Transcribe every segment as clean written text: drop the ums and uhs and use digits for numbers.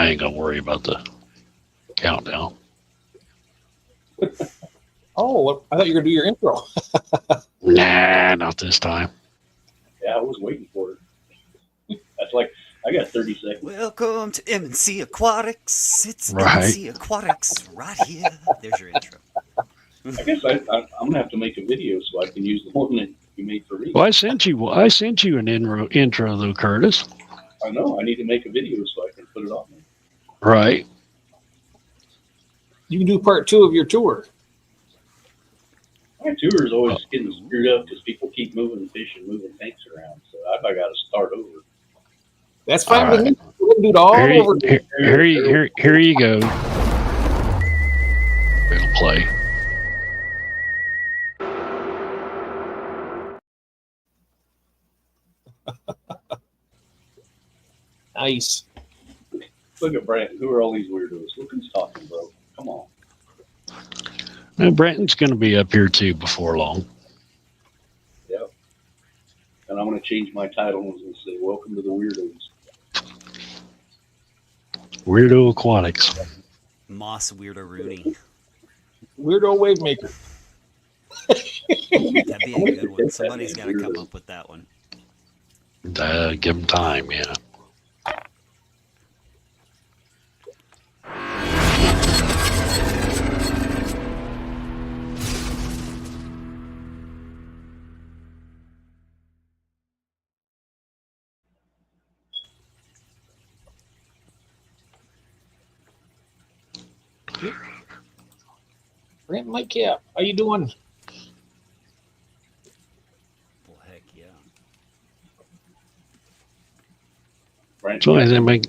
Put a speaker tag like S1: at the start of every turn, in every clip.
S1: I ain't gonna worry about the countdown.
S2: Oh, I thought you were going to do your intro.
S1: Nah, not this time.
S3: Yeah, I was waiting for it. That's like, I got 30 seconds.
S4: Welcome to M&C Aquatics. It's
S1: Right.
S4: M&C Aquatics right here. There's your intro.
S3: I guess I'm going to have to make a video so I can use the one that you made for me.
S1: Well, I sent you an intro though, Curtis.
S3: I know. I need to make a video so I can put it on there.
S1: Right.
S2: You can do part 2 of your tour.
S3: My tour is always getting screwed up because people keep moving fish and moving tanks around. So I got to start over.
S2: That's fine
S1: All
S2: with me. We can do it all over.
S1: Here you go. It'll play.
S2: Nice.
S3: Look at Brent. Who are all these weirdos? Look who's talking, bro. Come on.
S1: Now, Brenton's going to be up here too before long.
S3: Yep. And I'm going to change my title and say, "Welcome to the Weirdos."
S1: Weirdo Aquatics.
S4: Moss Weirdo Rooney.
S2: Weirdo wave maker.
S4: That'd be a good one. Somebody's got to come up with that one.
S1: Give him time, yeah.
S2: Brent Lightcap, how you doing?
S4: Well, heck yeah.
S3: Brent,
S1: So I think make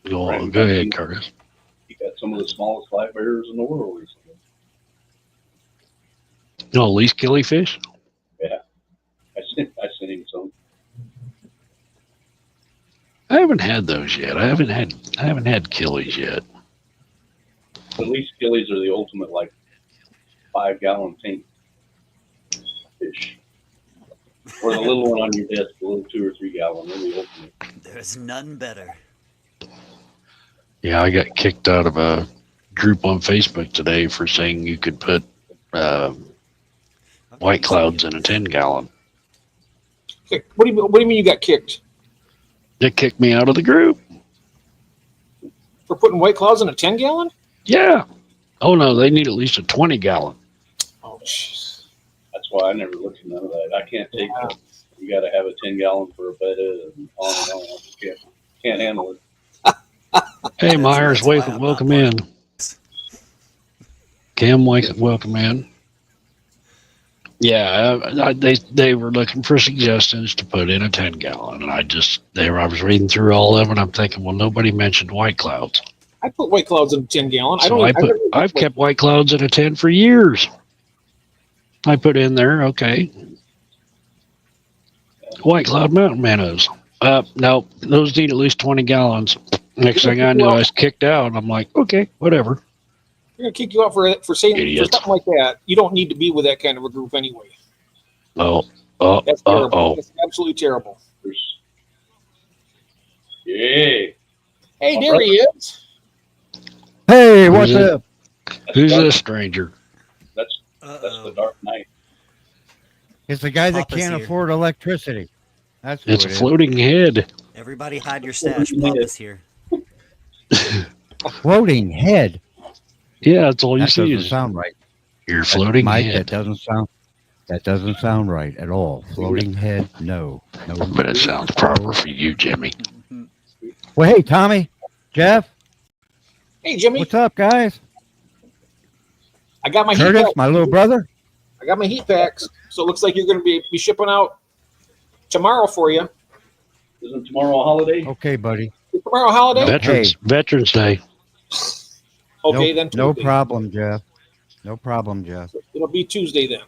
S1: go
S3: Right.
S1: ahead, Curtis.
S3: you got some of the smallest live bears in the world recently.
S1: You know, least killifish.
S3: I sent him some.
S1: I haven't had those yet. I haven't had killies yet.
S3: The least gillies are the ultimate, like 5-gallon tank fish. Or the little one on your desk, the little 2 or 3 gallon. They're the ultimate.
S4: There's none better.
S1: Yeah, I got kicked out of a group on Facebook today for saying you could put white clouds in a 10-gallon.
S2: Okay, what do you mean you got kicked?
S1: They kicked me out of the group.
S2: For putting white clouds in a 10-gallon?
S1: Yeah. Oh no, they need at least a 20-gallon.
S2: Oh, jeez.
S3: That's why I never looked at none of that. I can't take it. You got to have a 10-gallon for a betta and on and on. I just can't handle it.
S1: Hey, Myers,
S4: That's why I'm
S1: welcome
S4: not
S1: in. Cam, welcome in. Yeah, they were looking for suggestions to put in a 10-gallon, and I was reading through all of them, and I'm thinking, well, nobody mentioned white clouds.
S2: I put white clouds in a 10-gallon.
S1: So I've kept white clouds in a 10 for years. I put in there, okay, white cloud mountain minnows. No, those need at least 20 gallons. Next thing I knew, I was kicked out. And I'm like, okay, whatever.
S2: They're going to kick you out for saying
S1: Idiots.
S2: for something like that. You don't need to be with that kind of a group anyway. That's terrible.
S1: Oh.
S2: That's absolutely terrible.
S3: Yay!
S2: Hey,
S3: All
S2: there
S3: right.
S2: he is.
S5: Hey, what's
S1: Who's it?
S5: up?
S1: Who's this stranger?
S3: That's the
S4: Uh-oh.
S3: Dark Knight.
S5: It's the guy that
S4: Papa's
S5: can't
S4: here.
S5: afford electricity. That's who
S1: It's a
S5: it is.
S1: floating head.
S4: Everybody hide your stash. Papa's here.
S5: Floating head.
S1: Yeah, that's all you
S5: That
S1: see
S5: doesn't
S1: is
S5: sound right.
S1: your floating
S5: Mike,
S1: head.
S5: that doesn't sound right at all. Floating head, no.
S1: But it sounds proper for you, Jimmy.
S5: Well, hey, Tommy, Jeff,
S2: Hey, Jimmy.
S5: what's up, guys?
S2: I got my heat
S5: Curtis,
S2: packs.
S5: my little brother.
S2: I got my heat packs. So it looks like you're going to be shipping out tomorrow for you.
S3: Isn't tomorrow a holiday?
S5: Okay, buddy.
S2: Is tomorrow a holiday?
S1: Veterans Day.
S2: Okay, then
S5: No
S2: Tuesday.
S5: problem, Jeff. No problem, Jeff.
S2: It'll be Tuesday then.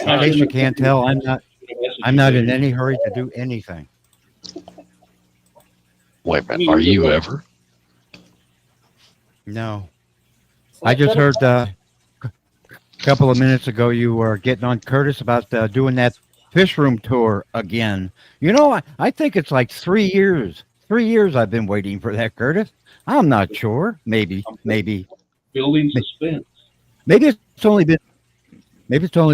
S5: In case you can't tell, I'm not in any hurry to do anything.
S1: Wait a minute, are you ever?
S5: No. I just heard a couple of minutes ago you were getting on Curtis about doing that fish room tour again. You know, I think it's like 3 years 3 years I've been waiting for that, Curtis. I'm not sure. Maybe
S3: Building suspense.
S5: it's only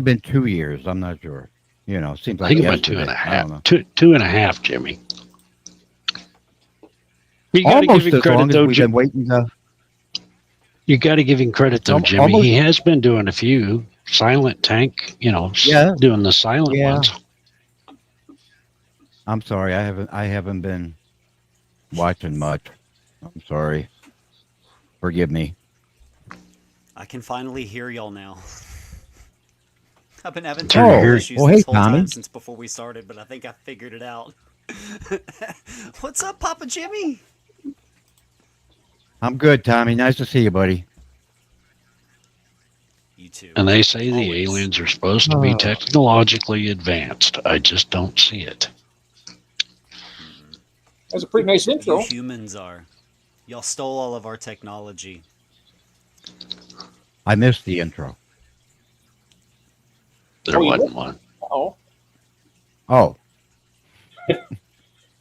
S5: been 2 years. I'm not sure. You know, seems
S1: I
S5: like
S1: think about two
S5: yesterday.
S1: and a
S5: I don't know.
S1: half. Two and a half, Jimmy. You got to
S5: Almost
S1: give him
S5: as long
S1: credit,
S5: as
S1: though,
S5: we've
S1: Jim.
S5: been waiting.
S1: You got to give him credit, though, Jimmy.
S5: Almost-
S1: He has been doing a few silent tank,
S5: Yeah.
S1: doing the silent
S5: Yeah.
S1: ones.
S5: I'm sorry. I haven't been watching much. I'm sorry. Forgive me.
S4: I can finally hear y'all now. I've been having
S1: Turn your
S4: technical
S1: ear-
S4: issues
S5: Oh, hey,
S4: this whole time
S5: Tommy.
S4: since before we started, but I think I figured it out. What's up, Papa Jimmy?
S5: I'm good, Tommy. Nice to see you, buddy.
S4: You too.
S1: And they say the
S4: Always.
S1: aliens are supposed to be
S5: Oh.
S1: technologically advanced. I just don't see it.
S2: That's a pretty nice
S4: You
S2: intro.
S4: humans are. Y'all stole all of our technology.
S5: I missed the intro.
S1: There
S2: Oh, you
S1: wasn't one.
S2: Oh,
S5: Oh,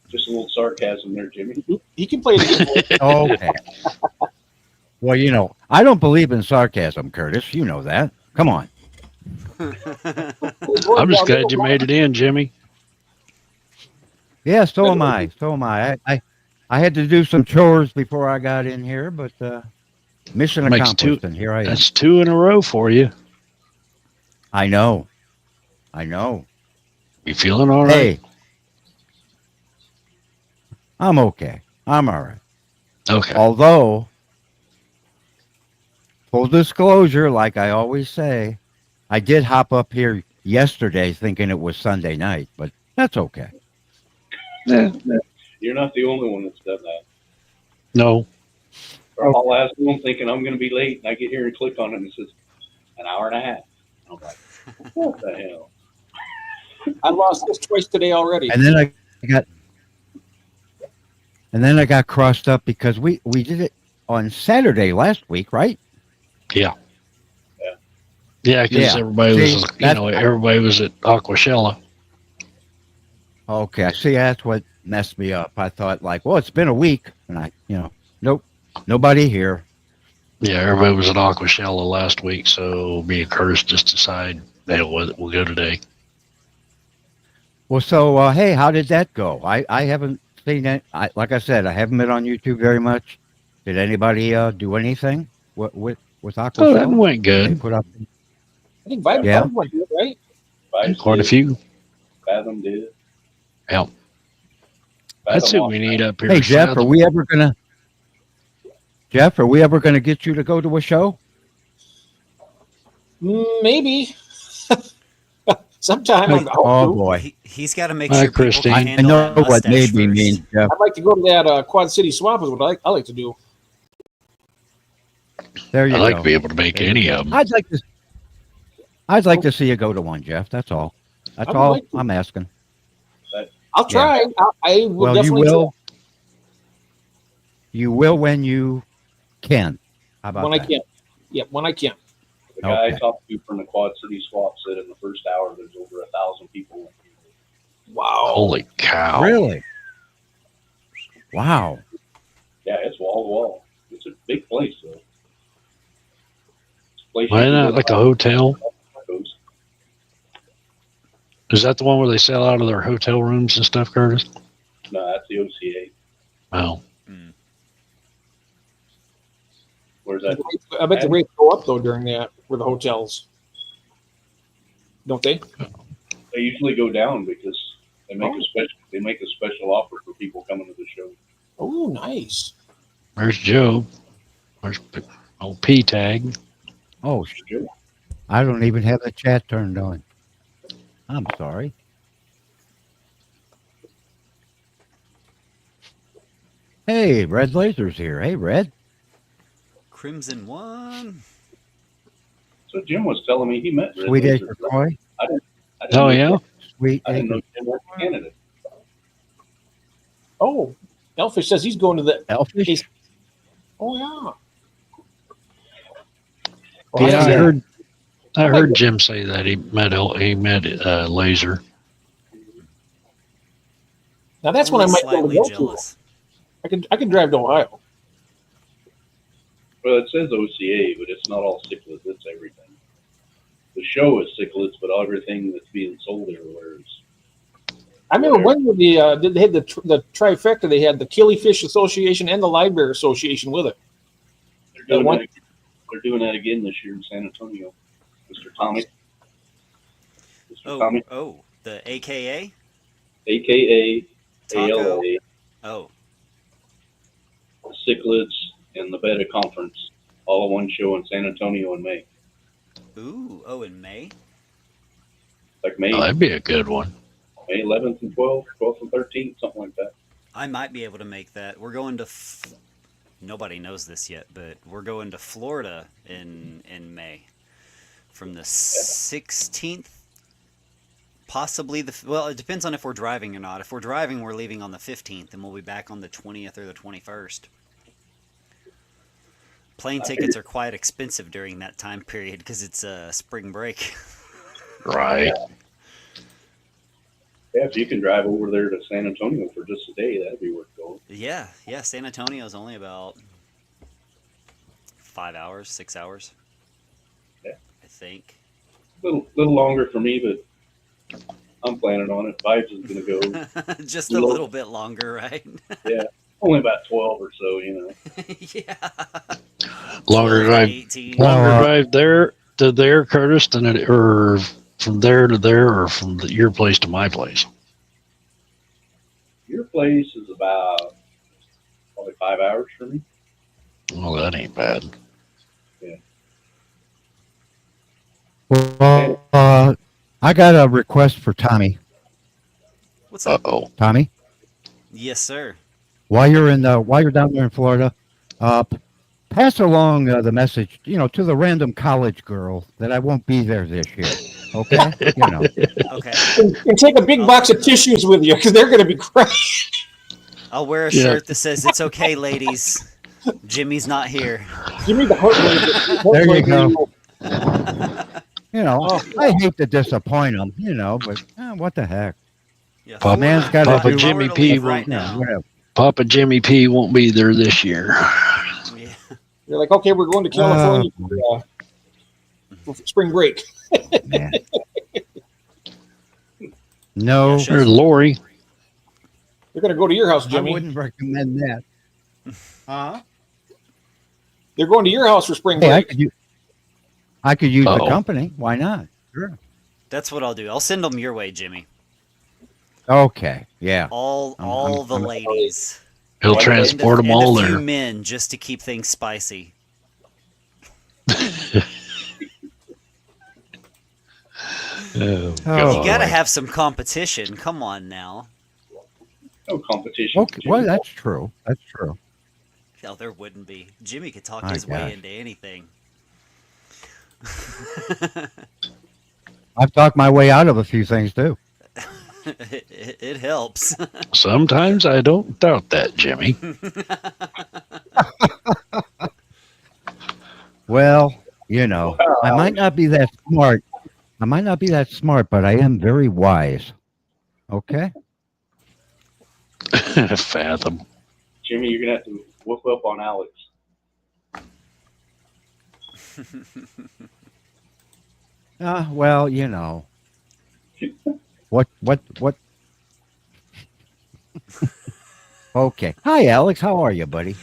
S3: Just a little sarcasm there, Jimmy.
S2: he can play the game.
S5: okay. Well, you know, I don't believe in sarcasm, Curtis. You know that. Come on.
S1: I'm just glad you made it in, Jimmy.
S5: Yeah, so am I. So am I. I had to do some chores before I got in here, but mission
S1: Makes
S5: accomplished, and here I am.
S1: That's 2 in a row for you.
S5: I know. I know.
S1: You feeling all right?
S5: Hey, I'm okay. I'm all right.
S1: Okay.
S5: Although, full disclosure, like I always say, I did hop up here yesterday thinking it was Sunday night, but that's okay.
S1: Yeah.
S3: You're not the only one that's done that.
S1: No.
S3: I'll ask them thinking I'm going to be late, and I get here and click on it, and it says an hour and a half. I'm like, what the hell?
S2: I lost this twice today already.
S5: And then I got crossed up because we did it on Saturday last week, right?
S1: Yeah, because
S5: Yeah.
S1: everybody
S5: See,
S1: was,
S5: that's-
S1: everybody was at Aquashella.
S5: Okay, see, that's what messed me up. I thought like, well, it's been a week, and nope, nobody here.
S1: Yeah, everybody was at Aquashella last week, so me and Curtis just decided, hell with it, we'll go today.
S5: Well, so hey, how did that go? I haven't seen it. Like I said, I haven't been on YouTube very much. Did anybody do anything with Aqua
S1: Oh, that
S5: Cell?
S1: went
S5: They
S1: good.
S5: put up.
S2: I think Vitamin
S5: Yeah.
S2: went good, right?
S3: Vice
S1: Quite a
S3: did,
S1: few.
S3: Fathom did.
S1: Yeah.
S3: Fathom
S1: That's what
S3: lost
S1: we need up here.
S5: Hey Jeff,
S1: Fathom.
S5: are we ever gonna get you to go to a show?
S2: Maybe. Sometime. I hope
S5: Oh
S2: to.
S5: boy,
S4: He's got to make
S1: Hi,
S4: sure people
S1: Christine.
S4: can
S1: I
S5: I
S4: handle
S5: know
S4: that
S5: what
S4: mustache
S5: maybe
S4: first.
S5: means, Jeff.
S2: I'd like to go to that Quad City Swap is what I like to do.
S5: There you
S1: I'd like
S5: go.
S1: to be able to make any of them.
S5: I'd like to see you go to one, Jeff. That's all. That's
S2: I would
S5: all
S2: like to.
S5: I'm asking.
S2: I'll try. I will
S5: Well, you
S2: definitely
S5: will. You will when you can. How
S2: try
S5: about
S2: when I
S5: that?
S2: can. Yeah, when I can.
S3: The guy
S5: Okay.
S3: I talked to from the Quad City Swap said in the first hour there's over 1,000 people.
S2: Wow.
S1: Holy cow.
S5: Really? Wow.
S3: Yeah, it's wall to wall. It's a big place, though. It's a place
S1: Why
S3: you can
S1: not
S3: go
S1: like a
S3: to.
S1: hotel? Is that the one where they sell out of their hotel rooms and stuff, Curtis?
S3: No, that's the OCA.
S1: Oh,
S3: Where's that?
S2: I bet the rates go up though during that for the hotels. Don't they?
S3: They usually go down because they make a special offer for people coming to the show.
S2: Oh, nice.
S1: there's Joe. There's old P tag.
S5: Oh,
S3: Sure.
S5: I don't even have the chat turned on. I'm sorry. Hey, Red Laser's here. Hey, Red.
S4: Crimson One.
S3: So Jim was telling me he met Red
S5: Sweet
S3: Laser.
S5: Acre Croy.
S3: I didn't
S1: Oh,
S3: know-
S1: yeah?
S5: Sweet
S3: I didn't
S5: Acre
S3: know Jim was a candidate.
S2: Oh, Elfish says he's going to the.
S5: Elfish.
S2: Oh yeah.
S5: Yeah, I
S2: yeah.
S5: heard.
S1: I heard Jim say that he met Laser.
S2: Now that's when I
S4: Only
S2: might be able to
S4: slightly
S2: go to.
S4: jealous.
S2: I can drive to Ohio.
S3: Well, it says OCA, but it's not all cichlids. It's everything. The show is cichlids, but everything that's being sold everywhere is.
S2: I remember when they had the trifecta. They had the Killifish Association and the Library Association with it.
S3: They're doing that again this year in San Antonio. Mr. Tommy. Mr. Tommy.
S4: Oh, the AKA?
S3: AKA,
S4: Taco?
S3: ALA,
S4: Oh,
S3: the cichlids, and the Beta Conference, all in one show in San Antonio in May.
S4: ooh, oh, in May?
S3: Like May,
S1: Oh, that'd be a good one.
S3: May 11th and 12th, 12th and 13th, something like that.
S4: I might be able to make that. We're going to. Nobody knows this yet, but we're going to Florida in May, from the 16th, possibly the. Well, it depends on if we're driving or not. If we're driving, we're leaving on the 15th, and we'll be back on the 20th or the 21st. Plane tickets are quite expensive during that time period because it's spring break.
S1: Right.
S3: Yeah, if you can drive over there to San Antonio for just a day, that'd be worth going.
S4: Yeah, San Antonio is only about 5 hours, 6 hours.
S3: Yeah.
S4: I think.
S3: Little longer for me, but I'm planning on it. Vibes is going to go.
S4: Just a little bit longer, right?
S3: Yeah, only about 12 or so, you know.
S4: Yeah.
S1: Longer
S4: 12 to
S1: drive,
S4: 18.
S1: longer drive there to there, Curtis, than it, or from there to there, or from your place to my place.
S3: Your place is about probably 5 hours for me.
S1: Well, that ain't bad.
S5: Well, I got a request for Tommy.
S4: What's up?
S1: Oh,
S5: Tommy,
S4: Yes, sir.
S5: while you're down there in Florida, pass along the message, to the random college girl that I won't be there this year. Okay,
S4: Okay.
S2: And take a big box of tissues with you because they're going to be crying.
S4: I'll wear a
S1: Yeah.
S4: shirt that says, "It's okay, ladies. Jimmy's not here."
S2: Give me the heart.
S5: There you go. I hate to disappoint them, but what the heck?
S4: Yeah.
S1: Papa-
S5: man's gotta
S1: Papa
S5: do-
S1: Jimmy
S4: Forward to
S1: P
S4: leave right
S1: won't-
S4: now.
S5: Whatever.
S1: Papa Jimmy P won't be there this year.
S4: Yeah.
S2: You're like, okay, we're going to California for spring break.
S5: Man. No,
S4: Yeah, sure.
S1: There's Lori.
S2: They're going to go to your house,
S5: I
S2: Jimmy.
S5: wouldn't recommend that.
S2: They're going to your house for spring
S5: Hey,
S2: break.
S5: I could use the
S1: Uh-oh.
S5: company. Why not? Sure.
S4: That's what I'll do. I'll send them your way, Jimmy.
S5: Okay. Yeah.
S4: All
S5: I'm-
S4: the ladies.
S1: He'll
S3: And-
S1: transport them all
S4: and a few
S1: there.
S4: men just to keep things spicy.
S1: Oh,
S5: Oh,
S4: You gotta
S5: boy.
S4: have some competition. Come on now.
S3: No competition.
S5: Okay. Well, that's true. That's true.
S4: Hell, there wouldn't be. Jimmy could talk
S5: My
S4: his
S5: gosh.
S4: way into anything.
S5: I've talked my way out of a few things too.
S4: it helps.
S1: sometimes I don't doubt that, Jimmy.
S5: Well, I might not be that smart. But I am very wise. Okay.
S1: Fathom.
S3: Jimmy, you're going to have to whoop up on Alex.
S5: Well, What? Okay. Hi, Alex. How are you, buddy?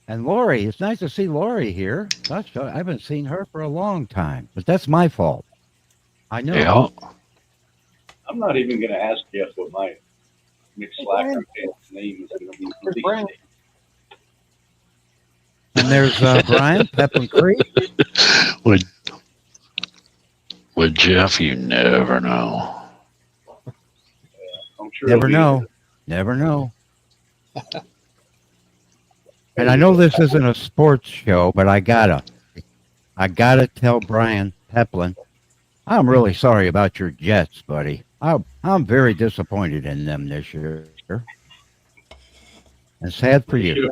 S5: And Lori, it's nice to see Lori here. I haven't seen her for a long time, but that's my fault. I know.
S1: Yeah.
S3: I'm not even going to ask Jeff what my McSlacker name is going to be.
S2: Where's Brian?
S5: And there's Brian, Pepin Creek.
S1: With Jeff, you never know.
S3: I'm sure
S5: Never
S3: he'll be
S5: know. Never know. And I know this isn't a sports show, but I gotta tell Brian Peplin, I'm really sorry about your Jets, buddy. I'm very disappointed in them this year. And sad for you.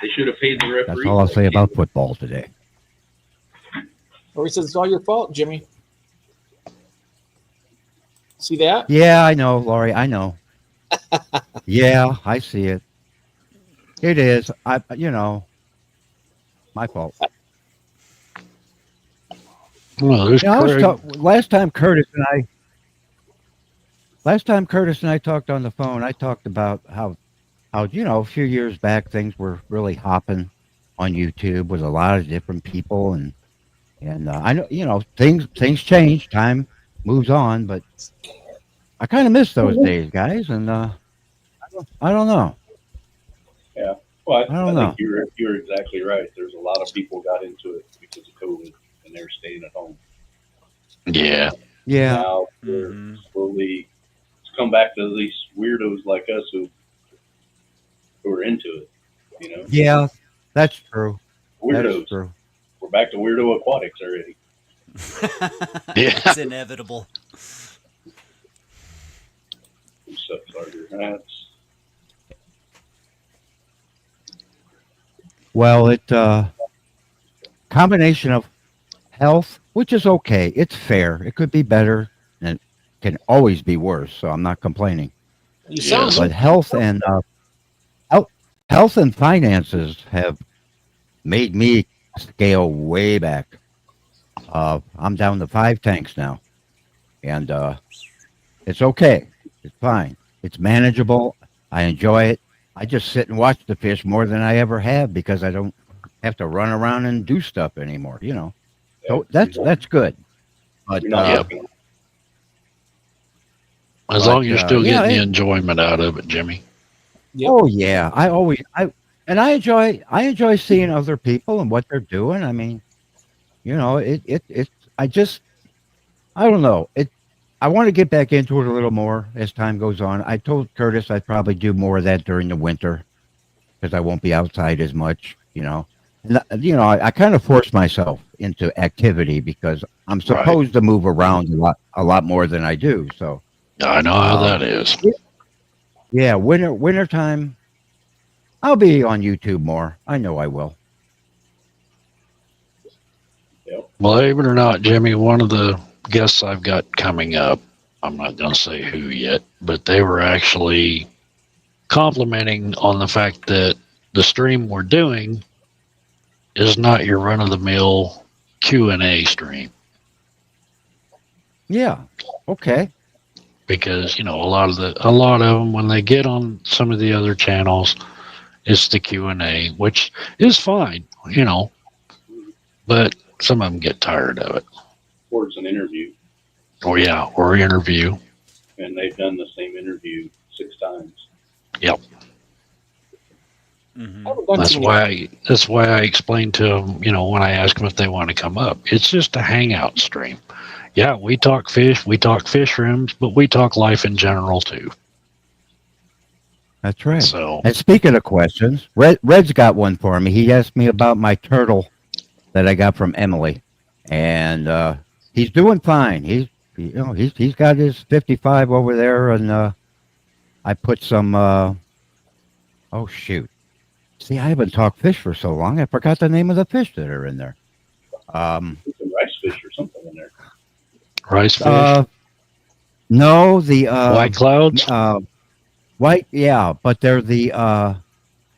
S3: They should have paid the referee.
S5: That's all I'll say about football today.
S2: Or he says, it's all your fault, Jimmy. See that?
S5: Yeah, I know, Lori. I know. Yeah, I see it. It is. My fault.
S1: Well, there's
S5: You know,
S1: Craig.
S5: last time Curtis and I talked on the phone, I talked about how a few years back things were really hopping on YouTube with a lot of different people, and I know things change, time moves on, but I kind of miss those days, guys, and I don't know.
S3: Yeah. Well,
S5: I don't
S3: I
S5: know.
S3: think you're exactly right. There's a lot of people got into it because of COVID and they're staying at home.
S1: Yeah.
S5: Yeah,
S3: Now they're
S4: Mhm.
S3: slowly it's come back to these weirdos like us who are into it. You know,
S5: yeah, that's true. That is
S3: weirdos.
S5: true.
S3: We're back to weirdo aquatics already.
S1: Yeah.
S4: It's inevitable.
S3: Who sucks harder? That's
S5: Well, it combination of health, which is okay. It's fair. It could be better, and it can always be worse. So I'm not complaining.
S2: You sound
S1: Yes.
S5: But health, health and finances have made me scale way back. I'm down to 5 tanks now, and it's okay. It's fine. It's manageable. I enjoy it. I just sit and watch the fish more than I ever have because I don't have to run around and do stuff anymore. So that's good. But
S3: you're not
S1: Yep.
S3: looking.
S1: As
S5: But,
S1: long as you're still
S5: yeah,
S1: getting the enjoyment out of it, Jimmy.
S2: Yep.
S5: oh yeah, I enjoy seeing other people and what they're doing. I mean, I don't know. I want to get back into it a little more as time goes on. I told Curtis I'd probably do more of that during the winter because I won't be outside as much. And, I kind of force myself into activity because I'm
S1: Right.
S5: supposed to move around a lot more than I do. So,
S1: I know how
S5: Um,
S1: that is.
S5: yeah, wintertime, I'll be on YouTube more. I know I will.
S1: Believe it or not, Jimmy, one of the guests I've got coming up, I'm not going to say who yet, but they were actually complimenting on the fact that the stream we're doing is not your run of the mill Q&A stream,
S5: Yeah. Okay.
S1: because a lot of them when they get on some of the other channels, it's the Q&A, which is fine, but some of them get tired of it.
S3: Or it's an interview,
S1: Or interview.
S3: and they've done the same interview 6 times.
S4: Mhm.
S2: I haven't done
S1: That's
S2: too many.
S1: why I explained to them, when I ask them if they want to come up, it's just a hangout stream. Yeah, we talk fish, we talk fish rooms, but we talk life in general too.
S5: That's right.
S1: So
S5: And speaking of questions, Red's got one for me. He asked me about my turtle that I got from Emily, and he's doing fine. He's got his 55 over there, and I put some. Oh shoot! See, I haven't talked fish for so long. I forgot the name of the fish that are in there.
S3: There's some rice fish or something in there.
S1: rice fish,
S5: No, the
S1: white clouds,
S5: white, yeah, but they're the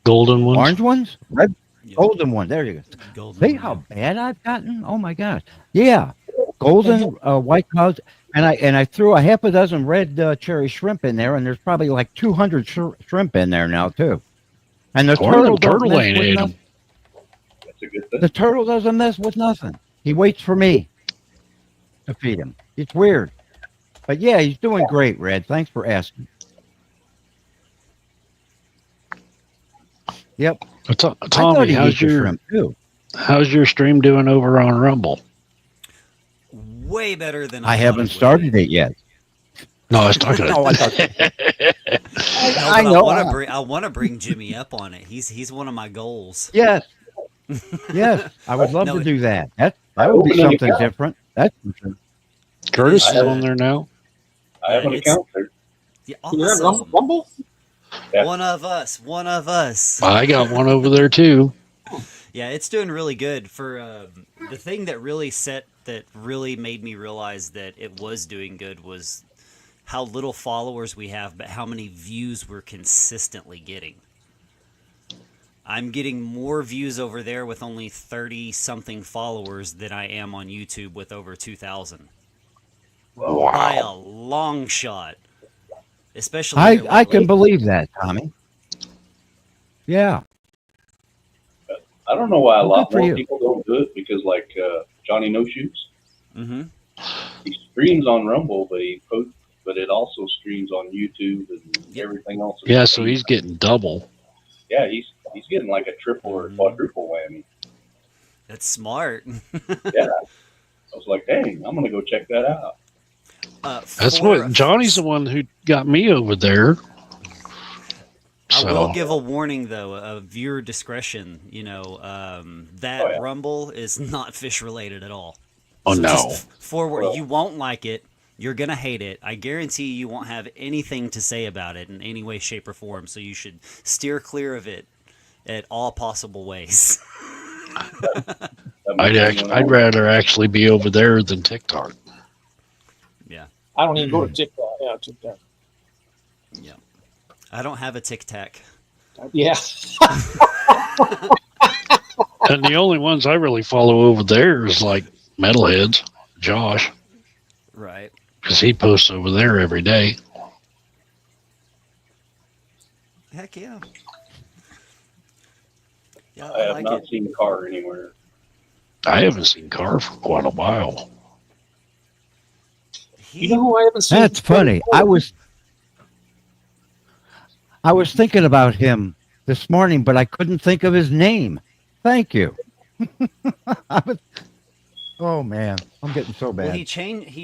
S1: golden ones.
S5: orange ones, red,
S4: Yep.
S5: golden one. There you go.
S4: Golden.
S5: See how bad I've gotten? Oh my gosh! Yeah, golden white clouds, and I threw a half a dozen red cherry shrimp in there, and there's probably like 200 shrimp in there now too. And the
S1: Or the
S5: turtle, don't
S1: turtle
S5: mess
S1: ain't
S5: with
S1: ate
S5: nothing.
S1: 'em.
S3: That's a good thing.
S5: The turtle doesn't mess with nothing. He waits for me to feed him. It's weird, but yeah, he's doing great. Red, thanks for asking. Yep,
S1: I
S5: I thought
S1: Tommy,
S5: he ate the shrimp too.
S1: how's your stream doing over on Rumble?
S4: Way better than
S5: I
S4: thought
S5: haven't
S4: it would
S5: started
S4: be.
S5: it yet.
S1: No, I was talking.
S5: No, I thought.
S4: No,
S5: I
S4: but
S5: know.
S4: I want to bring Jimmy up on it. He's one of my goals.
S5: Yes, yes, I would love
S4: No,
S5: to do that. That would be
S3: Open an
S5: something
S3: account.
S5: different. That's for sure.
S1: Curtis is
S4: Uh,
S1: on there now.
S3: I have an
S4: it's-
S3: account there.
S4: Yeah,
S2: You're at
S4: awesome.
S2: Rumble?
S3: Yeah.
S4: One of us.
S1: I got one over there too.
S4: Yeah, it's doing really good. For the thing that really made me realize that it was doing good was how little followers we have, but how many views we're consistently getting. I'm getting more views over there with only 30 something followers than I am on YouTube with over 2,000 by a
S1: Wow.
S4: long shot. Especially
S5: I
S4: here
S5: I can
S4: lately.
S5: believe that, Tommy. Yeah.
S3: I don't know why a
S5: Well,
S3: lot
S5: good for
S3: more
S5: you.
S3: people don't do it because, like Johnny No Shoes,
S4: Mm-hmm.
S3: he streams on Rumble, but but it also streams on YouTube and
S4: Yep.
S3: everything else.
S1: Yeah, so he's getting double.
S3: Yeah, he's getting like a triple or a
S4: Mhm.
S3: quadruple whammy.
S4: That's smart.
S3: Yeah, I was like, dang, I'm gonna go check that out.
S1: That's
S4: For
S1: what Johnny's the one who got me over there.
S4: I will
S1: So
S4: give a warning though, of viewer discretion. That
S3: Oh, yeah.
S4: Rumble is not fish related at all.
S1: Oh,
S4: So
S1: no.
S4: just forward,
S3: Well-
S4: you won't like it. You're gonna hate it. I guarantee you won't have anything to say about it in any way, shape, or form. So you should steer clear of it at all possible ways.
S3: That makes anyone
S1: I'd
S3: else-
S1: rather actually be over there than TikTok.
S2: I don't even go to TikTok. Yeah, TikTok.
S4: Yeah, I don't have a Tic Tac.
S2: Yeah.
S1: And the only ones I really follow over there is like Metalheads, Josh,
S4: Right.
S1: because he posts over there every day.
S4: Heck yeah. Yeah,
S3: I
S4: I
S3: have
S4: like
S3: not
S4: it.
S3: seen Car anywhere.
S1: I haven't seen Carr for quite a while.
S2: You know who I haven't seen?
S5: That's funny. I was thinking about him this morning, but I couldn't think of his name. Thank you. Oh man, I'm getting so
S4: Well,
S5: bad.
S4: he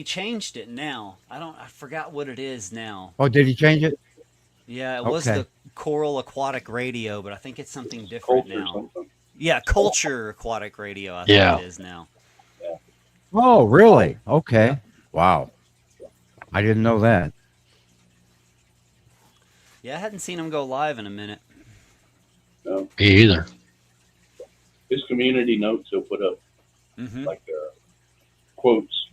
S4: changed it now. I forgot what it is now.
S5: Oh, did he change it?
S4: Yeah, it was
S5: Okay.
S4: the Coral Aquatic Radio, but I think it's something different
S3: Culture or
S4: now.
S3: something.
S4: Yeah, Culture Aquatic Radio, I think
S1: Yeah.
S4: it is now.
S5: Oh, really? Okay. Wow. I didn't know that.
S4: Yeah, I hadn't seen him go live in a minute.
S3: No,
S1: Me either.
S3: his community notes he'll put up
S4: Mm-hmm.
S3: like quotes,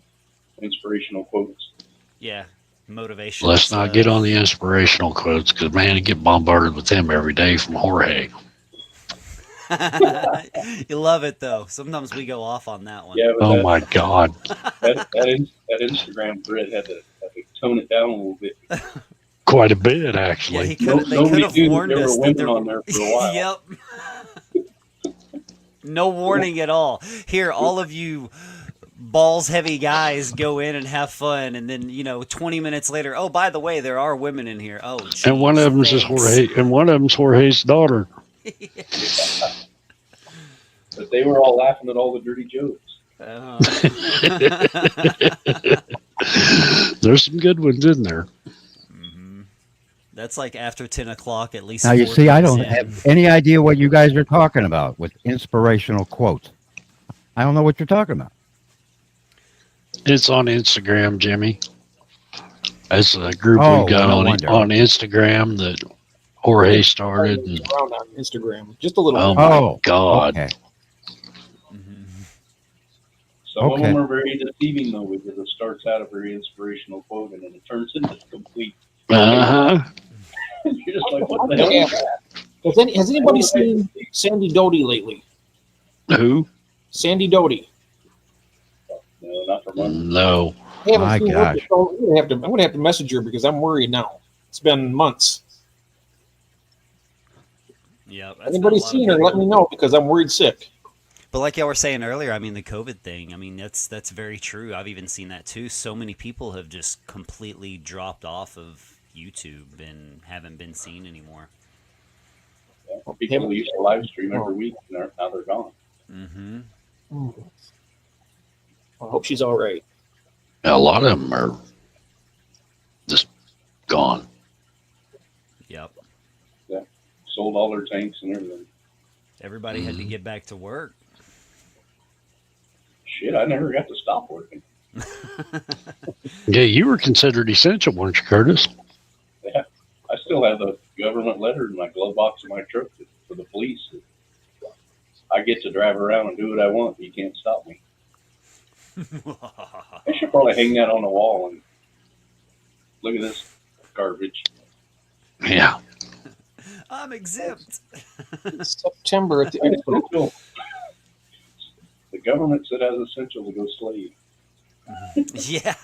S3: inspirational quotes.
S4: Yeah, motivation.
S1: Let's not get on the inspirational quotes because, man, you get bombarded with them every day from Jorge.
S4: You love it though. Sometimes we go off on that one.
S3: Yeah, but
S1: Oh, my God.
S3: that Instagram thread had to tone it down a little bit.
S1: Quite a bit,
S4: Yeah,
S1: actually.
S4: they could
S3: Nobody
S4: have
S3: knew that
S4: warned
S3: there
S4: us
S3: were
S4: that
S3: women
S4: there
S3: on there for a while.
S4: Yep. No warning at all. Here, all of you balls heavy guys go in and have fun, and then 20 minutes later, oh, by the way, there are women in here. Oh, geez,
S1: And one of them's is
S4: thanks.
S1: Jorge, and one of them's Jorge's daughter.
S3: But they were all laughing at all the dirty jokes.
S1: There's some good ones in there.
S4: Mhm. That's like after 10 o'clock, at least.
S5: Now you
S4: 4
S5: see, I
S4: days
S5: don't
S4: in.
S5: have any idea what you guys are talking about with inspirational quotes. I don't know what you're talking about.
S1: It's on Instagram, Jimmy. It's a group
S5: Oh,
S1: we got
S5: no
S1: on
S5: wonder.
S1: Instagram that Jorge started. And,
S2: Around on Instagram, just a little.
S1: oh,
S2: bit.
S1: my
S5: Oh,
S1: God.
S5: Okay.
S4: Mhm.
S3: Some of
S5: Okay.
S3: them are very deceiving though, because it starts out a very inspirational quote and then it turns into complete.
S1: Uh-huh.
S3: You're just like, what the hell is that?
S2: Has anybody seen Sandy Doty lately?
S1: Who?
S2: Sandy Doty.
S3: No, not for money.
S1: No.
S2: I haven't
S5: My
S2: seen her,
S5: gosh.
S2: so I'm gonna have to message her because I'm worried now. It's been months.
S4: Yeah. that's
S2: Anybody
S4: not a lot of
S2: seen her?
S4: people.
S2: Let me know because I'm worried sick.
S4: But like y'all were saying earlier, I mean, the COVID thing, I mean, that's very true. I've even seen that too. So many people have just completely dropped off of YouTube and haven't been seen anymore.
S3: People who used to live stream every week, and now they're gone.
S4: Mm-hmm.
S2: I hope she's all right.
S1: A lot of them are just gone.
S4: Yep.
S3: Sold all their tanks and everything.
S4: Everybody had to get back to work.
S3: Shit, I never got to stop working.
S1: Yeah, you were considered essential, weren't you, Curtis?
S3: I still have the government letter in my glove box in my truck for the police. I get to drive around and do what I want. You can't stop me. I should probably hang that on the wall and Look at this garbage.
S1: Yeah.
S4: I'm exempt.
S2: It's September at the end.
S3: Essential. The government said as essential to go slave.
S4: Yeah.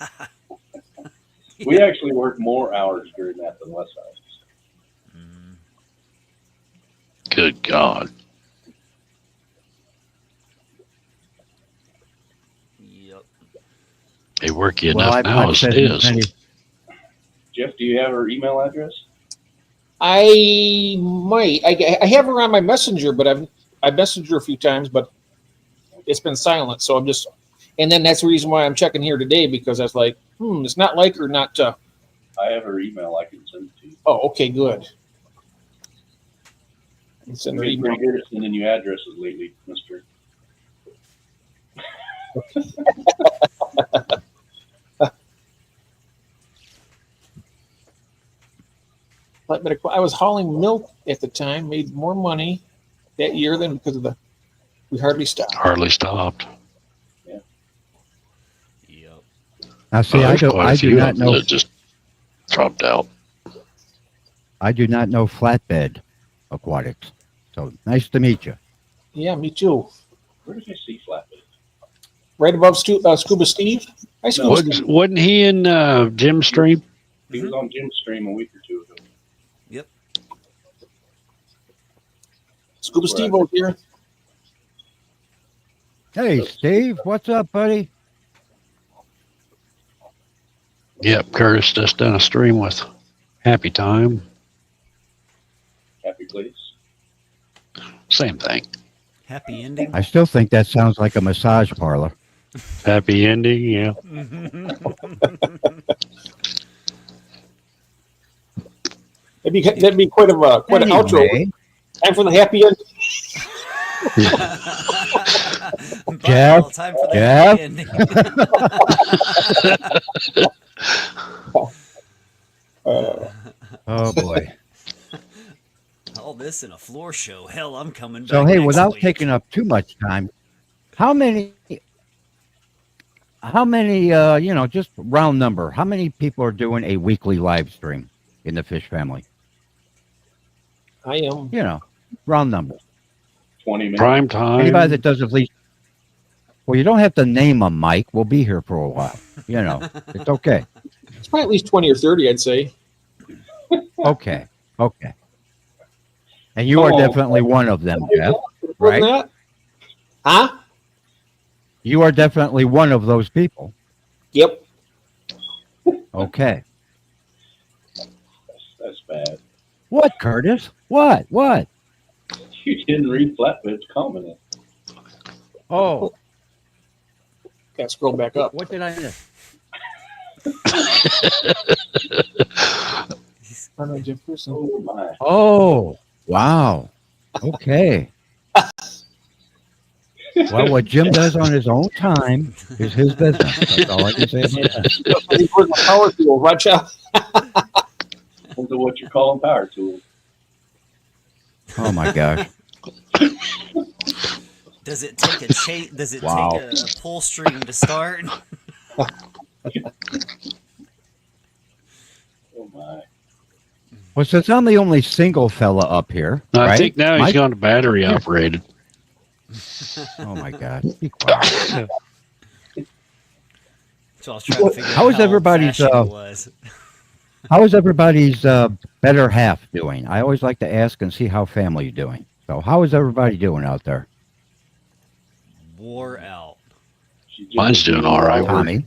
S3: We actually work more hours during that than less hours.
S4: Mm.
S1: Good God.
S4: Yep.
S1: They work you
S5: Well,
S1: enough now
S5: I've
S1: as
S5: said
S1: it is.
S5: many-
S3: Jeff, do you have her email address?
S2: I might. I have her on my messenger, but I've messaged her a few times, but it's been silent. So I'm just, and then that's the reason why I'm checking here today, because I was like, it's not like her not to.
S3: I have her email. I can send it to you.
S2: Oh, okay, good. Send
S3: You've
S2: her
S3: been
S2: email.
S3: pretty good at sending you addresses lately, Mister.
S2: But I was hauling milk at the time, made more money that year than because of we hardly stopped.
S1: Hardly stopped.
S4: Yep.
S5: Now, see,
S1: There's quite a
S5: I do
S1: few
S5: not
S1: of them
S5: know.
S1: that just dropped out.
S5: I do not know flatbed aquatics. So nice to meet you.
S2: Yeah, me too.
S3: Where did I see Flatbed?
S2: Right above Scuba Steve. Hi, Scuba Steve.
S1: Wasn't he in Jim's stream?
S3: He was on Jim's stream a week or two ago.
S2: Scuba Steve over here.
S5: Hey, Steve, what's up, buddy?
S1: Yep, Curtis just done a stream with Happy Time.
S3: Happy place.
S1: Same thing.
S4: Happy ending.
S5: I still think that sounds like a massage parlor.
S1: Happy ending, yeah.
S2: That'd be quite an outro.
S5: Anyway,
S2: Time for the happy end.
S5: Jeff,
S4: Bye, time for the
S5: Jeff.
S4: happy ending.
S5: oh boy.
S4: All this in a floor show. Hell, I'm coming back.
S5: So hey,
S4: next
S5: without
S4: week.
S5: taking up too much time, how many just round number, how many people are doing a weekly live stream in the Fish family?
S2: I am.
S5: Round number.
S3: 20 minutes.
S1: Prime time.
S5: Anybody that does at least, well, you don't have to name them, Mike. We'll be here for a while. It's okay.
S2: It's probably at least 20 or 30, I'd say.
S5: Okay. And you are definitely one of them, Jeff. Right?
S2: Wasn't that? Huh?
S5: You are definitely one of those people.
S2: Yep.
S5: Okay.
S3: That's bad.
S5: What, Curtis? What?
S3: You didn't read Flatbed's comment.
S5: Oh,
S2: Got to scroll back up.
S5: what did I miss?
S2: Jefferson.
S3: Oh my.
S5: Oh, wow. Okay. Well, what Jim does on his own time is his business. That's all I can say about that.
S2: He's working a power tool. Watch out.
S3: Depends on what you're calling power tool.
S5: Oh my gosh.
S4: Does it take a Does it
S5: Wow.
S4: take a pull string to start?
S3: Oh my.
S5: Well, since I'm the only single fella up here,
S1: I
S5: right?
S1: think now he's
S5: Mike?
S1: gone to battery operated.
S5: Oh my God. Be quiet.
S4: So I was trying to figure
S5: How
S4: out
S5: is
S4: how
S5: everybody's,
S4: old-fashioned it was.
S5: How is everybody's better half doing? I always like to ask and see how family's doing. So how is everybody doing out there?
S4: Wore out.
S3: She just-
S1: Mine's doing all right.
S5: Tommy?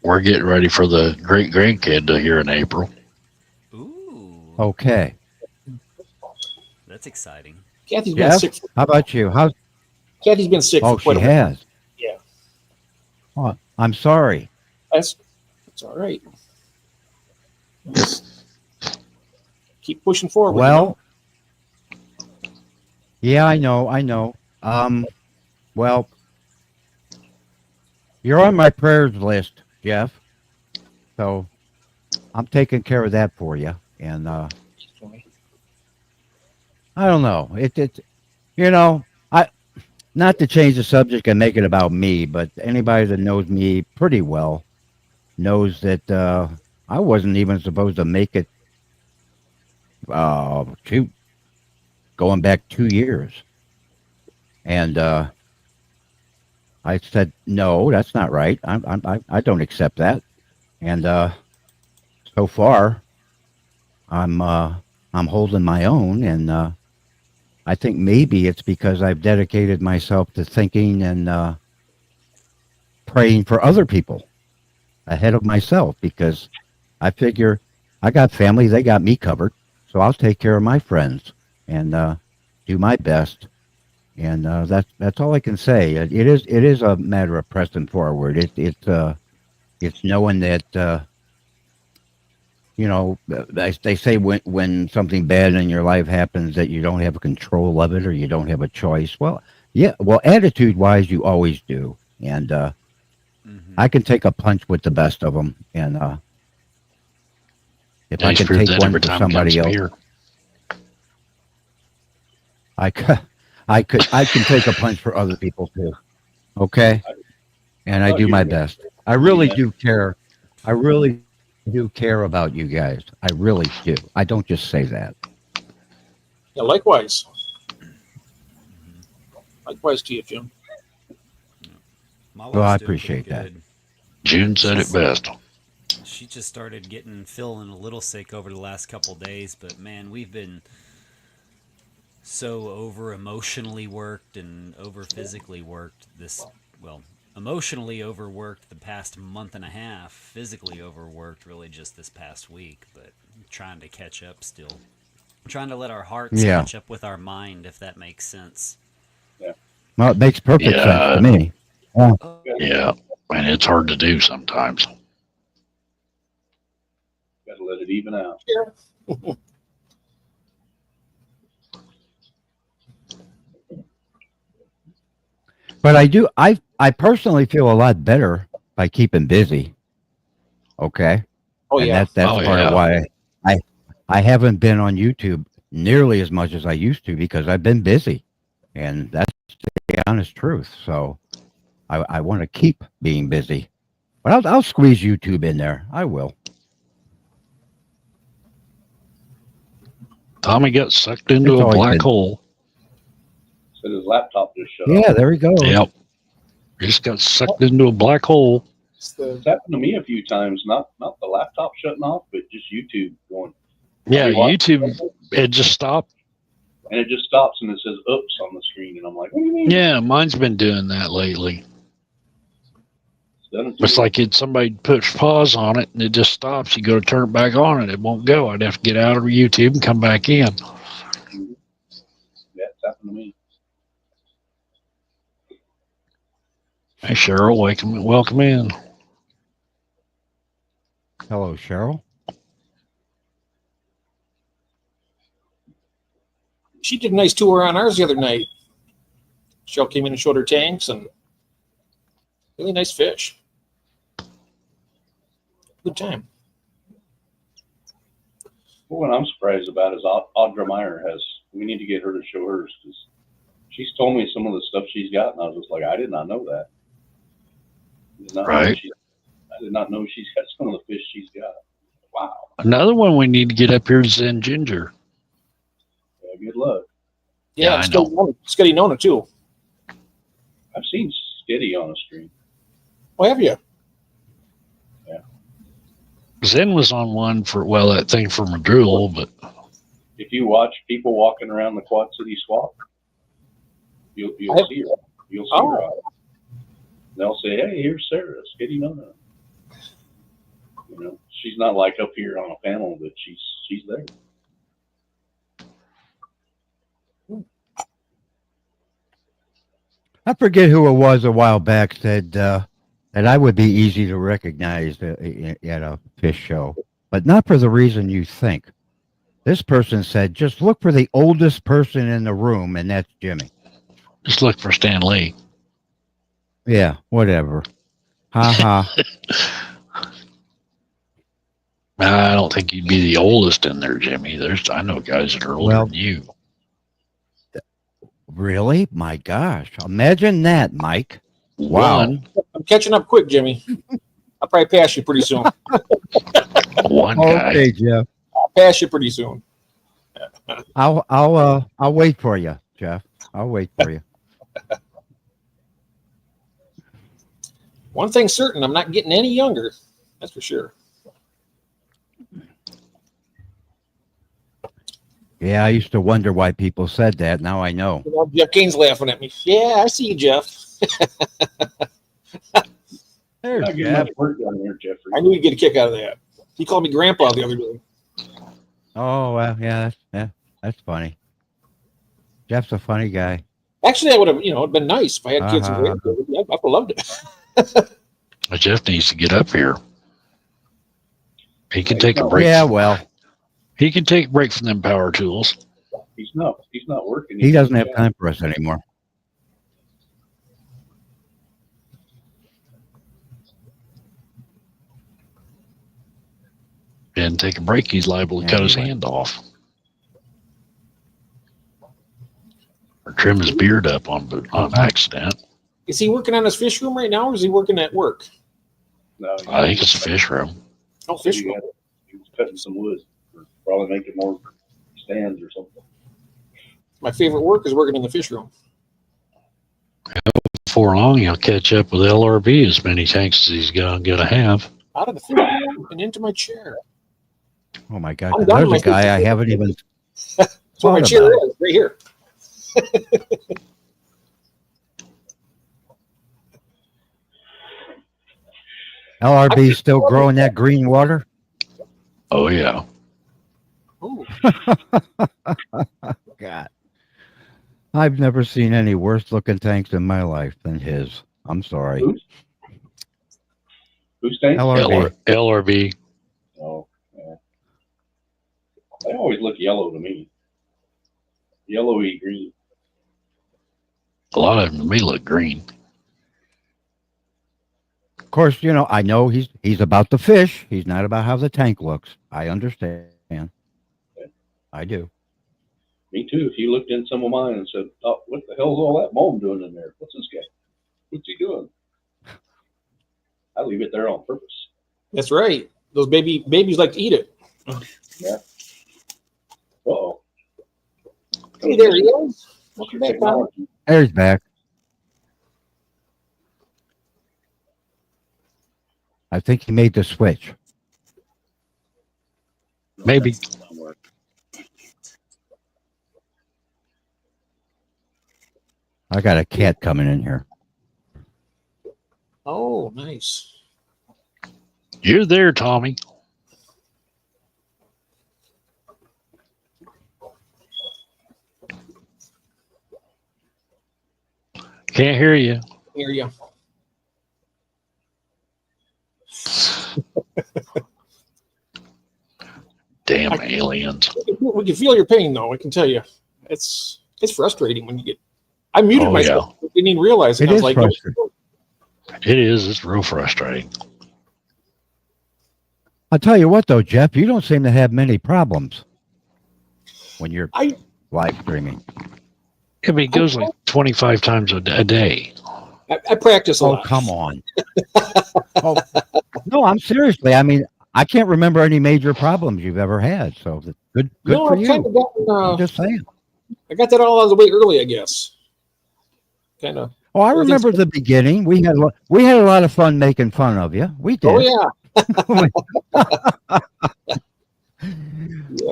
S1: We're getting ready for the great grandkid to here in April.
S4: Ooh,
S5: Okay.
S4: that's exciting.
S2: Kathy's been
S5: Jeff?
S2: sick.
S5: How about you?
S2: Kathy's been sick
S5: Oh,
S2: for quite
S5: she
S2: a while.
S5: has.
S2: Yeah.
S5: Oh, I'm sorry.
S2: That's all right. Just keep pushing forward.
S5: Well, yeah, I know. Well, you're on my prayers list, Jeff. So I'm taking care of that for you. And I don't know. I not to change the subject and make it about me, but anybody that knows me pretty well knows that I wasn't even supposed to make it. Shoot, going back 2 years, and I said, no, that's not right. I don't accept that. And so far, I'm holding my own, and I think maybe it's because I've dedicated myself to thinking and praying for other people ahead of myself, because I figure I got family, they got me covered, so I'll take care of my friends and do my best. And that's all I can say. It is a matter of pressing forward. It's knowing that they say when something bad in your life happens that you don't have control of it or you don't have a choice. Well, yeah. Well, attitude wise, you always do. And I can take a punch with the best of them. And if I can take one for somebody else, I can take a punch for other people too. Okay. And I do my best. I really do care. I really do care about you guys. I really do. I don't just say that.
S2: Yeah, likewise. Likewise to you, Jim.
S4: My
S5: Well, I
S4: wife's doing
S5: appreciate
S4: pretty
S5: that.
S4: good.
S1: June said it best.
S4: She just started feeling a little sick over the last couple days, but man, we've been so over emotionally worked and over physically worked emotionally overworked the past month and a half, physically overworked really just this past week, but trying to catch up still. Trying to let our hearts catch up with our mind, if that makes sense.
S5: Well, it makes perfect sense to me.
S1: Yeah, and it's hard to do sometimes.
S3: Gotta let it even out.
S5: But I personally feel a lot better by keeping busy. Okay.
S2: Oh,
S5: and
S2: yeah.
S5: that's part of why I haven't been on YouTube nearly as much as I used to, because I've been busy, and that's the honest truth. So I want to keep being busy, but I'll squeeze YouTube in there. I will.
S1: Tommy got sucked into
S5: It's
S1: a
S5: always
S1: black
S5: been-
S1: hole.
S3: Said his laptop just shut
S5: Yeah,
S3: off.
S5: there we go.
S1: Yep. Just got sucked into a black hole.
S2: It's the
S3: It's happened to me a few times. Not the laptop shutting off, but just YouTube going.
S1: Yeah,
S3: "Hey, what?"
S1: YouTube, it just stopped.
S3: And it just stops and it says "oops" on the screen, and I'm like, "What do you mean?"
S1: Yeah, mine's been doing that lately.
S3: It's done it
S1: It's
S3: too.
S1: like somebody puts pause on it and it just stops. You go to turn it back on and it won't go. I'd have to get out of YouTube and come back in.
S3: Yeah, it's happened to me.
S1: Hey, Cheryl, welcome in.
S5: Hello, Cheryl.
S2: She did a nice tour on ours the other night. Cheryl came in and showed her tanks and really nice fish. Good time.
S3: What I'm surprised about is Audra Meyer has. We need to get her to show hers, because she's told me some of the stuff she's got, and I was just like, I did not know that.
S1: Right.
S3: I did not know she's got some of the fish she's got. Wow.
S1: Another one we need to get up here is Zen Ginger.
S3: Yeah, good luck.
S1: Yeah, I know.
S2: Scotty Nona too.
S3: I've seen Skitty on the stream.
S2: Oh, have you?
S1: Zen was on one for, that thing for Madril, but
S3: If you watch people walking around the Quad City Swap, you'll see her. You'll see her out. They'll say, "Hey, here's Sarah, Skitty Nona." You know, she's not like up here on a panel, but she's there.
S5: I forget who it was a while back said that I would be easy to recognize at a fish show, but not for the reason you think. This person said, just look for the oldest person in the room, and that's Jimmy.
S1: just look for Stan Lee.
S5: Yeah, whatever. Ha ha.
S1: I don't think you'd be the oldest in there, Jimmy. I know guys that are older than you.
S5: Really? My gosh. Imagine that, Mike. Wow.
S1: One,
S2: I'm catching up quick, Jimmy. I'll probably pass you pretty soon.
S1: One guy.
S5: Okay, Jeff.
S2: I'll pass you pretty soon.
S5: I'll wait for you, Jeff. I'll wait for you.
S2: One thing's certain, I'm not getting any younger. That's for sure.
S5: Yeah, I used to wonder why people said that. Now I know.
S2: You know, Jeff Kane's laughing at me. Yeah, I see you, Jeff.
S5: There's
S3: Not getting
S5: Jeff.
S3: much work down there, Jeffrey.
S2: I knew you'd get a kick out of that. He called me grandpa the other day.
S5: Oh, well, yeah, that's funny. Jeff's a funny guy.
S2: Actually, I would have, it'd been nice if I had kids and
S5: Uh-huh.
S2: grandkids. I would have loved it.
S1: Jeff needs to get up here. He can take a break.
S5: Yeah, well,
S1: He can take a break from them power tools.
S3: He's not working.
S5: he doesn't have time for us anymore.
S1: And take a break, he's liable to cut his
S5: Anyway.
S1: hand off. Or trim his beard up on accident.
S2: Is he working on his fish room right now, or is he working at work?
S3: No,
S1: I think it's a fish room.
S2: Oh, fish room.
S3: He was cutting some wood, or probably making more stands or something.
S2: My favorite work is working in the fish room.
S1: Before long, he'll catch up with LRB as many tanks as he's gonna have.
S2: Out of the fish room and into my chair.
S5: Oh my God,
S2: I'm done
S5: there's
S2: with
S5: a
S2: my
S5: guy I haven't even.
S2: That's where my
S5: thought
S2: chair
S5: about.
S2: is, right here.
S5: LRB still growing that green water.
S1: Oh yeah.
S2: Ooh.
S5: God, I've never seen any worse looking tanks in my life than his. I'm sorry.
S3: Who's tank?
S5: LRB.
S1: LRB.
S3: Oh, yeah. They always look yellow to me. Yellowy green.
S1: A lot of them to me look green.
S5: Of course, I know he's about the fish. He's not about how the tank looks. I understand. I do.
S3: Me too. If you looked in some of mine and said, "Oh, what the hell's all that mold doing in there? What's this guy? What's he doing?" I leave it there on purpose.
S2: That's right. Those babies like to eat it.
S3: Uh-oh.
S2: Hey, there he is. Welcome back, Tom.
S5: There he's back. I think he made the switch.
S1: Maybe.
S5: I got a cat coming in here.
S2: Oh, nice.
S1: You're there, Tommy. Can't hear you.
S2: Here you.
S1: Damn aliens.
S2: We can feel your pain, though. I can tell you, it's frustrating when you get. I muted
S1: Oh,
S2: myself. I didn't even realize it.
S5: It
S2: I was
S5: is
S2: like,
S5: frustrating.
S1: It is. It's real frustrating.
S5: I'll tell you what, though, Jeff, you don't seem to have many problems when you're live streaming.
S1: I mean, it goes like 25 times a day.
S2: I practice a
S5: Oh,
S2: lot.
S5: come on. Oh, no, I'm seriously. I mean, I can't remember any major problems you've ever had. So good
S2: No,
S5: for
S2: I've
S5: you.
S2: kind of gotten.
S5: I'm just saying.
S2: I got that all out of the way early, I guess. Kind of.
S5: Oh, I
S2: Everything's
S5: remember the beginning. We had a lot of fun making fun of you. We did.
S2: Oh yeah.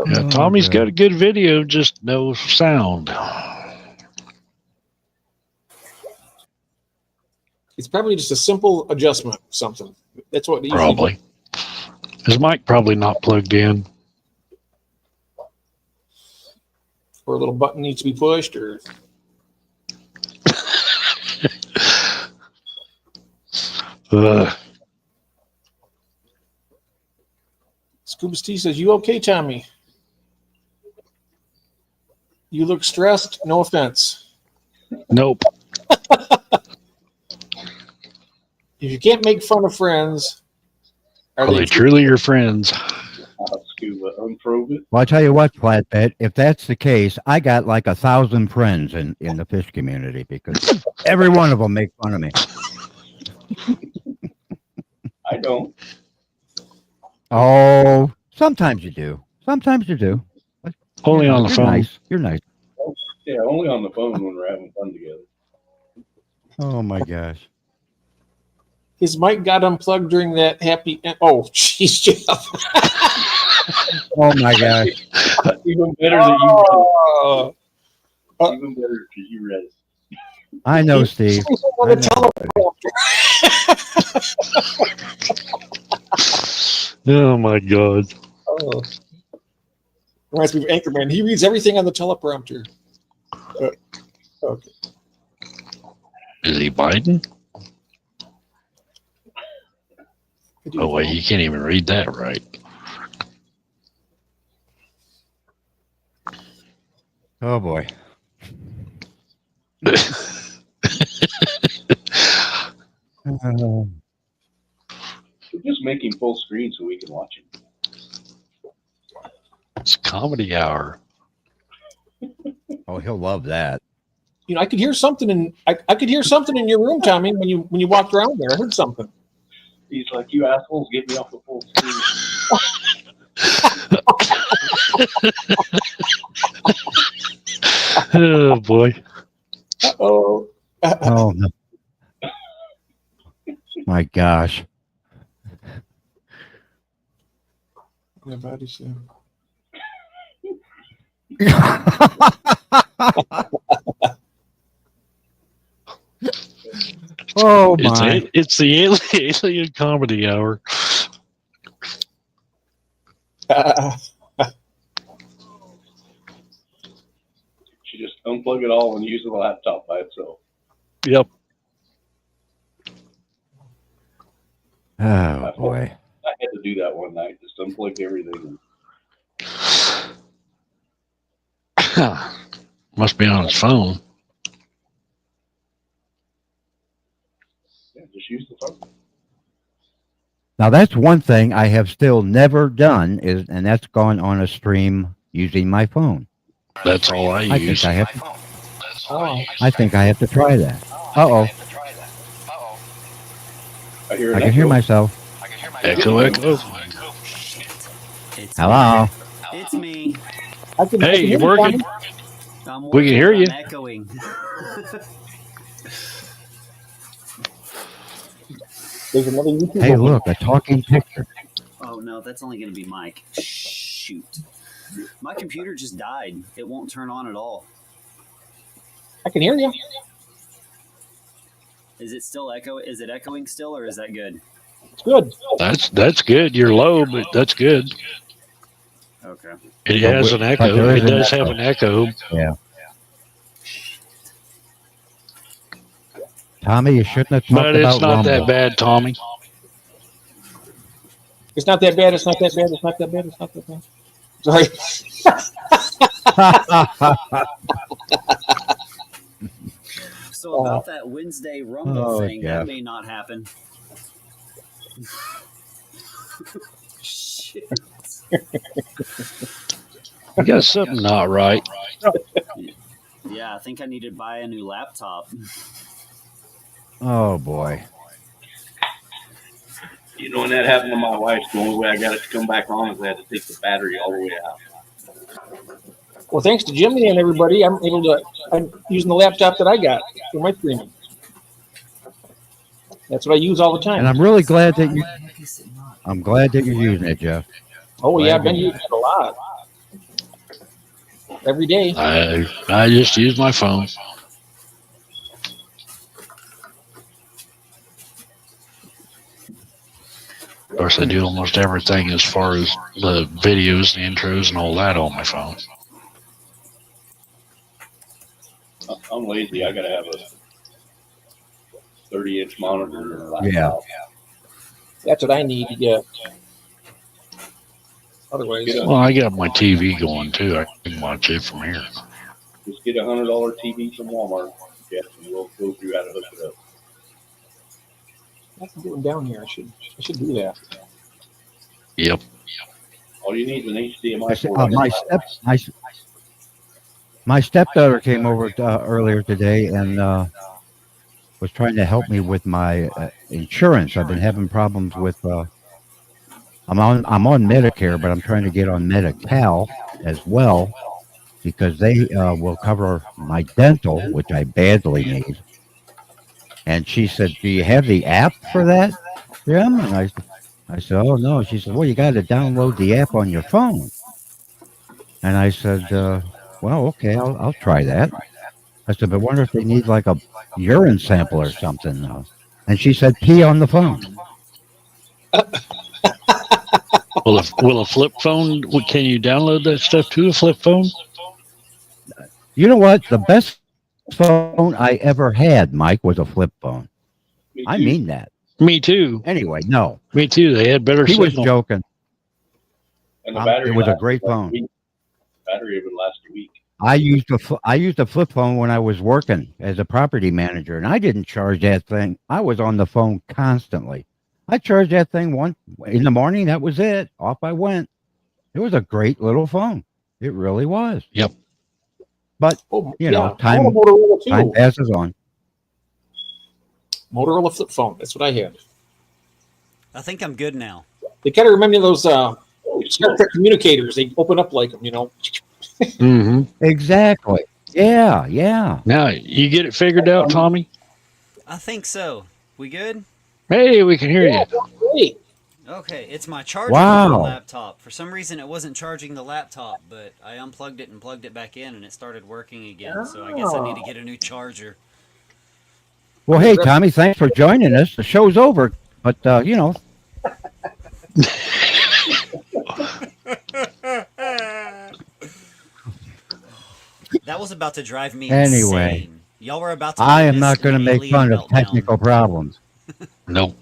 S1: Yeah, Tommy's got a good video, just no sound.
S2: It's probably just a simple adjustment, something. That's what it usually
S1: Probably. His mic probably not plugged in.
S2: or a little button needs to be pushed, or Scuba Steve says, "You okay, Tommy? You look stressed. No offense.
S1: Nope.
S2: If you can't make fun of friends,
S1: Are they truly your friends?
S3: Scuba, unprobe it.
S5: Well, I tell you what, Flatbed, if that's the case, I got like 1,000 friends in the fish community because every one of them make fun of me.
S3: I don't.
S5: Oh, sometimes you do. Sometimes you do.
S1: Only on the
S5: You're
S1: phone.
S5: nice. You're nice.
S3: Yeah, only on the phone when we're having fun together.
S5: Oh my gosh.
S2: His mic got unplugged during that happy. Oh, jeez, Jeff.
S5: Oh my gosh.
S3: Even better that you
S2: Oh,
S3: read it. Even better because you read it.
S5: I know, Steve.
S2: on
S5: I
S2: the
S5: know.
S2: teleprompter.
S1: Oh my God.
S2: Oh. Reminds me of Anchorman. He reads everything on the teleprompter. Okay.
S1: Is he Biden? Oh wait, you can't even read that right.
S5: Oh boy.
S3: We'll just make him full screen so we can watch him.
S1: It's comedy hour.
S5: Oh, he'll love that.
S2: You know, I could hear something in I could hear something in your room, Tommy, when you walked around there. I heard something.
S3: He's like, you assholes, get me off the full screen.
S1: Oh boy.
S2: Oh.
S5: Oh no. My gosh.
S2: My body said.
S5: Oh my.
S1: It's the alien comedy hour.
S3: She just unplug it all and use the laptop by itself.
S1: Yep.
S5: Oh boy.
S3: I had to do that one night, just unplug everything.
S1: Must be on his phone.
S3: Yeah, just use the phone.
S5: Now that's one thing I have still never done and that's gone on a stream using my phone.
S1: That's all I
S5: I think
S1: use.
S5: I have to,
S2: Oh.
S5: I think I have to try that. Uh-oh.
S3: I hear
S5: I
S3: an
S5: can hear
S3: echo.
S5: myself.
S1: Echo, echo.
S4: It's
S5: Hello.
S4: It's me.
S2: I can
S1: Hey,
S2: hear
S1: you
S2: you,
S1: working?
S2: Tommy.
S4: I'm
S1: We can hear
S4: working,
S1: you.
S4: I'm echoing.
S2: There's another YouTube.
S5: Hey,
S2: open.
S5: look, a talking picture.
S4: Oh no, that's only going to be Mike. Shoot. My computer just died. It won't turn on at all.
S2: I can hear you.
S4: Is it still echo? Is it echoing still, or is that good?
S2: It's good.
S1: That's good. You're low, but that's good.
S4: Okay.
S1: It has an
S5: But
S1: echo.
S5: there is
S1: It
S5: an
S1: does have
S5: echo.
S1: an echo.
S5: Yeah. Tommy, you shouldn't have talked
S1: But
S5: about
S1: it's not that
S5: Rumble.
S1: bad, Tommy.
S2: It's not that bad. It's not that bad. It's not that bad. It's not that bad. Sorry.
S4: So about that Wednesday Rumble
S5: Oh,
S4: thing,
S5: yeah.
S4: that may not happen. Shit.
S1: You got something not right.
S4: Yeah, I think I need to buy a new laptop.
S5: Oh boy.
S3: You know, when that happened to my wife, the only way I got it to come back on is I had to take the battery all the way out.
S2: Well, thanks to Jimmy and everybody, I'm using the laptop that I got for my streaming. That's what I use all the time.
S5: And I'm really glad that I'm glad that you're using it, Jeff.
S2: Oh yeah, I've been using it a lot. Every day.
S1: I just use my phone. Of course, I do almost everything as far as the videos, the intros, and all that on my phone.
S3: I'm lazy. I gotta have a 30-inch monitor and a laptop.
S5: Yeah.
S2: That's what I need to get. Otherwise,
S1: Well, I got my TV going too. I can watch it from here.
S3: Just get a $100 TV from Walmart, Jeff, and we'll go through how to hook it up.
S2: that's doing down here. I should do that.
S1: Yep.
S3: All you need is an HDMI
S5: I said,
S3: port.
S5: my stepdaughter came over earlier today and was trying to help me with my insurance. I've been having problems with I'm on Medicare, but I'm trying to get on Medi-Cal as well because they will cover my dental, which I badly need. And she said, "Do you have the app for that, Jim?" And I said, "Oh no." She said, "Well, you got to download the app on your phone." And I said, "Well, okay, I'll try that." I said, "But wonder if they need like a urine sample or something." And she said, "Pee on the phone."
S1: Will a flip phone? Can you download that stuff to a flip phone?
S5: You know what? The best phone I ever had, Mike, was a flip phone.
S3: Me
S5: I
S3: too.
S5: mean that.
S1: Me too.
S5: Anyway, no,
S1: Me too. They had better
S5: he was
S1: signal.
S5: joking.
S3: And the battery
S5: It was a
S3: lasted
S5: great
S3: like
S5: phone.
S3: week. Battery even last a week.
S5: I used a flip phone when I was working as a property manager, and I didn't charge that thing. I was on the phone constantly. I charged that thing one in the morning. That was it. Off I went. It was a great little phone. It really was.
S1: Yep.
S5: But
S2: Oh,
S5: you know,
S2: I had a
S5: time
S2: Motorola too.
S5: passes on.
S2: Motorola flip phone. That's what I had.
S4: I think I'm good now.
S2: They kind of remind me of those
S3: Holy
S2: Star
S3: smoke.
S2: Trek communicators. They open up like them, you know.
S1: Mm-hmm.
S5: Exactly. Yeah, yeah.
S1: Now you get it figured out, Tommy.
S4: I think so. We good?
S1: Hey, we can hear you.
S2: Great.
S4: Okay, it's my charger
S5: Wow.
S4: for the laptop. For some reason, it wasn't charging the laptop, but I unplugged it and plugged it back in, and it started working again. So I guess I need to get a new charger.
S5: Well, hey, Tommy, thanks for joining us. The show's over, but you know,
S4: That was about to drive me
S5: Anyway.
S4: insane. Y'all were about to.
S5: I am
S4: witness
S5: not going to
S4: an
S5: make
S4: alien
S5: fun of
S4: meltdown.
S5: technical problems.
S1: Nope.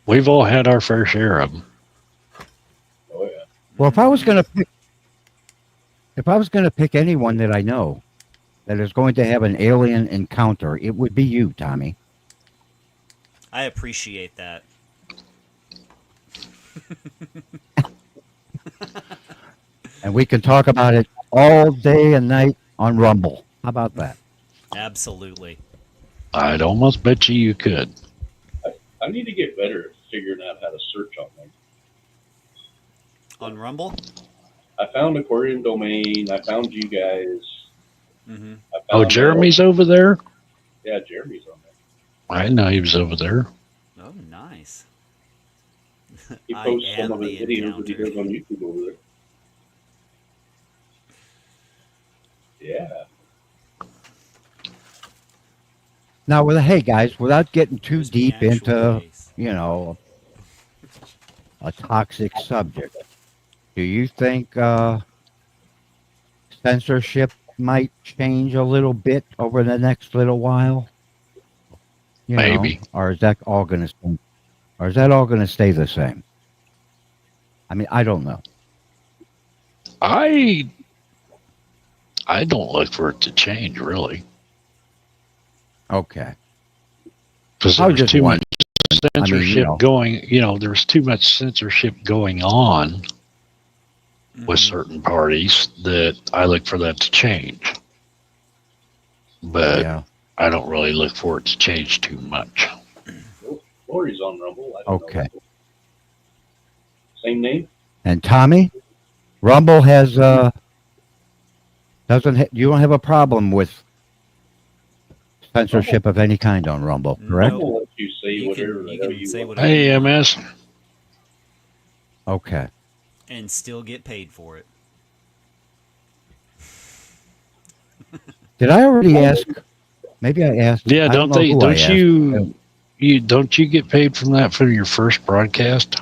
S1: We've all had our fair share of them.
S3: Oh yeah.
S5: Well, if I was going to pick anyone that I know that is going to have an alien encounter, it would be you, Tommy.
S4: I appreciate that.
S5: And we can talk about it all day and night on Rumble. How about that?
S4: Absolutely.
S1: I'd almost bet you could.
S3: I need to get better at figuring out how to search on them.
S4: On Rumble?
S3: I found Aquarium Domain. I found you guys.
S4: Mm-hmm.
S3: I
S1: Oh,
S3: found
S1: Jeremy's over there?
S3: Yeah, Jeremy's on there.
S1: I didn't know he was over there.
S4: Oh, nice.
S3: He
S4: I
S3: posts
S4: am
S3: some of his
S4: the
S3: videos that he
S4: encounter.
S3: does on YouTube over there. Yeah.
S5: Now, hey guys, without getting too
S4: Where's my
S5: deep
S4: actual
S5: into,
S4: case?
S5: you know, a toxic subject, do you think censorship might change a little bit over the next little while? You know,
S1: Maybe.
S5: or is that all going to stay the same? I mean, I don't know.
S1: I don't look for it to change, really.
S5: Okay.
S1: Because
S5: I was
S1: there's
S5: just
S1: too much
S5: wondering.
S1: censorship
S5: know.
S1: going, there's too much censorship going on with
S4: Mhm.
S1: certain parties that I look for that to change. But
S5: Yeah.
S1: I don't really look for it to change too much.
S3: Lori's on Rumble. I don't
S5: Okay.
S3: know. Same name?
S5: And Tommy, Rumble has you don't have a problem with censorship of any kind on Rumble, correct?
S4: Nope.
S3: Rumble lets you say
S4: You
S3: whatever
S4: can-
S3: the
S4: you
S3: hell
S4: can
S3: you
S4: say
S3: want.
S4: whatever.
S1: Hey, MS.
S5: Okay.
S4: And still get paid for it.
S5: Did I already ask? Maybe I asked.
S1: Yeah,
S5: I
S1: don't
S5: know
S1: they?
S5: who I
S1: Don't
S5: asked.
S1: you get paid from that for your first broadcast?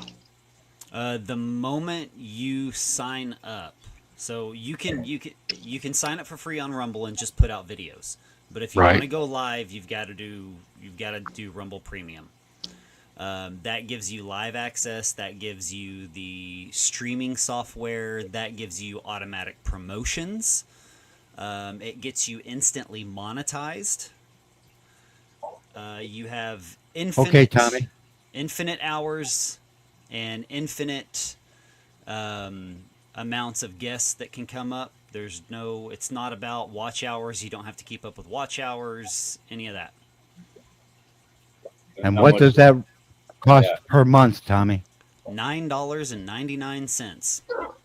S4: The moment you sign up, so you can sign up for free on Rumble and just put out videos. But if you
S1: Right.
S4: want to go live, you've got to do Rumble Premium. That gives you live access. That gives you the streaming software. That gives you automatic promotions. It gets you instantly monetized. You have infinite,
S5: Okay, Tommy.
S4: infinite hours and infinite amounts of guests that can come up. It's not about watch hours. You don't have to keep up with watch hours, any of that.
S5: And
S3: how
S5: what
S3: much-
S5: does that cost
S3: Yeah.
S5: per month, Tommy?
S4: $9.99,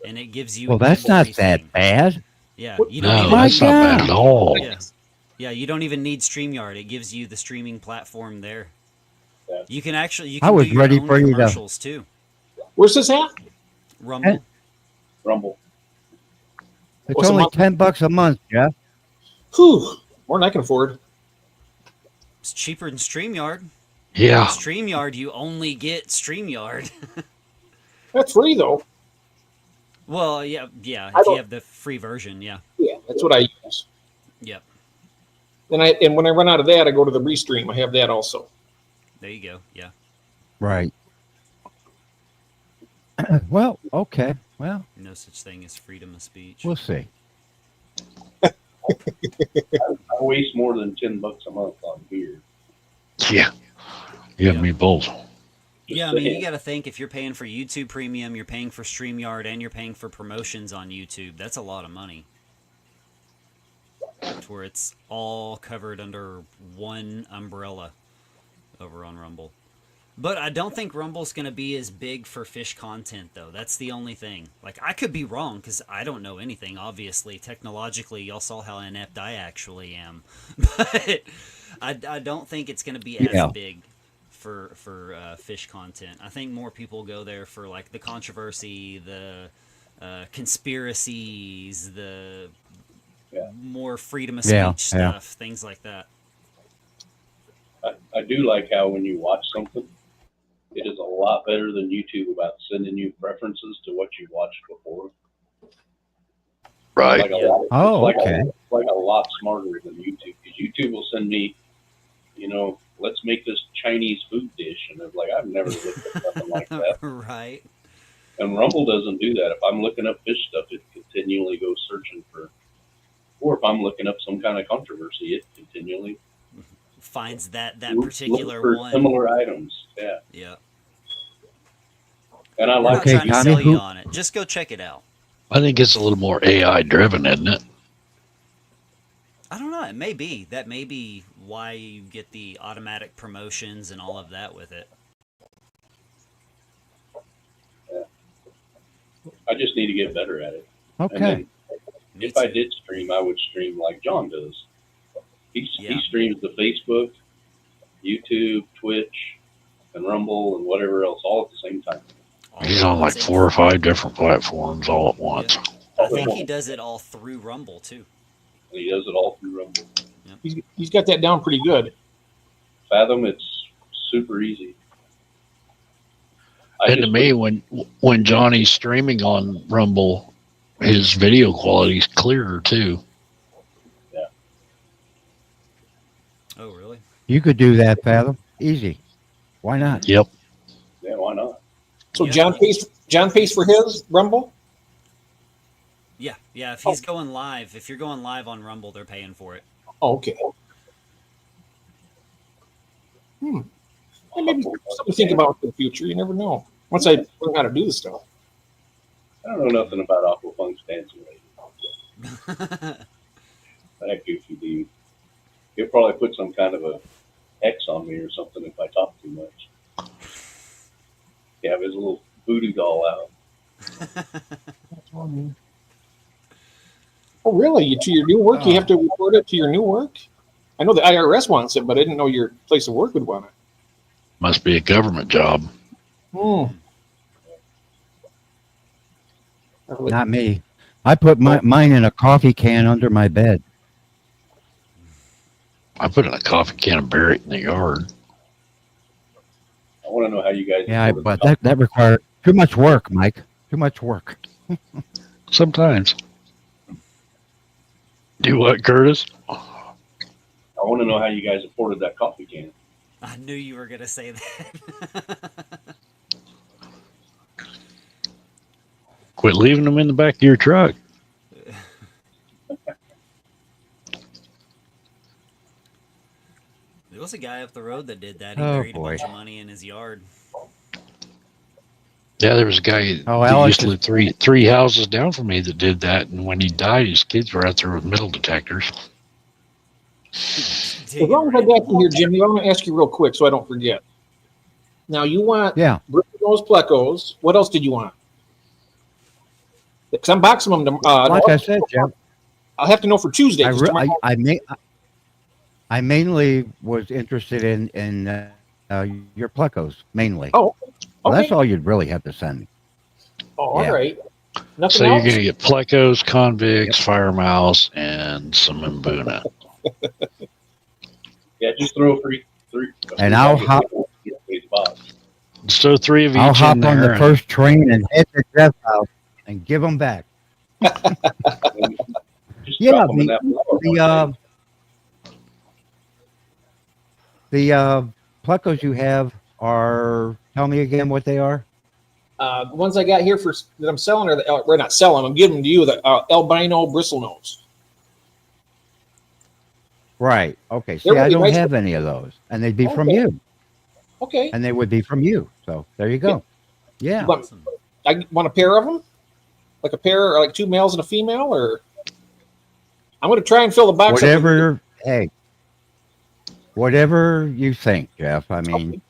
S4: and it gives you.
S5: Well, that's not that
S4: everything.
S5: bad.
S4: Yeah,
S2: What-
S4: you don't
S1: No,
S4: even.
S5: My
S1: that's not bad
S5: God.
S1: at all.
S4: Yeah. Yeah, you don't even need StreamYard. It gives you the streaming platform there.
S3: Yeah.
S4: You can
S5: I
S4: do
S5: was
S4: your
S5: ready
S4: own
S5: for you to-
S4: commercials too.
S2: Where's this at?
S4: Rumble.
S3: Rumble.
S5: It's
S2: What's a
S5: only
S2: month?
S5: $10 a month, Jeff.
S2: Whew, more than I can afford.
S4: It's cheaper than StreamYard.
S1: Yeah.
S4: StreamYard, you only get StreamYard.
S2: That's free though.
S4: Well, yeah.
S2: I
S4: If you
S2: don't-
S4: have the free version, yeah.
S2: Yeah, that's what I use.
S4: Yep.
S2: And when I run out of that, I go to the Restream. I have that also.
S4: There you go. Yeah.
S5: Right. Well, okay. Well,
S4: No such thing as freedom of speech.
S5: we'll see.
S3: I waste more than $10 a month on beer.
S1: Yeah. You and
S4: Yeah.
S1: me both.
S4: Yeah, I
S3: Just
S4: mean, you
S3: saying.
S4: got to think if you're paying for YouTube Premium, you're paying for StreamYard, and you're paying for promotions on YouTube. That's a lot of money. To where it's all covered under one umbrella over on Rumble. But I don't think Rumble's going to be as big for fish content, though. That's the only thing. Like, I could be wrong because I don't know anything, obviously. Technologically, y'all saw how inept I actually am. But I don't think it's going to be as
S5: Yeah.
S4: big for fish content. I think more people go there for, like, the controversy, the conspiracies, the
S3: Yeah.
S4: more freedom of
S5: Yeah,
S4: speach
S5: yeah.
S4: stuff, things like that.
S3: I do like how when you watch something, it is a lot better than YouTube about sending you preferences to what you watched before.
S1: Right.
S3: Like a
S4: Yeah.
S3: lot,
S5: Oh,
S3: like
S5: okay.
S3: like a lot smarter than YouTube. Because YouTube will send me, let's make this Chinese food dish, and it's like I've never looked at something like that.
S4: Right.
S3: And Rumble doesn't do that. If I'm looking up fish stuff, it continually goes searching for. Or if I'm looking up some kind of controversy, it continually
S4: Finds that
S3: look
S4: particular
S3: for
S4: one.
S3: similar items. Yeah,
S4: Yeah.
S3: and I
S4: We're
S3: like
S4: not
S5: Okay,
S4: trying to
S5: Tommy,
S4: sell you
S5: who-
S4: on it. Just go check it out.
S1: I think it's a little more AI driven, isn't it?
S4: I don't know. It may be. That may be why you get the automatic promotions and all of that with it.
S3: I just need to get better at it. And
S5: Okay.
S3: then
S4: Me
S3: if I
S4: too.
S3: did stream, I would stream like John does.
S4: Yeah.
S3: He streams the Facebook, YouTube, Twitch, and Rumble, and whatever else all at the same time.
S4: All
S1: He's
S4: at
S1: on like
S4: once.
S1: 4 or 5 different platforms all at once.
S4: I think he does it all through Rumble too.
S3: And he does it all through Rumble.
S2: He's got that down pretty good.
S3: Fathom, it's super easy. I
S1: And to
S3: just
S1: me, when Johnny's streaming on Rumble, his video quality's clearer too.
S4: Oh, really?
S5: You could do that, Fathom. Easy. Why not?
S1: Yep.
S3: Yeah, why not?
S2: So
S4: Yeah.
S2: John pays for his Rumble.
S4: Yeah. Yeah. If he's going live, if you're going live on Rumble, they're paying for it.
S2: Oh, okay. And maybe something to think about in the future. You never know. Once I learn how to do this stuff.
S3: I don't know nothing about Aquafunk's dancing lady. That goofy dude. He'll probably put some kind of a X on me or something if I talk too much. Yeah, have his little voodoo doll out.
S2: Oh, really? To your new work, you have to report it to your new work? I know the IRS wants it, but I didn't know your place of work would want it.
S1: Must be a government job.
S2: Hmm.
S5: Not me. I put mine in a coffee can under my bed.
S1: I put it in a coffee can and bury it in the yard.
S3: I want to know how you guys.
S5: Yeah,
S3: reported
S5: but that required too much work, Mike. Too much work.
S1: Sometimes. Do what, Curtis?
S3: I want to know how you guys afforded that coffee can.
S4: I knew you were gonna say that.
S1: Quit leaving them in the back of your truck.
S4: There was a guy up the road that did that. He
S5: Oh,
S4: buried
S5: boy.
S4: a bunch of money in his yard.
S1: Yeah, there was a guy
S5: Oh,
S1: that
S5: Alex
S1: used to live three houses down from me that did that, and when he died, his kids were out there with metal detectors.
S2: As long as I got you here, Jimmy, I want to ask you real quick so I don't forget. Now you want
S5: Yeah.
S2: those plecos. What else did you want? Because I'm boxing them.
S5: Like I said, Jeff,
S2: I'll have to know for Tuesday.
S5: I,
S2: 'cause
S5: re-
S2: tomorrow-
S5: I mainly was interested in your plecos, mainly.
S2: Oh,
S5: Well,
S2: okay.
S5: that's all you'd really have to send me.
S2: Oh,
S5: yeah.
S2: all right. Nothing
S1: So you're
S2: else?
S1: going to get plecos, convicts, fire mouse, and some Mbuna.
S3: Yeah, just throw three.
S5: And I'll hop-
S3: box.
S1: Just throw 3 of each
S5: I'll hop
S1: in
S5: on
S1: there.
S5: the first train and head to Jeff's house and give them back.
S3: Just
S5: Yeah,
S3: drop 'em in that floor.
S5: The plecos you have are. Tell me again what they are.
S2: The ones I got here that I'm selling are we're not selling. I'm giving them to you. The albino bristlenose.
S5: Right. Okay. See,
S2: They're
S5: I
S2: really
S5: don't
S2: nice.
S5: have any of those, and they'd be from
S2: Okay.
S5: you,
S2: Okay.
S5: and they would be from you. So there you go. Yeah.
S2: But
S4: Awesome.
S2: I want a pair of them, like a pair, or like 2 males and a female, or I'm going to try and fill the box. up with-
S5: Whatever. Hey. Whatever you think, Jeff. I mean,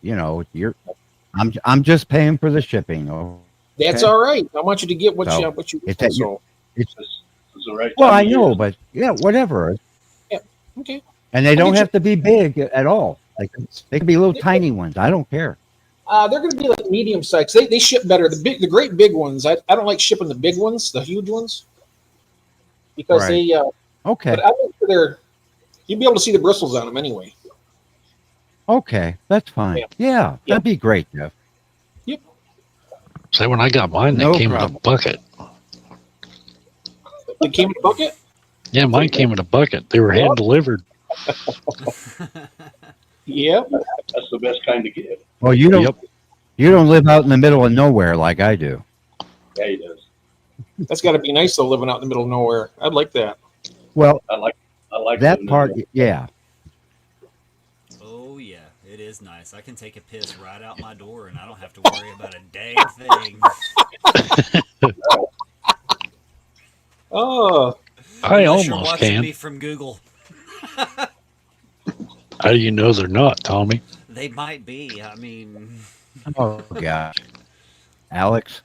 S5: I'm just paying for the shipping. Oh,
S2: That's
S5: okay.
S2: all right. I want you to get what
S5: So,
S2: you
S5: it's
S2: want.
S5: at
S2: So
S3: This is the right
S5: well,
S3: time
S5: I
S3: of
S5: know,
S3: year.
S5: but yeah, whatever.
S2: okay.
S5: And they don't
S2: get
S5: have to be big at all. They can be little tiny ones. I don't care.
S2: They're going to be like medium size. They ship better. The great big ones. I don't like shipping the big ones, the huge ones, because
S5: Right.
S2: they.
S5: Okay.
S2: But I think you'd be able to see the bristles on them anyway.
S5: Okay. That's fine.
S2: Yeah.
S5: Yeah. That'd be great, Jeff.
S1: So when I got mine, they
S5: No
S1: came in a
S5: problem.
S1: bucket.
S2: It came in a bucket.
S1: Yeah, mine came in a bucket. They were hand delivered.
S2: Yeah.
S3: That's the best kind to get.
S5: Well, you don't.
S1: Yep.
S5: You don't live out in the middle of nowhere like I do.
S3: Yeah, he does.
S2: That's got to be nice though, living out in the middle of nowhere. I'd like that.
S5: Well,
S3: I like
S5: that
S3: living in
S5: part.
S3: there.
S5: Yeah.
S4: Oh yeah, it is nice. I can take a piss right out my door, and I don't have to worry about a dang thing.
S2: Oh,
S1: I
S4: Unless you're
S1: almost
S4: watching
S1: can.
S4: me from Google.
S1: How do you know they're not, Tommy?
S4: They might be. I mean,
S5: Oh gosh. Alex.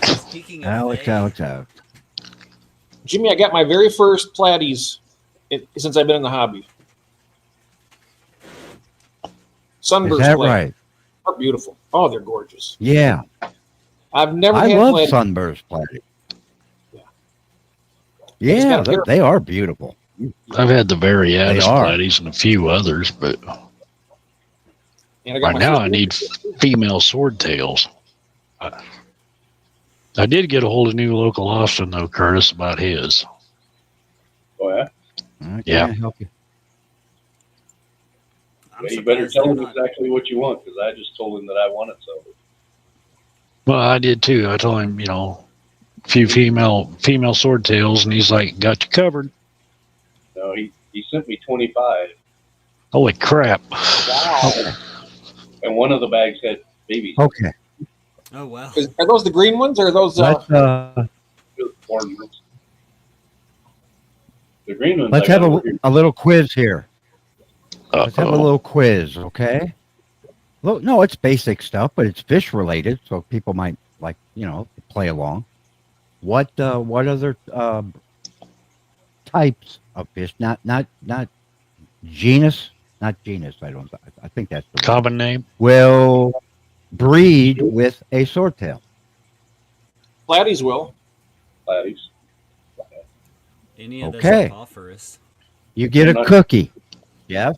S4: speaking of
S5: Alex.
S4: they,
S5: Alex.
S2: Jimmy, I got my very first platies since I've been in the hobby.
S5: Is
S2: Sunburst
S5: that
S2: platies
S5: right?
S2: are beautiful. Oh, they're gorgeous.
S5: Yeah.
S2: I've never
S5: I
S2: had
S5: love
S2: platies.
S5: sunburst platy.
S2: Yeah.
S5: Yeah,
S2: got a-
S5: they are beautiful.
S1: I've had the Variatus
S5: They are.
S1: platies and a few others, but
S2: And I got
S1: right
S2: my
S1: now
S2: first-
S1: I need female swordtails. I did get a hold of new local Austin though, Curtis, about his.
S3: Oh yeah.
S5: I can't
S1: Yeah.
S5: help you.
S4: I'm
S3: Yeah, you better
S4: surprised
S3: tell
S4: they're
S3: him
S4: not-
S3: exactly what you want, because I just told him that I want it. So
S1: Well, I did too. I told him, a few female swordtails, and he's like, "Got you covered."
S3: no, he sent me 25,
S1: Holy crap!
S2: Wow.
S3: and one of the bags had babies.
S5: Okay.
S4: Oh wow.
S2: Are those the green ones or are those?
S5: Let's
S3: Orange ones. The green ones.
S5: let's
S3: I
S5: have
S3: got over here.
S5: a little quiz here. Let's have a
S1: Uh-oh.
S5: little quiz, okay? Look, no, it's basic stuff, but it's fish related, so people might play along. What other types of fish? Not genus, not genus. I think that's the word.
S1: Common name.
S5: Will breed with a swordtail.
S2: Platies will.
S3: Platies.
S4: Any of those
S5: Okay.
S4: phosphorus.
S5: You get a
S3: Not-
S5: cookie. Yeah.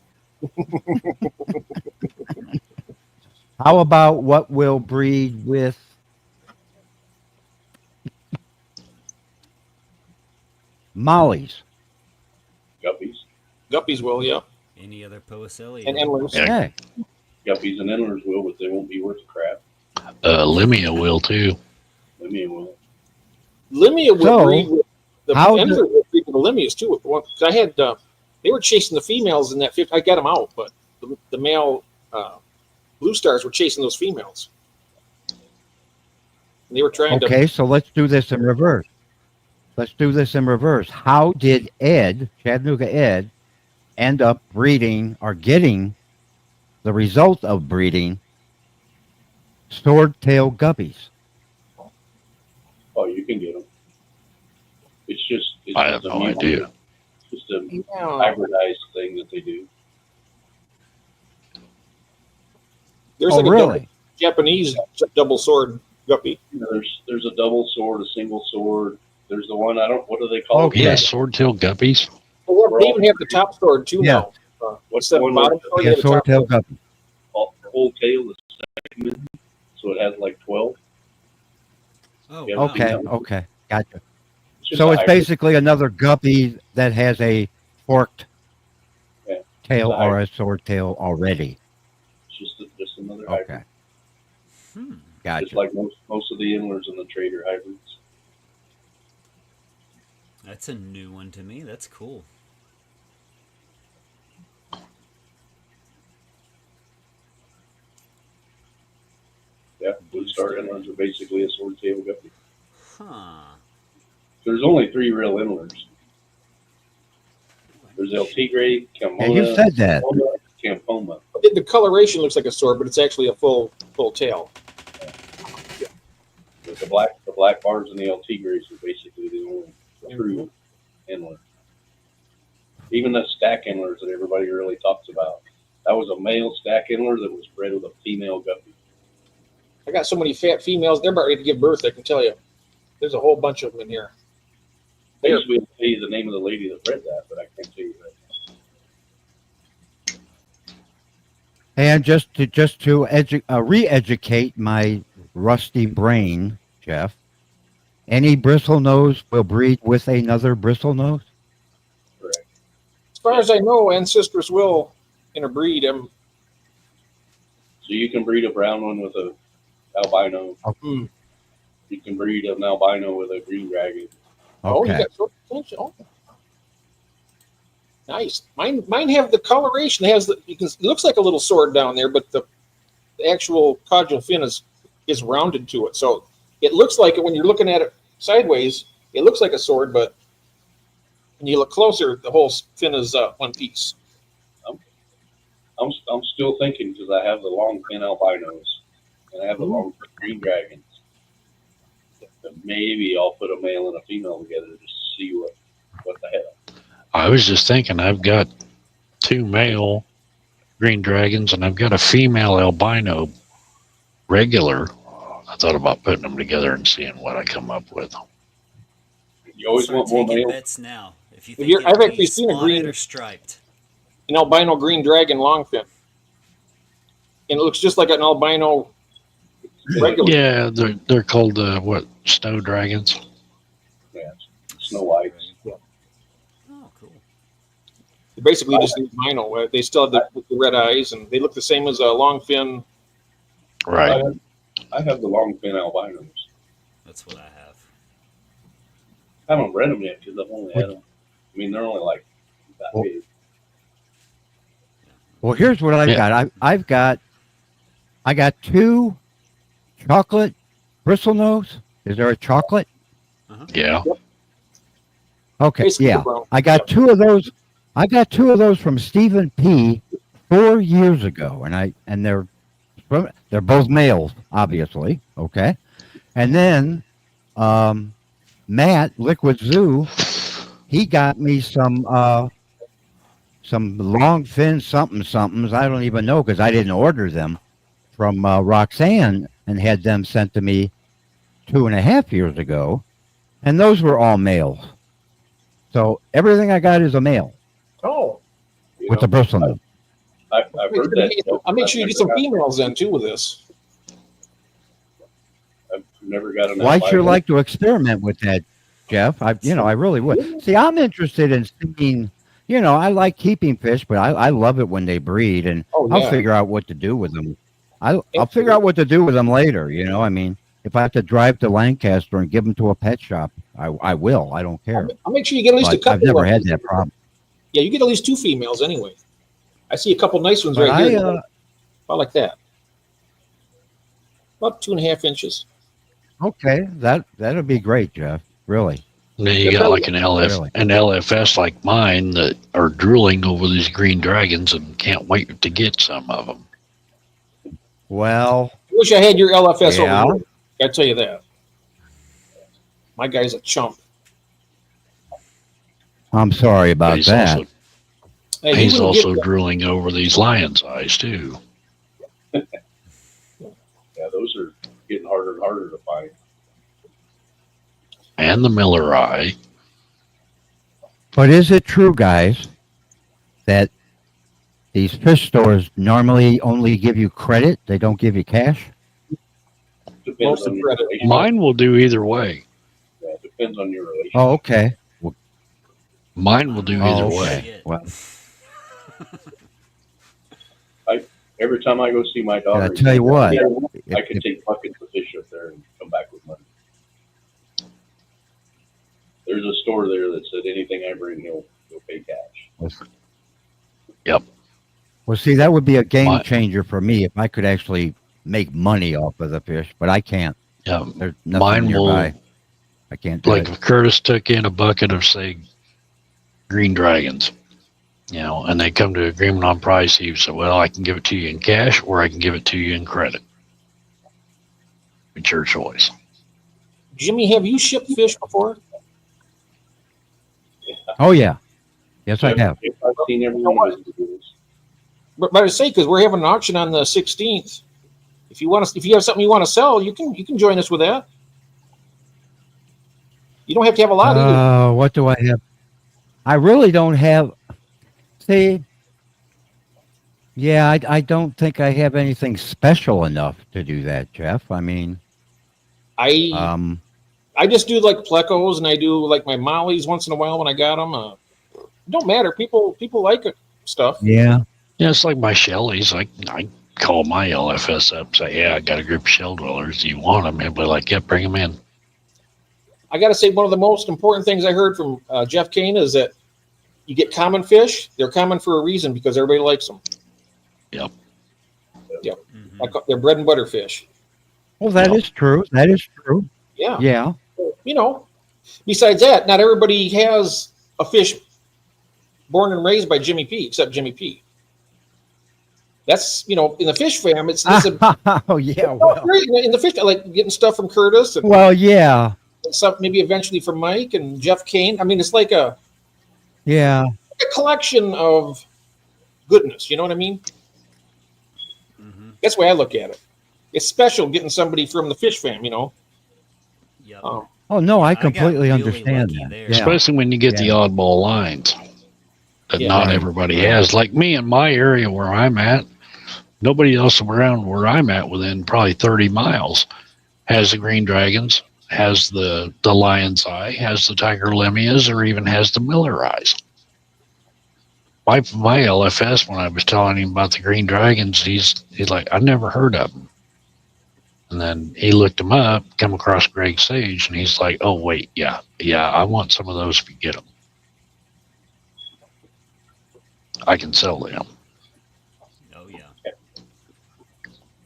S5: How about what will breed with mollies?
S3: Guppies.
S2: Guppies will, yeah.
S4: Any other poecilia.
S2: And endlers.
S1: Yeah.
S5: Hey,
S3: Guppies and endlers will, but they won't be worth a crap.
S1: Limia will too.
S3: I mean, well,
S2: Limia will
S5: So,
S2: breed with the
S5: how
S2: endlers
S5: do-
S2: will breed with the Limias too. Because I had they were chasing the females in that. I got them out, but the male blue stars were chasing those females. And they were trying to.
S5: okay, so let's do this in reverse. How did Ed, Chattanooga Ed, end up breeding or getting the result of breeding swordtail guppies.
S3: Oh, you can get them. It's just. It's
S1: I have
S3: just a
S1: no
S3: mutant.
S1: idea.
S3: Just a
S2: Yeah.
S3: hybridized thing that they do.
S2: There's
S5: Oh,
S2: like a
S5: really?
S2: Japanese double sword guppy.
S3: There's a double sword, a single sword. There's the one what do they call
S5: Okay.
S3: it?
S1: Yeah, swordtail guppies.
S2: Well, they even have the top sword too
S5: Yeah.
S2: now. What's the
S3: one
S2: bottom
S3: with
S2: sword?
S5: Yeah,
S2: They have the top
S5: swordtail
S2: sword.
S5: guppy.
S3: The whole tail is segmented, so it has like 12.
S4: Oh,
S3: Yeah,
S4: wow.
S5: Okay,
S3: Yeah.
S5: okay, gotcha.
S3: Just
S5: So
S3: a
S5: it's
S3: hybrid.
S5: basically another guppy that has a forked
S3: Yeah.
S5: tail
S3: It's a
S5: or a swordtail already.
S3: It's just another hybrid.
S5: Okay,
S4: Hmm.
S3: Just
S5: gotcha.
S3: like most of the Endlers and the Trader hybrids.
S4: That's a new one to me. That's cool.
S3: Yeah, Blue Star Endlers are basically a swordtail guppy.
S4: Huh.
S3: There's only 3 real Endlers. There's El Tigre,
S5: Yeah, you said that.
S3: Campoma.
S2: The coloration looks like a sword, but it's actually a full tail.
S3: With the black bars and the El Tigres are basically the only true Endler. Even the stack Endlers that everybody really talks about. That was a male stack Endler that was bred with a female guppy.
S2: I got so many fat females. They're about ready to give birth. I can tell you. There's a whole bunch of them in here.
S3: I used to be able to tell you the name of the lady that bred that, but I can't tell you that.
S5: And just to re-educate my rusty brain, Jeff, any bristlenose will breed with another bristlenose?
S3: Correct.
S2: As far as I know, ancestors will in a breed.
S3: So you can breed a brown one with a albino.
S2: Hmm.
S3: You can breed an albino with a green dragon.
S2: Oh, you
S5: Okay.
S2: got sword potential. Oh. Nice. Mine have the coloration. It has it looks like a little sword down there, but the actual caudal fin is rounded to it. So it looks like it when you're looking at it sideways. It looks like a sword, but when you look closer, the whole fin is one piece.
S3: I'm still thinking because I have the long fin albinos and I have the long fin green dragons. That maybe I'll put a male and a female together just to see what the hell.
S1: I was just thinking I've got 2 male green dragons and I've got a female albino regular. I thought about putting them together and seeing what I come up with.
S3: You always
S4: Start
S3: want more
S4: taking
S3: male.
S4: bets now. If you
S2: Well,
S4: think
S2: I've
S4: it'll
S2: actually
S4: be
S2: seen a
S4: spotted
S2: green-
S4: or striped.
S2: An albino green dragon long fin, and it looks just like an albino regular.
S1: Yeah, they're called snow dragons.
S3: Yeah, Snow Whites.
S4: Oh, cool.
S2: They basically just albino. They still have the red eyes, and they look the same as a long fin.
S1: Right.
S3: I have the long fin albinos.
S4: That's what I have.
S3: I haven't bred them yet because I've only had them. I mean, they're only like that
S5: Well-
S3: big.
S5: Well, here's what I've
S1: Yeah.
S5: got. I got 2 chocolate bristlenose. Is there a chocolate?
S1: Yeah.
S5: Okay,
S2: Basically
S5: yeah.
S2: brown.
S5: I got 2 of those. I got 2 of those from Stephen P. 4 years ago, and they're both males, obviously. Okay, and then Matt Liquid Zoo, he got me some long fin somethings. I don't even know because I didn't order them from Roxanne and had them sent to me 2.5 years ago, and those were all males. So everything I got is a male
S2: Oh,
S3: You
S5: with
S3: know,
S5: a bristlenose.
S3: I've heard that.
S2: I'll make sure you get some females in too with this.
S3: I've never got an
S5: Well, I'd sure
S3: albino.
S5: like to experiment with that, Jeff. I really would. See, I'm interested in seeing. I like keeping fish, but I love it when they breed, and
S2: Oh,
S5: I'll
S2: yeah.
S5: figure out what to do with them. I'll figure out what to do with them later. I mean, if I have to drive to Lancaster and give them to a pet shop, I will. I don't care.
S2: I'll make sure you get at least a
S5: But
S2: couple.
S5: I've never
S2: of
S5: had
S2: them.
S5: that problem.
S2: Yeah, you get at least 2 females anyway. I see a couple nice ones
S5: But
S2: right here.
S5: I,
S2: About like that. About 2.5 inches.
S5: okay, that'll be great, Jeff. Really.
S1: And then you got like an
S5: Really?
S1: LFS like mine that are drooling over these green dragons and can't wait to get some of them.
S5: Well,
S2: I wish I had your LFS
S5: Yeah.
S2: over here. I tell you that. My guy's a chump.
S5: I'm sorry
S1: But
S5: about
S1: he's
S5: that.
S1: also
S2: Hey, he
S1: he's
S2: wouldn't
S1: also
S2: give-
S1: drooling over these lion's eyes too.
S3: Yeah, those are getting harder and harder to find.
S1: And the Miller eye.
S5: But is it true, guys, that these fish stores normally only give you credit? They don't give you cash?
S3: Depends
S2: Most
S3: on
S2: of
S3: your
S2: credit.
S3: relationship.
S1: Mine will do either way.
S3: Yeah, depends on your relationship.
S5: Oh, okay.
S1: Mine will do
S4: Oh,
S1: either
S5: okay.
S1: way.
S4: Shit.
S5: Well,
S3: Every time I go see my daughter,
S5: I tell you what,
S3: I
S5: if-
S3: could take buckets of fish up there and come back with money. There's a store there that said anything I bring, he'll pay cash.
S5: well, see, that would be a game
S1: My-
S5: changer for me if I could actually make money off of the fish, but I can't.
S1: Yeah,
S5: There's nothing
S1: mine
S5: nearby.
S1: will.
S5: I can't do
S1: Like
S5: it.
S1: if Curtis took in a bucket of say green dragons, and they come to agreement on price, he said, "Well, I can give it to you in cash, or I can give it to you in credit. It's your choice."
S2: Jimmy, have you shipped fish before?
S5: Oh, yeah. Yes, I have.
S3: I've seen every one of his videos.
S2: But I say, because we're having an auction on the 16th. If you have something you want to sell, you can join us with that. You don't have to have a lot either.
S5: What do I have? I really don't have. See, yeah, I don't think I have anything special enough to do that, Jeff. I mean,
S2: I just do like plecos, and I do like my mollies once in a while when I got them. Don't matter. People like it stuff.
S5: yeah.
S1: Yeah, it's like my Shelleys. I call my LFS up, say, "Yeah, I got a group of shell dwellers. Do you want them?" And they're like, "Yeah, bring them in."
S2: I got to say, one of the most important things I heard from Jeff Kane is that you get common fish. They're common for a reason because everybody likes them.
S4: Mhm.
S2: They're bread and butter fish.
S5: Well, that
S1: Yep.
S5: is true. That is true.
S2: Yeah.
S5: Yeah.
S2: Besides that, not everybody has a fish born and raised by Jimmy P, except Jimmy P. That's, in the fish fam, it's
S5: Oh, yeah. Well,
S2: in the fish, like getting stuff from Curtis and
S5: well, yeah.
S2: stuff maybe eventually from Mike and Jeff Kane. I mean, it's like a
S5: Yeah.
S2: collection of goodness. You know what I mean?
S4: Mhm.
S2: That's the way I look at it. It's special getting somebody from the fish fam,
S4: Yep.
S5: Oh, no, I
S4: got
S5: completely
S4: really
S5: understand
S4: lucky
S5: that.
S4: there.
S5: Yeah.
S1: Especially when you get the oddball lines that
S2: Yeah.
S1: not
S5: Right.
S1: everybody has. Like me in my area where I'm at, nobody else around where I'm at within probably 30 miles has the green dragons, has the lion's eye, has the tiger limias, or even has the Miller eyes. My LFS, when I was telling him about the green dragons, he's like, "I never heard of them." And then he looked them up, come across Greg Sage, and he's like, "Oh wait, yeah, I want some of those if you get them. I can sell them."
S4: Oh yeah.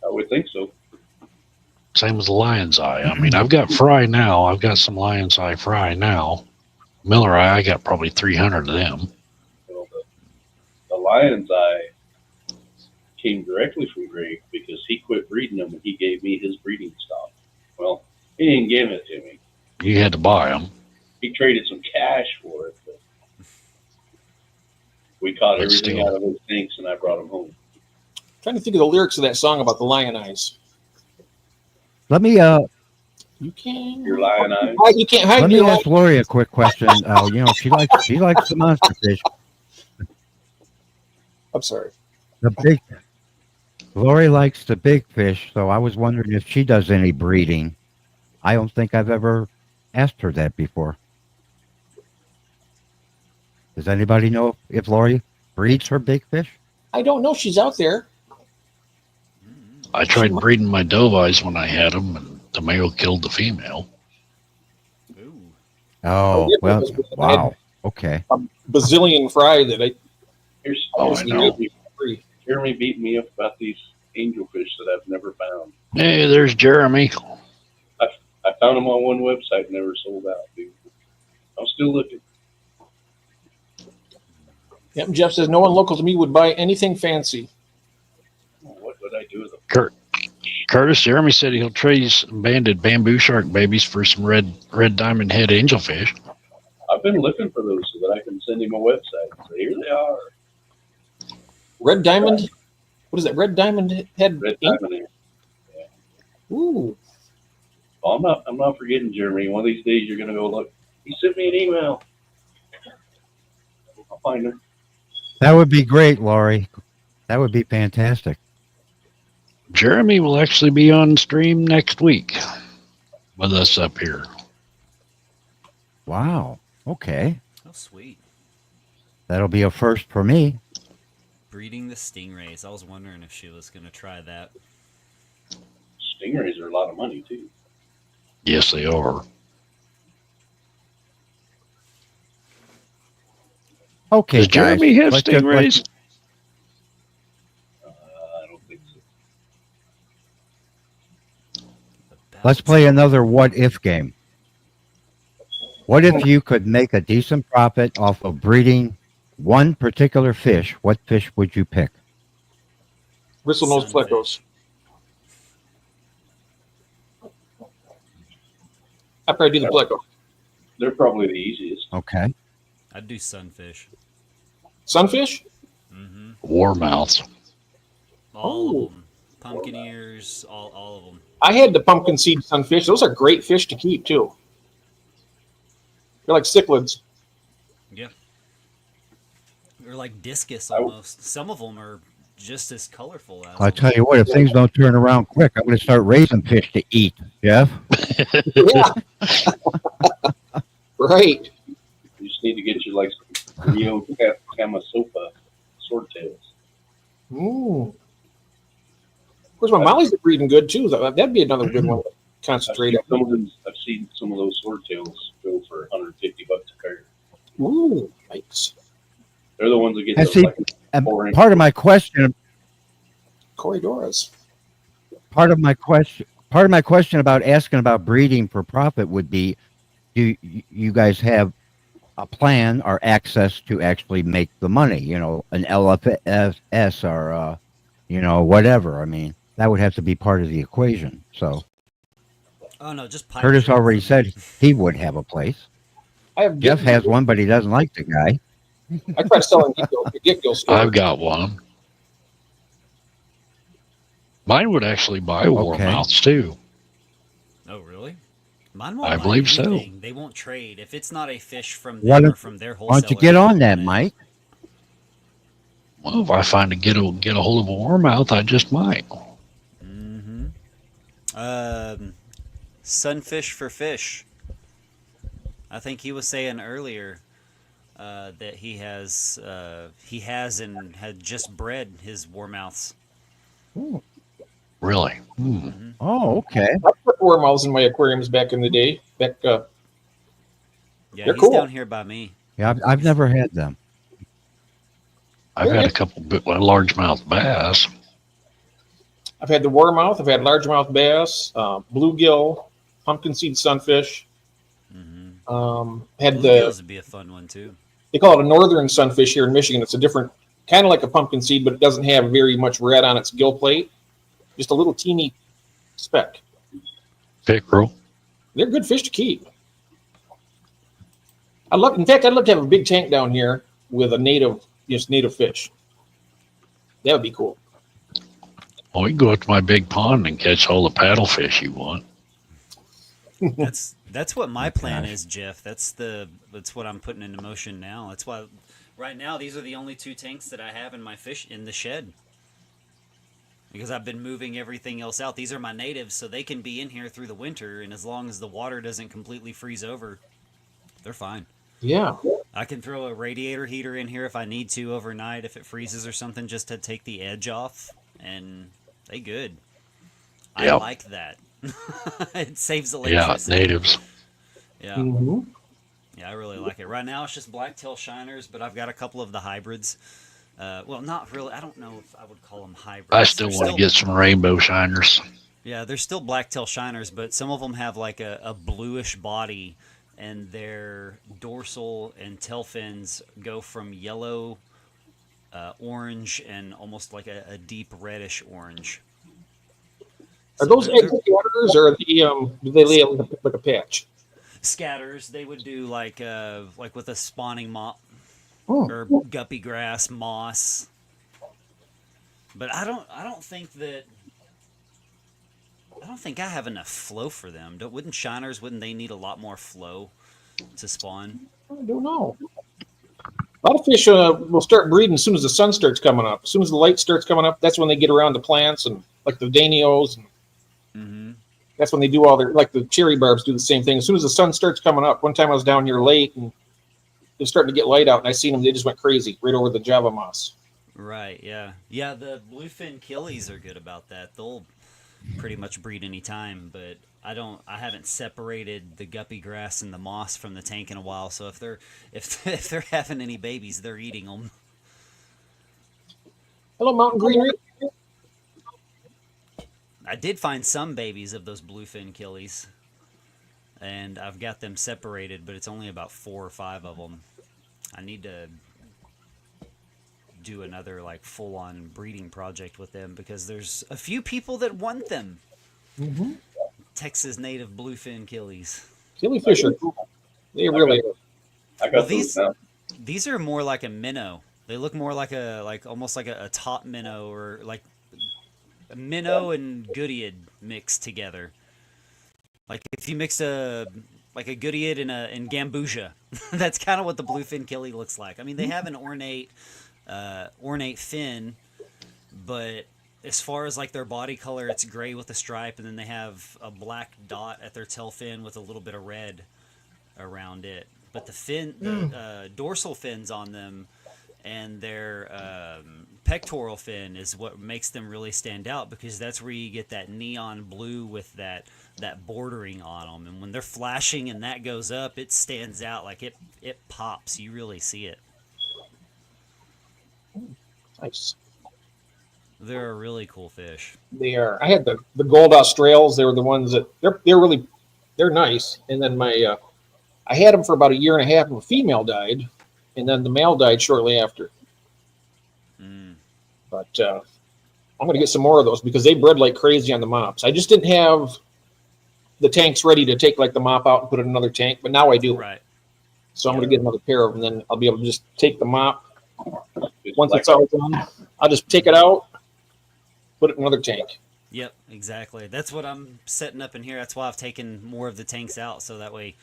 S3: I would think so.
S1: Same as the lion's eye. I mean, I've got fry now. I've got some lion's eye fry now. Miller eye, I got probably 300 of them.
S3: Well, the lion's eye came directly from Greg because he quit breeding them and he gave me his breeding stock. Well, he didn't give it to me.
S1: You had to buy them.
S3: He traded some cash for it. But we caught
S1: But
S3: everything
S1: still.
S3: out of those tanks and I brought them home.
S2: trying to think of the lyrics of that song about the lion eyes.
S5: Let me
S2: You can.
S3: Your lion eye.
S2: You can't hide
S5: let me
S2: your lion.
S5: ask Lori a quick question. She likes the monster fish.
S2: I'm sorry.
S5: The big Lori likes the big fish, so I was wondering if she does any breeding. I don't think I've ever asked her that before. Does anybody know if Lori breeds her big fish?
S2: I don't know. She's out there.
S4: Mhm.
S1: I tried breeding my dove eyes when I had them, and the male killed the female.
S4: Ooh.
S5: Oh,
S2: yeah,
S5: well,
S2: because
S5: wow. Okay.
S2: Bazillion fry that I
S3: Here's,
S1: Oh,
S3: here's
S1: I know.
S3: Jeremy beat me up about these angelfish that I've never found.
S1: Hey, there's Jeremy.
S3: I found them on one website and never sold out, dude. I'm still looking.
S2: Yep, Jeff says no one local to me would buy anything fancy.
S3: What would I do with them?
S1: Curtis, Jeremy said he'll trade some banded bamboo shark babies for some red diamond head angelfish.
S3: I've been looking for those so that I can send him a website. So here they are.
S2: Red diamond. What is that? Red diamond head.
S3: Red
S2: ink?
S3: diamond.
S2: Ooh.
S3: Well, I'm not forgetting, Jeremy. One of these days you're gonna go look. He sent me an email. I'll find him.
S5: That would be great, Laurie. That would be fantastic.
S1: Jeremy will actually be on stream next week with us up here.
S5: Wow. Okay.
S4: Oh, sweet.
S5: That'll be a first for me.
S4: Breeding the stingrays. I was wondering if she was going to try that.
S3: Stingrays are a lot of money too.
S1: Yes, they are.
S5: Okay,
S1: Does Jeremy
S5: guys.
S1: have stingrays?
S3: I don't think so.
S5: Let's play another what if game. What if you could make a decent profit off of breeding one particular fish? What fish would you pick?
S2: Bristlenose
S4: Sunfish.
S2: plecos. I probably do the pleco.
S3: They're probably the easiest.
S5: Okay.
S4: I'd do sunfish.
S2: Sunfish?
S4: Mm-hmm.
S1: Warmouths.
S4: All
S2: Oh.
S4: of them. Pumpkin ears, all of them.
S2: I had the pumpkin seed sunfish. Those are great fish to keep too. They're like cichlids.
S4: Yeah. They're like discus
S3: I-
S4: almost. Some of them are just as colorful as
S5: I'll
S4: them.
S5: tell you what, if things don't turn around quick, I'm going to start raising fish to eat, Jeff.
S2: Yeah. Right.
S3: You just need to get your like Rio Camasopa swordtails.
S2: Ooh. Of course, my mollies are breeding good too. That'd be another good one to concentrate on.
S3: I've seen some of those swordtails go for $150 a pair.
S2: Ooh, nice.
S3: They're the ones that get
S5: And
S3: the
S5: see,
S3: like,
S5: And
S3: 4 inch.
S5: part of my question
S2: Corridoras.
S5: part of my question about asking about breeding for profit would be, do you guys have a plan or access to actually make the money? You know, an LFS or whatever. I mean, that would have to be part of the equation. So
S4: Oh no, just pipe
S5: Curtis
S4: dream
S5: already
S4: for me.
S5: said he would have a place.
S2: I have
S5: Jeff has one, but he doesn't like the guy.
S2: I tried selling Gitgill
S1: I've got one. Mine would actually buy warmouths too.
S4: Oh really? Mine won't
S1: I
S4: buy
S1: believe so.
S4: anything. They won't trade if it's not a fish from
S5: Why
S4: them
S5: don't-
S4: or from their
S5: Why
S4: wholesaler.
S5: don't you get
S4: they
S5: on
S4: won't
S5: that,
S4: want it.
S5: Mike?
S1: Well, if I find get a hold of a warmouth, I just might.
S4: Mm-hmm. Sunfish for fish. I think he was saying earlier that he has and had just bred his warmouths.
S1: Really. Hmm.
S5: Oh, okay.
S2: I put warmouths in my aquariums back in the day.
S4: Yeah,
S2: They're
S4: he's
S2: cool.
S4: down here by me.
S5: Yeah, I've never had them.
S1: I've had a couple largemouth bass.
S2: I've had the warmouth. I've had largemouth bass, bluegill, pumpkin seed sunfish.
S4: Mm-hmm.
S2: Had
S4: Bluegills would be a fun one too.
S2: they call it a northern sunfish here in Michigan. It's a different, kind of like a pumpkin seed, but it doesn't have very much red on its gill plate. Just a little teeny speck.
S1: Pickerel.
S2: They're good fish to keep. I'd love to have a big tank down here with a native fish. That would be cool.
S1: Well, we can go up to my big pond and catch all the paddlefish you want.
S4: That's what my plan
S5: Gosh.
S4: is, Jeff. That's what I'm putting into motion now. That's why right now these are the only 2 tanks that I have in my fish in the shed. Because I've been moving everything else out. These are my natives, so they can be in here through the winter, and as long as the water doesn't completely freeze over, they're fine.
S2: Yeah.
S4: I can throw a radiator heater in here if I need to overnight if it freezes or something, just to take the edge off, and they good. I
S1: Yep.
S4: like that. It saves
S1: Yeah,
S4: electricity.
S1: natives.
S4: Yeah.
S2: Mm-hmm.
S4: Yeah, I really like it. Right now it's just blacktail shiners, but I've got a couple of the hybrids. Well, not really. I don't know if I would call them hybrids.
S1: I still
S4: They're
S1: want to get some rainbow shiners.
S4: Yeah, they're still blacktail shiners, but some of them have like a bluish body, and their dorsal and tail fins go from yellow, orange, and almost like a deep reddish orange.
S2: Are
S4: So
S2: those
S4: they're-
S2: egg scatterers, or are do they lay like a patch?
S4: scatters, they would do like with a spawning
S2: Oh,
S4: or guppy grass, moss. But I don't think I have enough flow for them. Wouldn't shiners, wouldn't they need a lot more flow to spawn?
S2: I don't know. A lot of fish will start breeding as soon as the sun starts coming up. As soon as the light starts coming up, that's when they get around the plants, and like the danios, and
S4: Mm-hmm.
S2: that's when they do all their, like the cherry barbs do the same thing. As soon as the sun starts coming up, one time I was down here late and it was starting to get light out, and I seen them. They just went crazy right over the Java moss.
S4: Right, yeah. Yeah, the bluefin killies are good about that. They'll pretty much breed any time, but I haven't separated the guppy grass and the moss from the tank in a while, so if they're having any babies, they're eating them.
S2: Hello, Mountain Greenery.
S4: I did find some babies of those bluefin killies, and I've got them separated, but it's only about 4 or 5 of them. I need to do another like full-on breeding project with them because there's a few people that want them.
S2: Mm-hmm.
S4: Texas native bluefin killies.
S2: Killifish are cool. They really are.
S3: I got
S4: Well,
S3: those now.
S4: These are more like a minnow. They look more like almost like a top minnow, or like a minnow and goodyead mixed together. Like if you mix a goodyead and gambusia, that's kind of what the bluefin killie looks like. I mean, they have an ornate fin, but as far as like their body color, it's gray with a stripe, and then they have a black dot at their tail fin with a little bit of red around it. But the dorsal fins on them and their pectoral fin is what makes them really stand out, because that's where you get that neon blue with that bordering on them. And when they're flashing and that goes up, it stands out, like it pops. You really see it.
S2: Nice.
S4: They're a really cool fish.
S2: They are. I had the gold Australs. They were the ones that they're nice. And then I had them for about 1.5 years, and the female died, and then the male died shortly after.
S4: Mm.
S2: But I'm going to get some more of those because they bred like crazy on the mops. I just didn't have the tanks ready to take like the mop out and put it in another tank, but now I do.
S4: Right.
S2: So I'm going to get another pair of them, and then I'll be able to just take the mop. Once
S3: Like
S2: it's all done, I'll just take it out, put it in another tank.
S4: Yep, exactly. That's what I'm setting up in here. That's why I've taken more of the tanks out, so that way,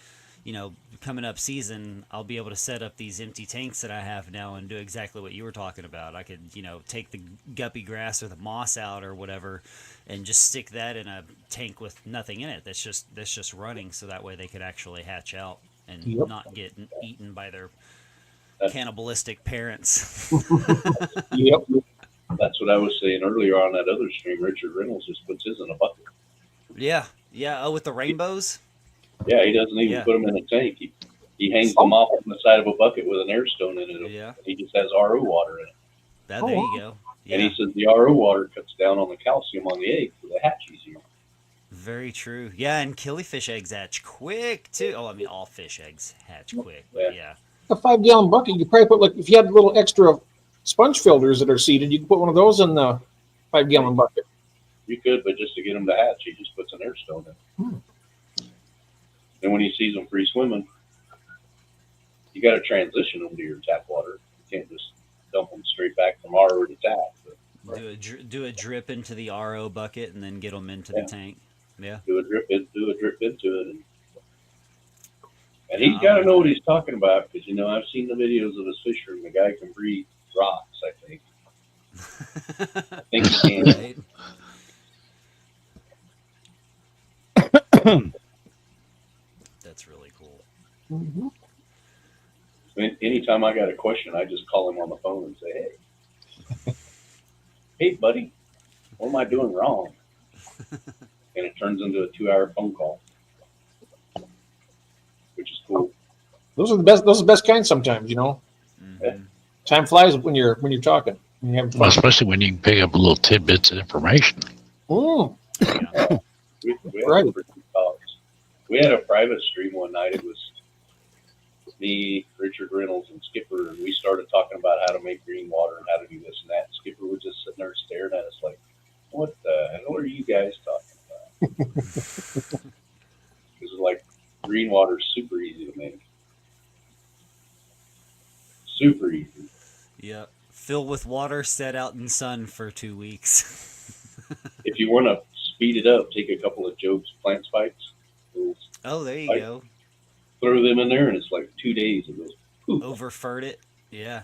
S4: coming up season, I'll be able to set up these empty tanks that I have now and do exactly what you were talking about. I could, take the guppy grass or the moss out or whatever, and just stick that in a tank with nothing in it. That's just running, so that way they could actually hatch out and
S2: Yep.
S4: not get eaten by their cannibalistic parents.
S2: Yep.
S3: That's what I was saying earlier on that other stream. Richard Reynolds just puts his in a bucket.
S4: Yeah. Oh, with the rainbows.
S3: Yeah, he doesn't even
S4: Yeah.
S3: put them in a tank. He hangs them off on the side of a bucket with an air stone in it.
S4: Yeah.
S3: He just has RO water in it.
S4: There
S2: Oh,
S4: you
S2: wow.
S4: go.
S3: And
S4: Yeah.
S3: he says the RO water cuts down on the calcium on the egg so they hatch easier.
S4: Very true. Yeah, and killifish eggs hatch quick too. Oh, I mean, all fish eggs hatch quick. But yeah.
S2: A 5-gallon bucket, you could probably put, like, if you had little extra sponge filters that are seeded, you could put one of those in the 5-gallon bucket.
S3: You could, but just to get them to hatch, he just puts an air stone in. And when he sees them free swimming, you got to transition them to your tap water. You can't just dump them straight back from RO to tap. But
S4: Do a drip into the RO bucket and then get them into the tank. Yeah.
S3: do a drip into it. And he's got to know what he's talking about because, I've seen the videos of his fisher, and the guy can breathe rocks, I think. I think he can.
S4: Right. That's really cool.
S2: Mm-hmm.
S3: Anytime I got a question, I just call him on the phone and say, hey, buddy, what am I doing wrong? And it turns into a 2-hour phone call, which is cool.
S2: Those are the best. Those are the best kind. Sometimes,
S4: Mhm.
S2: time flies when you're talking. When you're having
S1: Well,
S2: fun.
S1: especially when you can pick up little tidbits of information.
S2: Mm,
S4: Yeah.
S3: We had
S2: Right.
S3: pretty talks. We had a private stream one night. It was me, Richard Reynolds, and Skipper, and we started talking about how to make green water and how to do this and that. Skipper was just sitting there staring at us like, what the hell are you guys talking about? Because like green water is super easy to make. Super easy.
S4: Yep. Fill with water, set out in sun for 2 weeks.
S3: If you want to speed it up, take a couple of Job's plant spikes, little
S4: Oh, there you
S3: Like-
S4: go.
S3: throw them in there, and it's like 2 days of those. Poof.
S4: Overfert it. Yeah.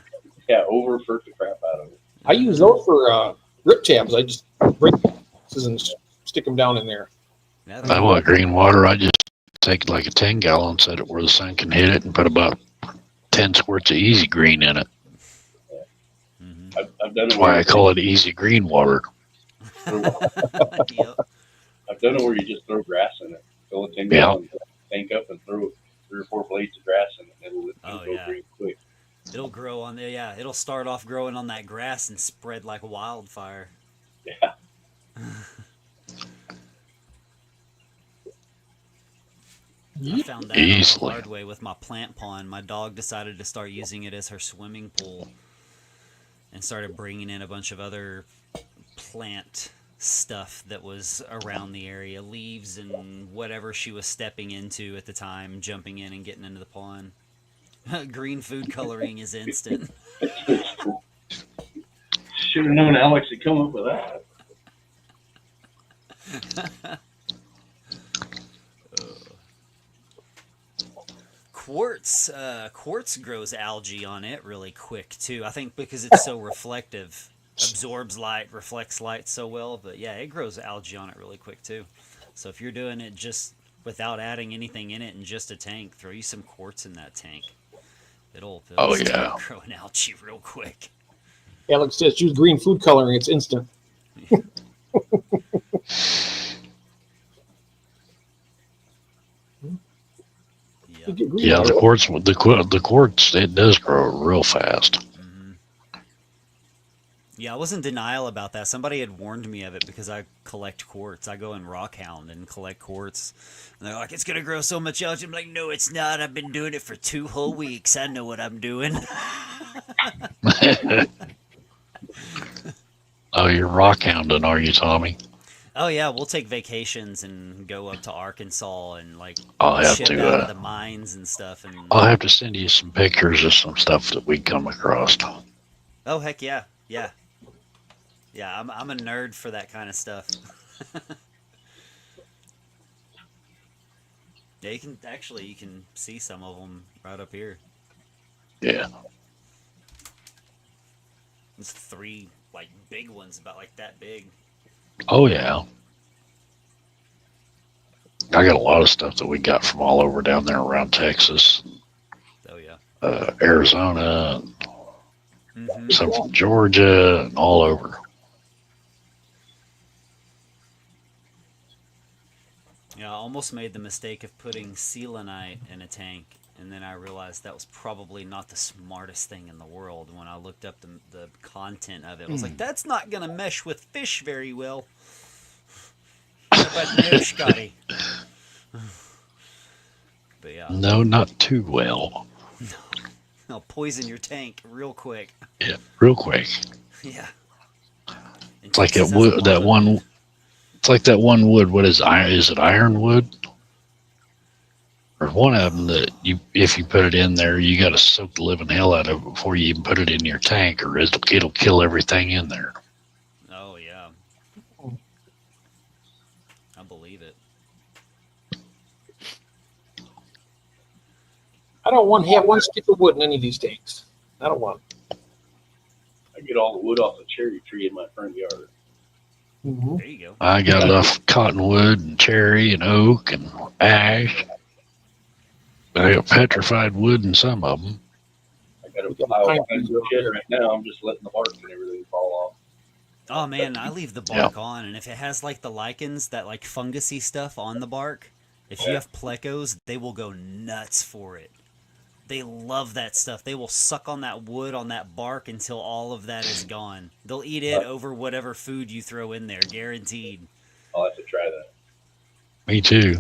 S3: Yeah, overfert the crap out of it.
S2: I use those for rip tabs. I just break pieces and stick them down in there.
S4: Yeah,
S1: If I want green water, I just take like a 10-gallon, set it where the sun can hit it, and put about 10 squirts of easy green in it.
S4: Mhm.
S3: I've done it.
S1: That's why I call it easy green water.
S4: Yep.
S3: I've done it where you just throw grass in it. Fill a 10-gallon tank up and throw 3 or 4 blades of grass in it. And it'll
S4: Oh,
S3: go
S4: yeah.
S3: green quick.
S4: It'll grow on there. Yeah, it'll start off growing on that grass and spread like wildfire.
S3: Yeah.
S4: I found that out the
S1: Easily.
S4: hard way with my plant pond. My dog decided to start using it as her swimming pool and started bringing in a bunch of other plant stuff that was around the area, leaves and whatever she was stepping into at the time, jumping in and getting into the pond. Green food coloring is instant.
S3: Should have known Alex would come up with that.
S4: Quartz grows algae on it really quick too. I think because it's so reflective, absorbs light, reflects light so well. But yeah, it grows algae on it really quick too. So if you're doing it just without adding anything in it and just a tank, throw you some quartz in that tank. It'll
S1: Oh,
S4: start
S1: yeah.
S4: growing algae real quick.
S2: Alex says use green food coloring. It's instant.
S4: Yeah.
S2: You get green
S1: Yeah,
S2: water.
S1: the quartz, it does grow real fast.
S4: Mhm. Yeah, I was in denial about that. Somebody had warned me of it because I collect quartz. I go in Rockhound and collect quartz. And they're like, it's going to grow so much algae. I'm like, no, it's not. I've been doing it for 2 whole weeks. I know what I'm doing.
S1: Oh, you're rock hounding, are you, Tommy?
S4: Oh, yeah, we'll take vacations and go up to Arkansas and, like,
S1: I'll have
S4: ship
S1: to.
S4: out of the mines and stuff. And
S1: I'll have to send you some pictures of some stuff that we come across.
S4: oh, heck yeah. Yeah. Yeah, I'm a nerd for that kind of stuff. Yeah, you can see some of them right up here.
S1: Yeah.
S4: There's 3 like big ones, about like that big.
S1: Oh, yeah. I got a lot of stuff that we got from all over down there around Texas,
S4: Oh yeah.
S1: Arizona,
S4: Mm-hmm.
S1: some from Georgia, and all over.
S4: Yeah, I almost made the mistake of putting selenite in a tank, and then I realized that was probably not the smartest thing in the world. When I looked up the content of it, I was like, that's not gonna mesh with fish very well. But no, Scotty. But yeah,
S1: No, not too well.
S4: I'll poison your tank real quick.
S1: Yeah, real quick.
S4: Yeah.
S1: It's like that wood, that one. It's like that one wood. What is it ironwood? There's one of them that if you put it in there, you got to soak the living hell out of it before you even put it in your tank, or it'll kill everything in there.
S4: Oh yeah. I believe it.
S2: I don't want to have one stick of wood in any of these tanks. I don't want.
S3: I get all the wood off the cherry tree in my front yard.
S2: Mm-hmm.
S4: There you go.
S1: I got enough cottonwood and cherry and oak and ash. I got petrified wood in some of them.
S3: I got a pile of kinds of shit right now. I'm just letting the bark and everything fall off.
S4: Oh man, I leave the bark on, and if it has like the lichens, that like fungusy stuff on the bark, if you have plecos, they will go nuts for it. They love that stuff. They will suck on that wood, on that bark until all of that is gone. They'll eat it over whatever food you throw in there, guaranteed.
S3: I'll have to try that.
S1: Me too.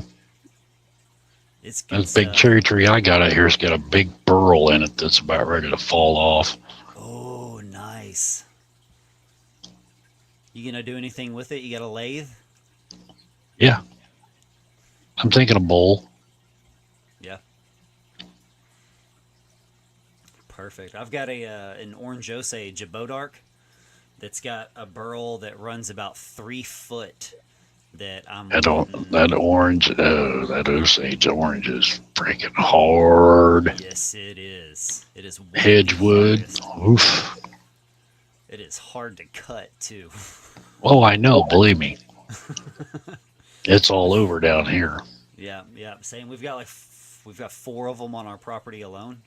S4: It's good
S1: This big
S4: stuff.
S1: cherry tree I got out here's got a big burl in it that's about ready to fall off.
S4: Oh, nice. You gonna do anything with it? You got a lathe?
S1: I'm thinking a bowl.
S4: Perfect. I've got an Orange Osage, a Bodark, that's got a burl that runs about 3 foot. That I'm wanting-
S1: That orange, that Osage orange is freaking hard.
S4: Yes, it is. It is one of the
S1: Hedgewood.
S4: hardest.
S1: Oof.
S4: It is hard to cut too.
S1: Oh, I know. Believe me. It's all over down here.
S4: Yeah. Same. We've got 4 of them on our property alone.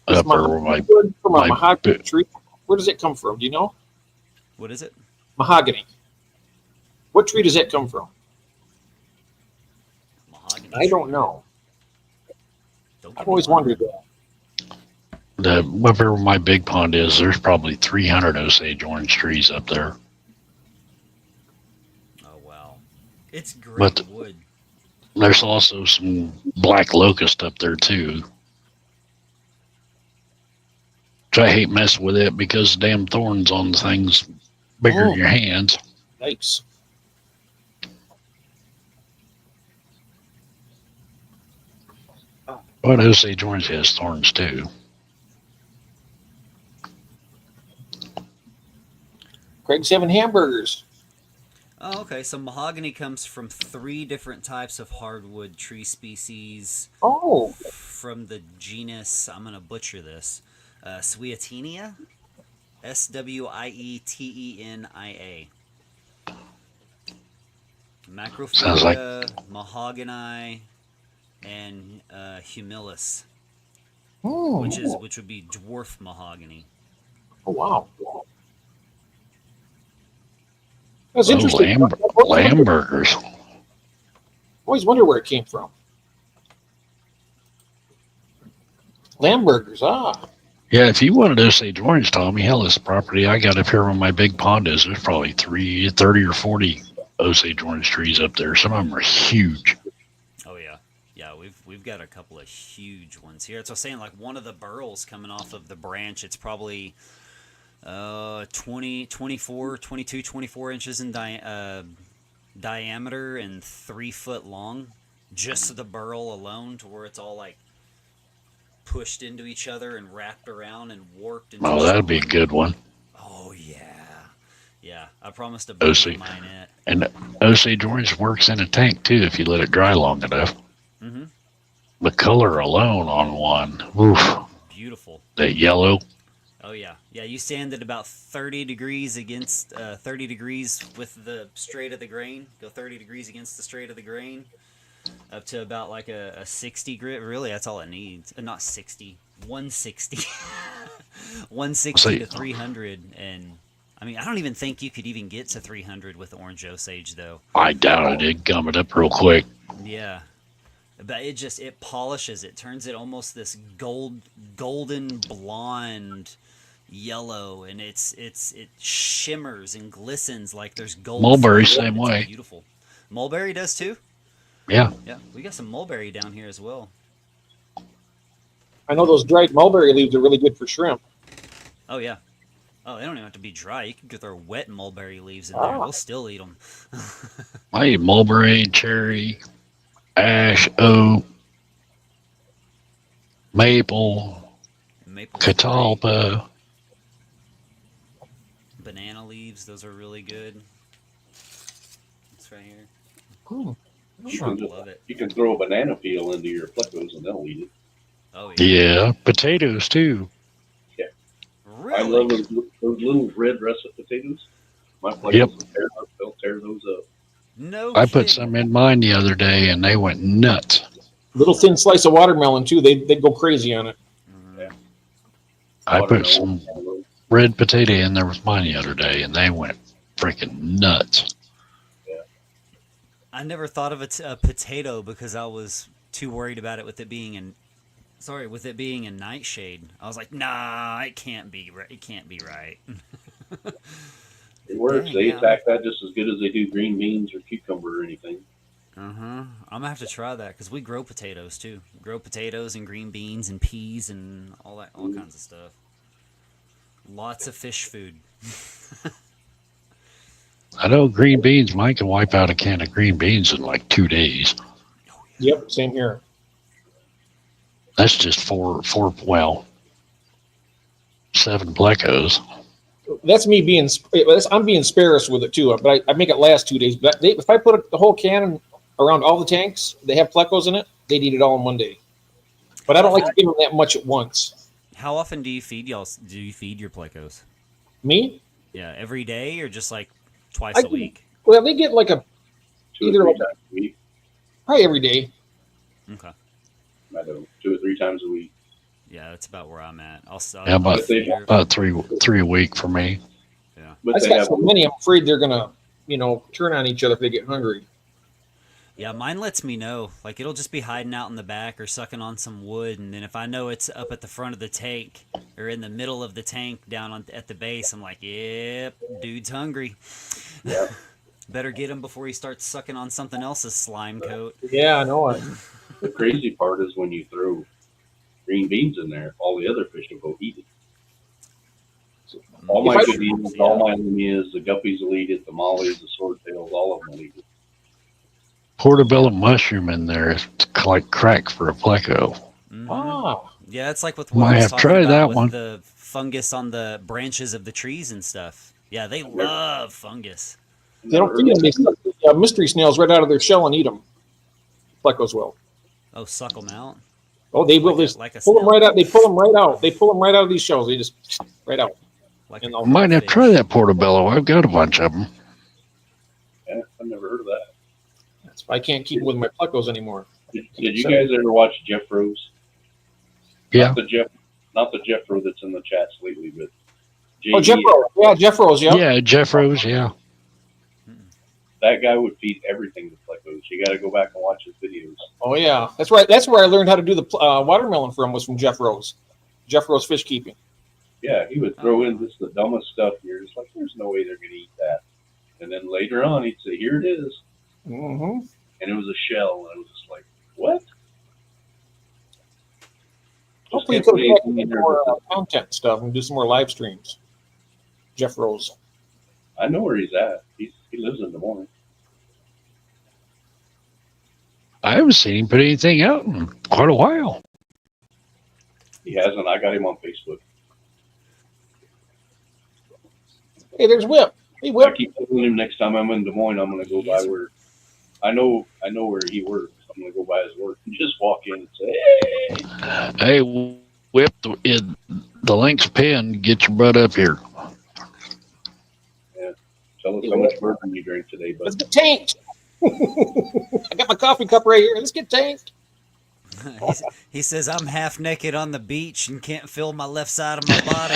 S2: Is
S1: Up there where
S2: mahogany
S1: my,
S2: wood from a
S1: my
S2: mahogany
S1: bi-
S2: tree? Where does it come from? Do you know?
S4: What is it?
S2: Mahogany. What tree does that come from?
S4: Mahogany.
S2: I don't know.
S4: Don't
S2: I've
S4: get me
S2: always
S4: wrong.
S2: wondered that.
S1: wherever my big pond is, there's probably 300 Osage orange trees up there.
S4: Oh wow, it's great
S1: But-
S4: wood.
S1: There's also some black locust up there too. Which I hate messing with it because damn thorns on the things bigger
S2: Oh.
S1: than your hands.
S2: Yikes.
S1: But Osage orange has thorns too.
S2: Craig's having hamburgers.
S4: Oh, okay. So mahogany comes from 3 different types of hardwood tree species
S2: Oh,
S4: from the genus. I'm gonna butcher this. Swietenia. Swietenia.
S1: Sounds like-
S4: Macrophylla, mahogany, and humilis,
S2: oh,
S4: which would be dwarf mahogany.
S2: oh wow. That's
S1: Oh,
S2: interesting.
S1: lamb burgers.
S2: Always wonder where it came from. Lamb burgers,
S1: Yeah, if you wanted Osage orange, Tommy, hell, this property I got up here on my big pond is there's probably 30 or 40 Osage orange trees up there. Some of them are huge.
S4: Oh yeah, we've got a couple of huge ones here. So I'm saying, like, one of the burls coming off of the branch, it's probably 24 inches in diameter and 3 foot long, just the burl alone, to where it's all like pushed into each other and wrapped around and warped. Into
S1: Oh, that'd be a good one.
S4: Oh yeah. I promised to
S1: Osage.
S4: burn mine it.
S1: And Osage orange works in a tank too if you let it dry long enough.
S4: Mm-hmm.
S1: The color alone on one, oof,
S4: Beautiful.
S1: that yellow.
S4: Oh yeah. You sand it about 30 degrees against 30 degrees with the straight of the grain. Go 30 degrees against the straight of the grain, up to about like a 60 grit. Really, that's all it needs. Not 60, 160, 160 to 300. And I mean, I don't even think you could even get to 300 with Orange Osage though.
S1: I doubt it. It'd gum it up real quick.
S4: Yeah. But it polishes it, turns it almost this golden blonde yellow, and it shimmers and glistens like there's gold.
S1: Mulberry,
S4: through it.
S1: same
S4: It's
S1: way.
S4: Beautiful. Mulberry does too.
S1: Yeah.
S4: Yeah, we got some mulberry down here as well.
S2: I know those dried mulberry leaves are really good for shrimp.
S4: Oh yeah. Oh, they don't even have to be dry. You can throw wet mulberry leaves in there. We'll still eat them.
S1: I eat mulberry, cherry, ash, oak, maple,
S4: Maple,
S1: catalpa.
S4: banana leaves. Those are really good. It's right here.
S2: Hmm.
S3: You can, just,
S4: Love it.
S3: you can throw a banana peel into your plecos and they'll eat it.
S4: Oh yeah.
S1: Yeah, potatoes too.
S3: I love
S4: Really?
S3: those little red russet potatoes. My plecos
S1: Yep.
S3: will tear up, they'll tear those up.
S4: No.
S1: I put
S4: kidding.
S1: some in mine the other day and they went nuts.
S2: Little thin slice of watermelon too. They go crazy on it.
S4: Mhm.
S1: I put
S3: Watermelon,
S1: some red potato in there with mine the other day and they went freaking nuts.
S4: I never thought of a potato because I was too worried about it with it being a nightshade. I was like, nah, it can't be right. It can't be right.
S3: It works.
S4: Dang,
S3: They
S4: yeah.
S3: attack that just as good as they do green beans or cucumber or anything.
S4: I'm gonna have to try that because we grow potatoes too. Grow potatoes and green beans and peas and all kinds of stuff. Lots of fish food.
S1: I know green beans. Mine can wipe out a can of green beans in like 2 days.
S2: Yep, same here.
S1: That's just well, 7 plecos.
S2: That's me being. I'm being sparse with it too. But I make it last 2 days. But if I put the whole can around all the tanks, they have plecos in it. They'd eat it all in one day. But I don't like to give them that much at once.
S4: How often do you feed y'all? Do you feed your plecos?
S2: Me?
S4: Yeah, every day or just like twice
S2: I
S4: a
S2: do.
S4: week?
S2: Well, they get like a
S3: 2
S2: Either
S3: or 3
S2: like-
S3: times a week.
S2: probably every day.
S4: Okay.
S3: I don't know, 2 or 3 times a week.
S4: Yeah, that's about where I'm at. I'll
S1: Yeah, about-
S4: figure-
S1: About three a week for me.
S3: But
S2: I just
S3: they
S2: got
S3: have
S2: so many. I'm afraid they're gonna, turn on each other if they get hungry.
S4: Yeah, mine lets me know. Like it'll just be hiding out in the back or sucking on some wood, and then if I know it's up at the front of the tank or in the middle of the tank down at the base, I'm like, "Yep, dude's hungry.
S3: Yeah.
S4: Better get him before he starts sucking on something else's slime coat."
S2: Yeah, I know it.
S3: the crazy part is when you throw green beans in there, all the other fish will go eat it. All my
S2: If I-
S3: good eaters, all my enemies, the guppies will eat it, the mollies, the swordtails, all of them will eat it.
S1: Portobello mushroom in there is like crack for a pleco.
S4: Mhm.
S2: Ah,
S4: Yeah, it's like with what
S1: Might
S4: I was
S1: have
S4: talking
S1: tried
S4: about
S1: that
S4: with
S1: one.
S4: the fungus on the branches of the trees and stuff. Yeah, they love fungus.
S2: they don't feed them. They suck the mystery snails right out of their shell and eat them. Plecos will.
S4: Oh, suck them out.
S2: Oh, they will.
S4: Like a-
S2: Just
S4: like a
S2: pull them
S4: snail.
S2: right out. They pull them right out. They pull them right out of these shells. They just right out.
S4: Like
S2: And
S4: a
S2: I'll-
S1: Might have
S4: fish.
S1: tried that portobello. I've got a bunch of them.
S3: Yeah, I've never heard of that.
S2: That's why I can't keep with my plecos anymore.
S3: Did you guys ever watch Jeff Rose?
S1: Yeah.
S3: Not the Jeff Rose that's in the chats lately, but
S2: Oh, Jeff Rose. Yeah, Jeff Rose. Yeah.
S1: Yeah, Jeff Rose. Yeah.
S3: That guy would feed everything to plecos. You got to go back and watch his videos.
S2: Oh, yeah. That's right. That's where I learned how to do the watermelon from. Was from Jeff Rose. Jeff Rose fish keeping.
S3: Yeah, he would throw in just the dumbest stuff. And you're just like, there's no way they're going to eat that. And then later on, he'd say, here it is.
S2: Mm-hmm.
S3: And it was a shell. And it was just like, what?
S2: Hopefully, you
S3: Just
S2: could
S3: can't put
S2: have
S3: anything in there
S2: more
S3: but-
S2: content stuff and do some more live streams. Jeff Rose.
S3: I know where he's at. He lives in Des Moines.
S1: I haven't seen him put anything out in quite a while.
S3: He hasn't. I got him on Facebook.
S2: Hey, there's Whip. Hey,
S3: I
S2: Whip.
S3: keep telling him next time I'm in Des Moines, I'm going to go by where I know where he works. I'm going to go by his work and just walk in and say, hey.
S1: Hey, Whip, the link's pinned. Get your butt up here.
S3: Tell us how much bourbon you drank today,
S2: Let's
S3: but
S2: get tanked. I got my coffee cup right here. Let's get tanked.
S4: He says, "I'm half naked on the beach and can't feel my left side of my body."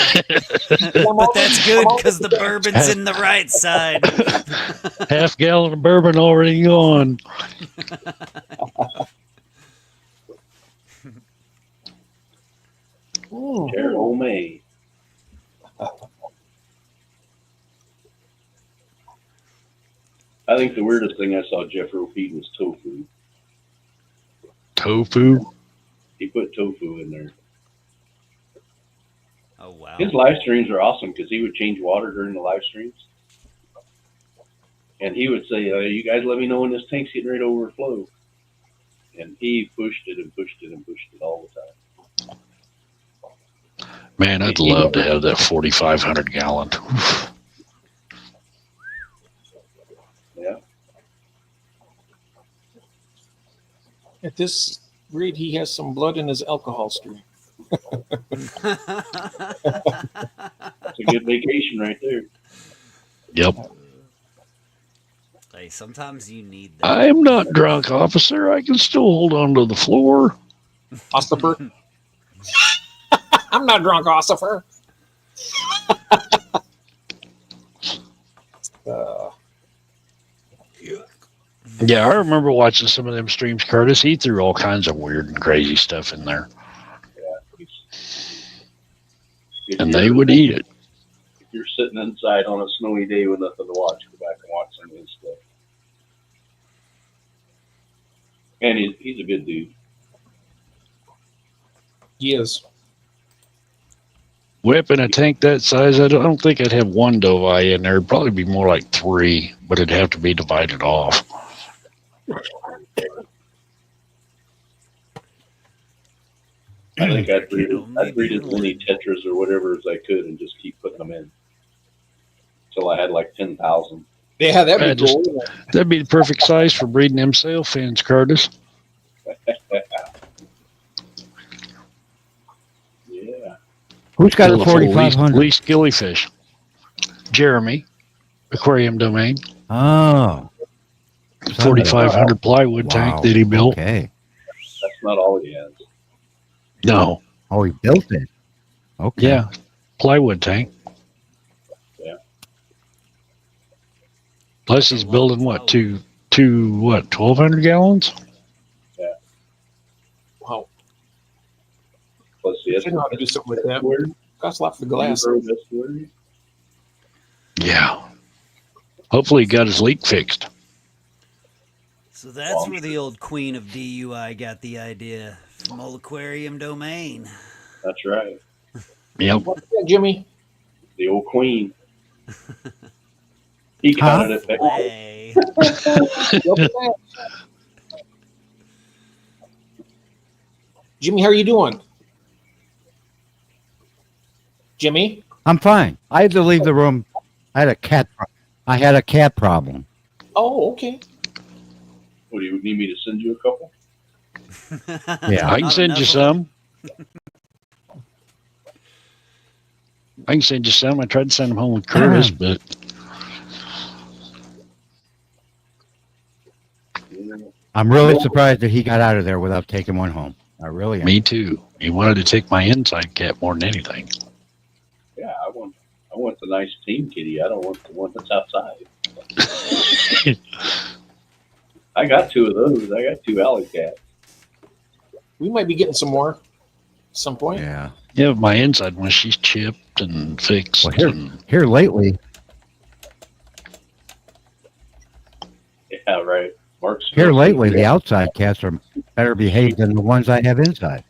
S2: I'm
S4: But
S2: all-
S4: that's good because the bourbon's in the right side.
S1: Half gallon of bourbon already gone.
S2: Mm.
S3: Carol May. I think the weirdest thing I saw Jeff Rowe feed was tofu.
S1: Tofu.
S3: He put tofu in there.
S4: Oh wow!
S3: His live streams are awesome because he would change water during the live streams. And he would say, you guys let me know when this tank's getting ready to overflow. And he pushed it and pushed it and pushed it all the time.
S1: Man, I'd love to have that 4,500 gallon.
S3: Yeah.
S2: At this rate, he has some blood in his alcohol stream.
S3: It's a good vacation right there.
S1: Yep.
S4: Hey, sometimes you need that.
S1: I am not drunk, officer. I can still hold on to the floor.
S2: Ossifer. I'm not drunk, Ossifer.
S1: Yeah, I remember watching some of them streams, Curtis. He threw all kinds of weird and crazy stuff in there,
S3: If
S1: and
S3: you're-
S1: they would eat it.
S3: If you're sitting inside on a snowy day with nothing to watch, go back and watch some of his stuff. And he's a good dude.
S2: He is.
S1: Whip in a tank that size, I don't think I'd have one doe eye in there. It'd probably be more like 3, but it'd have to be divided off.
S3: I think I'd breed,
S4: You know,
S3: I'd breed as
S4: maybe
S3: many tetras or whatever as I could and just keep putting them in until I had like 10,000.
S2: Yeah, that'd
S1: Yeah,
S2: be cool.
S1: That'd be the perfect size for breeding them sail fins, Curtis.
S3: Yeah.
S5: Who's got a
S1: Full of least
S5: 4,500?
S1: gillyfish. Jeremy, Aquarium Domain,
S5: Oh.
S1: 4,500 plywood tank that he built.
S5: Okay.
S3: That's not all he has.
S1: No,
S5: Oh, he built it. Okay.
S1: yeah, plywood tank.
S3: Yeah.
S1: Plus he's building what, what, 1,200 gallons?
S2: Wow.
S3: Plus the
S2: I know how to do something like that.
S3: estuary.
S2: Costs a lot for glass.
S3: Estuary.
S1: Yeah. Hopefully he got his leak fixed.
S4: So that's where the old queen of DUI got the idea from Old Aquarium Domain.
S3: That's right.
S1: Yep.
S2: What's that, Jimmy?
S3: The old queen. He got it.
S4: Hey.
S2: What's that? Jimmy, how are you doing? Jimmy?
S5: I'm fine. I had to leave the room. I had a cat problem.
S2: Oh, okay.
S3: What, do you need me to send you a couple?
S5: Yeah.
S1: I can send you some. I can send you some. I tried to send them home with Curtis, but
S3: Yeah.
S5: I'm really surprised that he got out of there without taking one home. I really am.
S1: me too. He wanted to take my inside cat more than anything.
S3: Yeah, I want the nice team kitty. I don't want the one that's outside. I got 2 of those. I got 2 alley cats.
S2: We might be getting some more at some point.
S5: Yeah.
S1: Yeah, my inside one, she's chipped and fixed.
S5: Well,
S1: and
S5: Here lately,
S3: Yeah, right. Mark's
S5: Here lately, the outside cats are better behaved than the ones I have inside.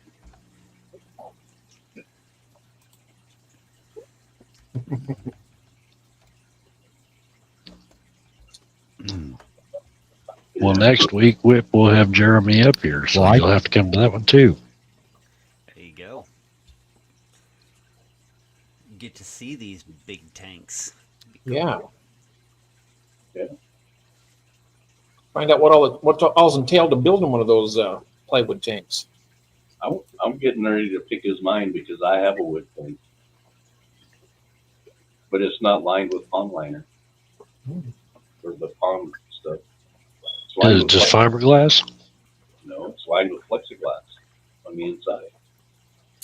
S1: well, next week, Whip will have Jeremy up here, so
S5: Well,
S1: you'll have to come to that one too.
S4: There you go. Get to see these big tanks.
S2: Yeah.
S3: Yeah.
S2: Find out what all's entailed to building one of those plywood tanks.
S3: I'm getting ready to pick his mind because I have a wood tank, but it's not lined with pond liner or the pond stuff. It's
S1: Is
S3: lined
S1: it
S3: with
S1: just
S3: plex-
S1: fiberglass?
S3: No, it's lined with plexiglass on the inside.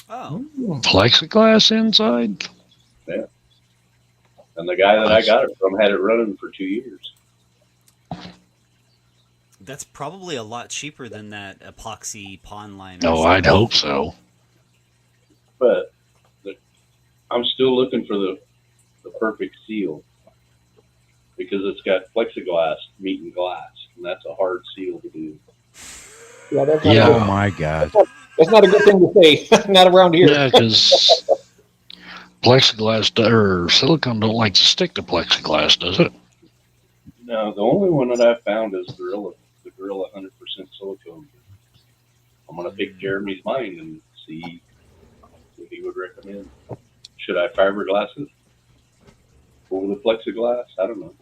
S4: Oh,
S1: Plexiglass inside?
S3: And the guy that I got it from had it running for 2 years.
S4: that's probably a lot cheaper than that epoxy pond liner.
S1: No, I'd hope so.
S3: But I'm still looking for the perfect seal because it's got plexiglass meeting glass, and that's a hard seal to do.
S2: Yeah, that's not,
S1: Yeah.
S5: Oh my God.
S2: that's not a good thing to say. Not around here.
S1: Yeah, because plexiglass or silicone don't like to stick to plexiglass, does it?
S3: No, the only one that I've found is the Gorilla 100% silicone. I'm gonna pick Jeremy's mind and see what he would recommend. Should I fiberglass it over the plexiglass? I don't know.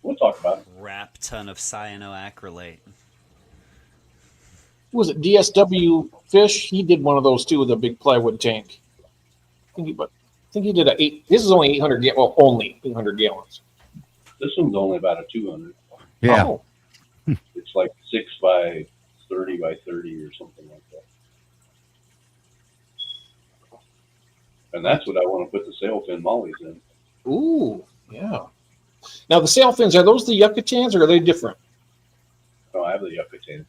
S3: We'll talk about it.
S4: Wrap ton of cyanoacrylate.
S2: Was it DSW Fish? He did one of those too with a big plywood tank. I think he did a 8. This is only 800 well, only 800 gallons.
S3: This one's only about a 200.
S5: Yeah.
S2: Oh,
S3: It's like 6 by 30 by 30 or something like that. And that's what I want to put the sail fin mollies in.
S2: ooh, yeah. Now the sail fins, are those the Yucatans or are they different?
S3: Oh, I have the Yucatans.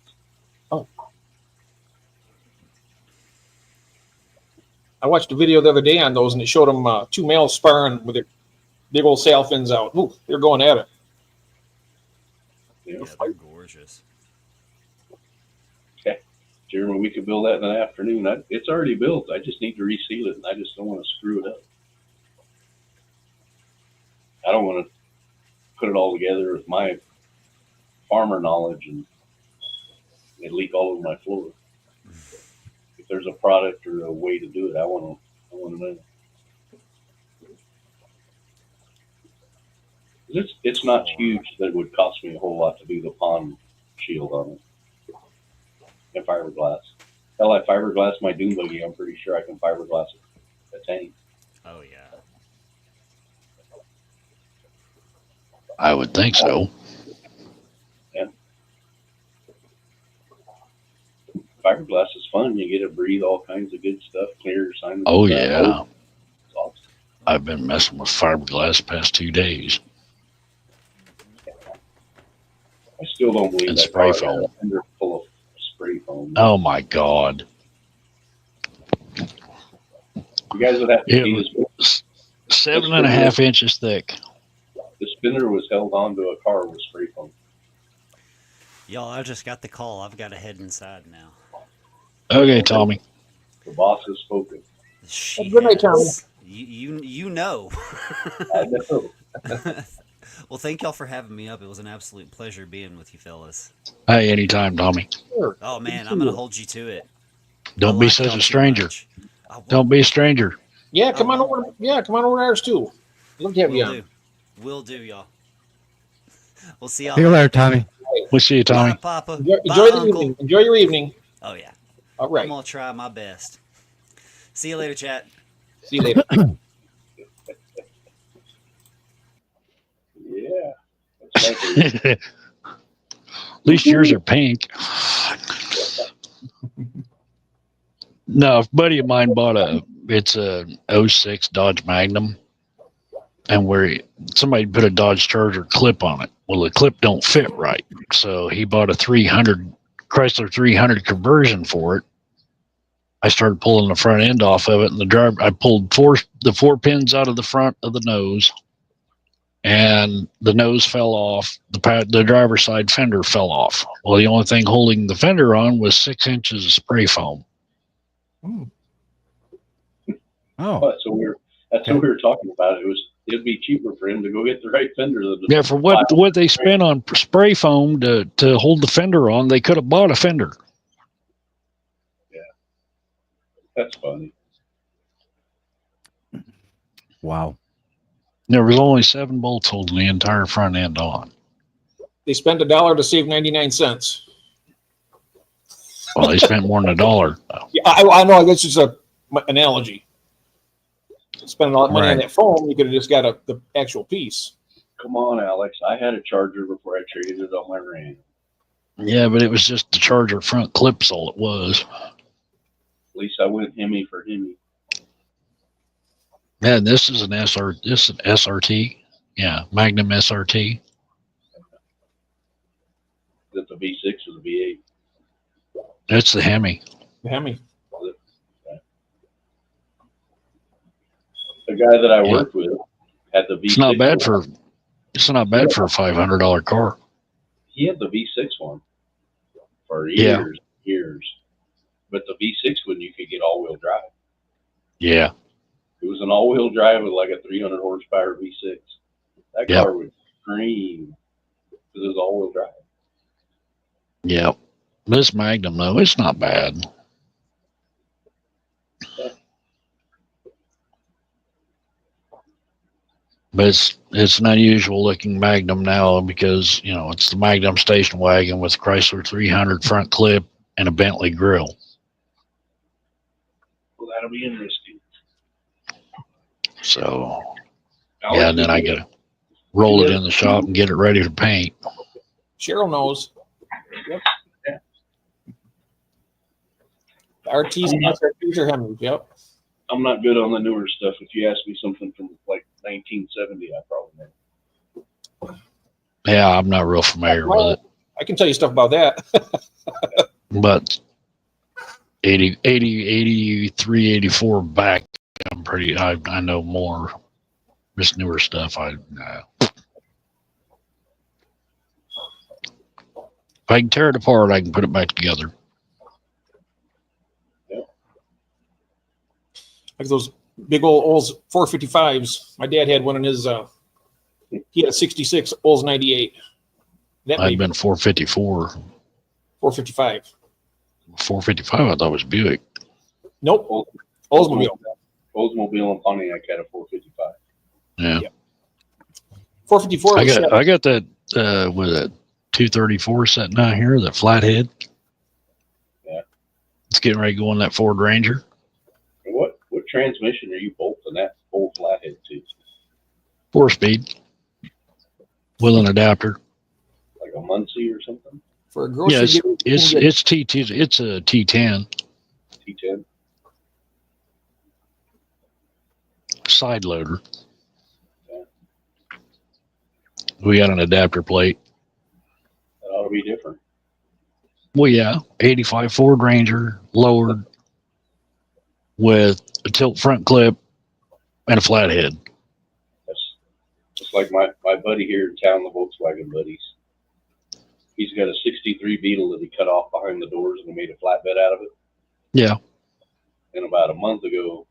S2: I watched a video the other day on those and it showed them 2 males sparring with their big old sail fins out. Ooh, they're going at it.
S3: You know,
S4: Yeah, they're gorgeous.
S3: Jeremy, we could build that in the afternoon. It's already built. I just need to reseal it, and I just don't want to screw it up. all together with my farmer knowledge, and it leak all over my floor. If there's a product or a way to do it, I want to know. It's not huge that it would cost me a whole lot to do the pond shield on it. And fiberglass. Hell, I fiberglass my dune buggy. I'm pretty sure I can fiberglass a tank.
S4: Oh yeah.
S1: I would think so.
S3: Fiberglass is fun. You get to breathe all kinds of good stuff, clear, sign.
S1: Oh yeah.
S3: It's awesome.
S1: I've been messing with fiberglass the past 2 days.
S3: I still don't believe
S1: And
S3: that
S1: spray
S3: car had
S1: foam.
S3: a fender full of spray foam.
S1: Oh my God.
S3: You guys would have to
S1: It
S3: see this.
S1: 7.5 inches thick.
S3: The spinner was held onto a car with spray foam.
S4: Y'all, I just got the call. I've got to head inside now.
S1: Okay, Tommy.
S3: The boss has spoken.
S4: She
S2: Good night, Tommy.
S4: has. You know.
S3: I know.
S4: Well, thank y'all for having me up. It was an absolute pleasure being with you fellas.
S1: Hey, anytime, Tommy.
S2: Sure.
S4: Oh man, I'm gonna hold you to it.
S1: Don't
S4: I
S1: be
S4: like
S1: such
S4: y'all
S1: a
S4: too
S1: stranger.
S4: much. I will-
S1: Don't be a stranger.
S2: Yeah, come on over. Yeah, come on over to ours too. Love to have you
S4: Will
S2: on.
S4: do. Will do, y'all. We'll see y'all.
S5: See you later, Tommy.
S1: We'll see you, Tommy.
S4: Bye, Papa.
S2: Enjoy,
S4: Bye,
S2: enjoy the
S4: Uncle.
S2: evening. Enjoy your evening.
S4: Oh yeah.
S2: All
S4: I'm
S2: right.
S4: gonna try my best. See you later, chat.
S2: See you later.
S3: Yeah. That's like
S1: At least yours are pink. No, a buddy of mine bought it's a '06 Dodge Magnum, and somebody put a Dodge Charger clip on it. Well, the clip don't fit right, so he bought a 300 Chrysler 300 conversion for it. I started pulling the front end off of it, and I pulled the four pins out of the front of the nose, and the nose fell off. The driver's side fender fell off. Well, the only thing holding the fender on was 6 inches of spray foam.
S5: Oh,
S3: that's what we were talking about. It'd be cheaper for him to go get the right fender than
S1: Yeah, for what they spent on spray foam to hold the fender on, they could have bought a fender.
S3: That's funny.
S5: wow.
S1: There was only 7 bolts holding the entire front end on.
S2: They spent $1 to save 99 cents.
S1: Well, they spent more than $1.
S2: Yeah, I know. That's just a analogy. Spending all that money on
S5: Right.
S2: that foam, you could have just got the actual piece.
S3: Come on, Alex. I had a Charger before I traded it on my Ram.
S1: Yeah, but it was just the Charger front clips, all it was.
S3: At least I went Hemi for Hemi.
S1: Man, this is an SRT. Yeah, Magnum SRT.
S3: Is it the V6 or the V8?
S1: That's the Hemi.
S2: Hemi.
S3: The guy that I
S1: Yeah.
S3: worked with had the V6.
S1: It's not bad
S3: one.
S1: for a $500 car.
S3: He had the V6 one for
S1: Yeah.
S3: years. But the V6 one, you could get all-wheel drive.
S1: Yeah.
S3: It was an all-wheel drive with like a 300 horsepower V6. That
S1: Yep.
S3: car would scream because it was all-wheel drive.
S1: Yeah. This Magnum, though, it's not bad. But it's an unusual looking Magnum now because, it's the Magnum station wagon with Chrysler 300 front clip and a Bentley grill.
S3: Well, that'll be interesting.
S1: So,
S3: Alex,
S1: yeah, and then I got to roll it in the shop and get it ready to paint.
S2: Cheryl knows.
S3: Yep. Yeah.
S2: RTs and SRTs are Hemis. Yep.
S3: I'm not good on the newer stuff. If you ask me something from like 1970, I probably know.
S1: Yeah, I'm not real familiar with it.
S2: I can tell you stuff about that.
S1: But 80, 83, 84 back, I know more. This newer stuff, if I can tear it apart, I can put it back together.
S2: Like those big old 455s. My dad had one in his He had a 66, Olds 98. That may
S1: I'd
S2: be
S1: been 454.
S2: 455.
S1: 455, I thought was Buick.
S2: Nope. Oldsmobile.
S3: Oldsmobile and Pontiac had a 455.
S1: Yeah.
S2: 454 was
S1: I got that with a 234 sitting out here, the flathead.
S3: Yeah.
S1: It's getting ready to go on that Ford Ranger.
S3: And what transmission are you bolting that old flathead to?
S1: 4-speed with an adapter.
S3: Like a Muncie or something?
S2: for a grocery.
S1: Yes,
S2: given-
S1: it's
S2: given-
S1: it's T2. It's a T10
S3: T10.
S1: side loader. We got an adapter plate.
S3: That ought to be different.
S1: Well, yeah, 85 Ford Ranger lowered with a tilt front clip and a flathead.
S3: That's just like my buddy here in town, the Volkswagen buddies. He's got a 63 Beetle that he cut off behind the doors and he made a flatbed out of it.
S1: Yeah.
S3: And about a month ago,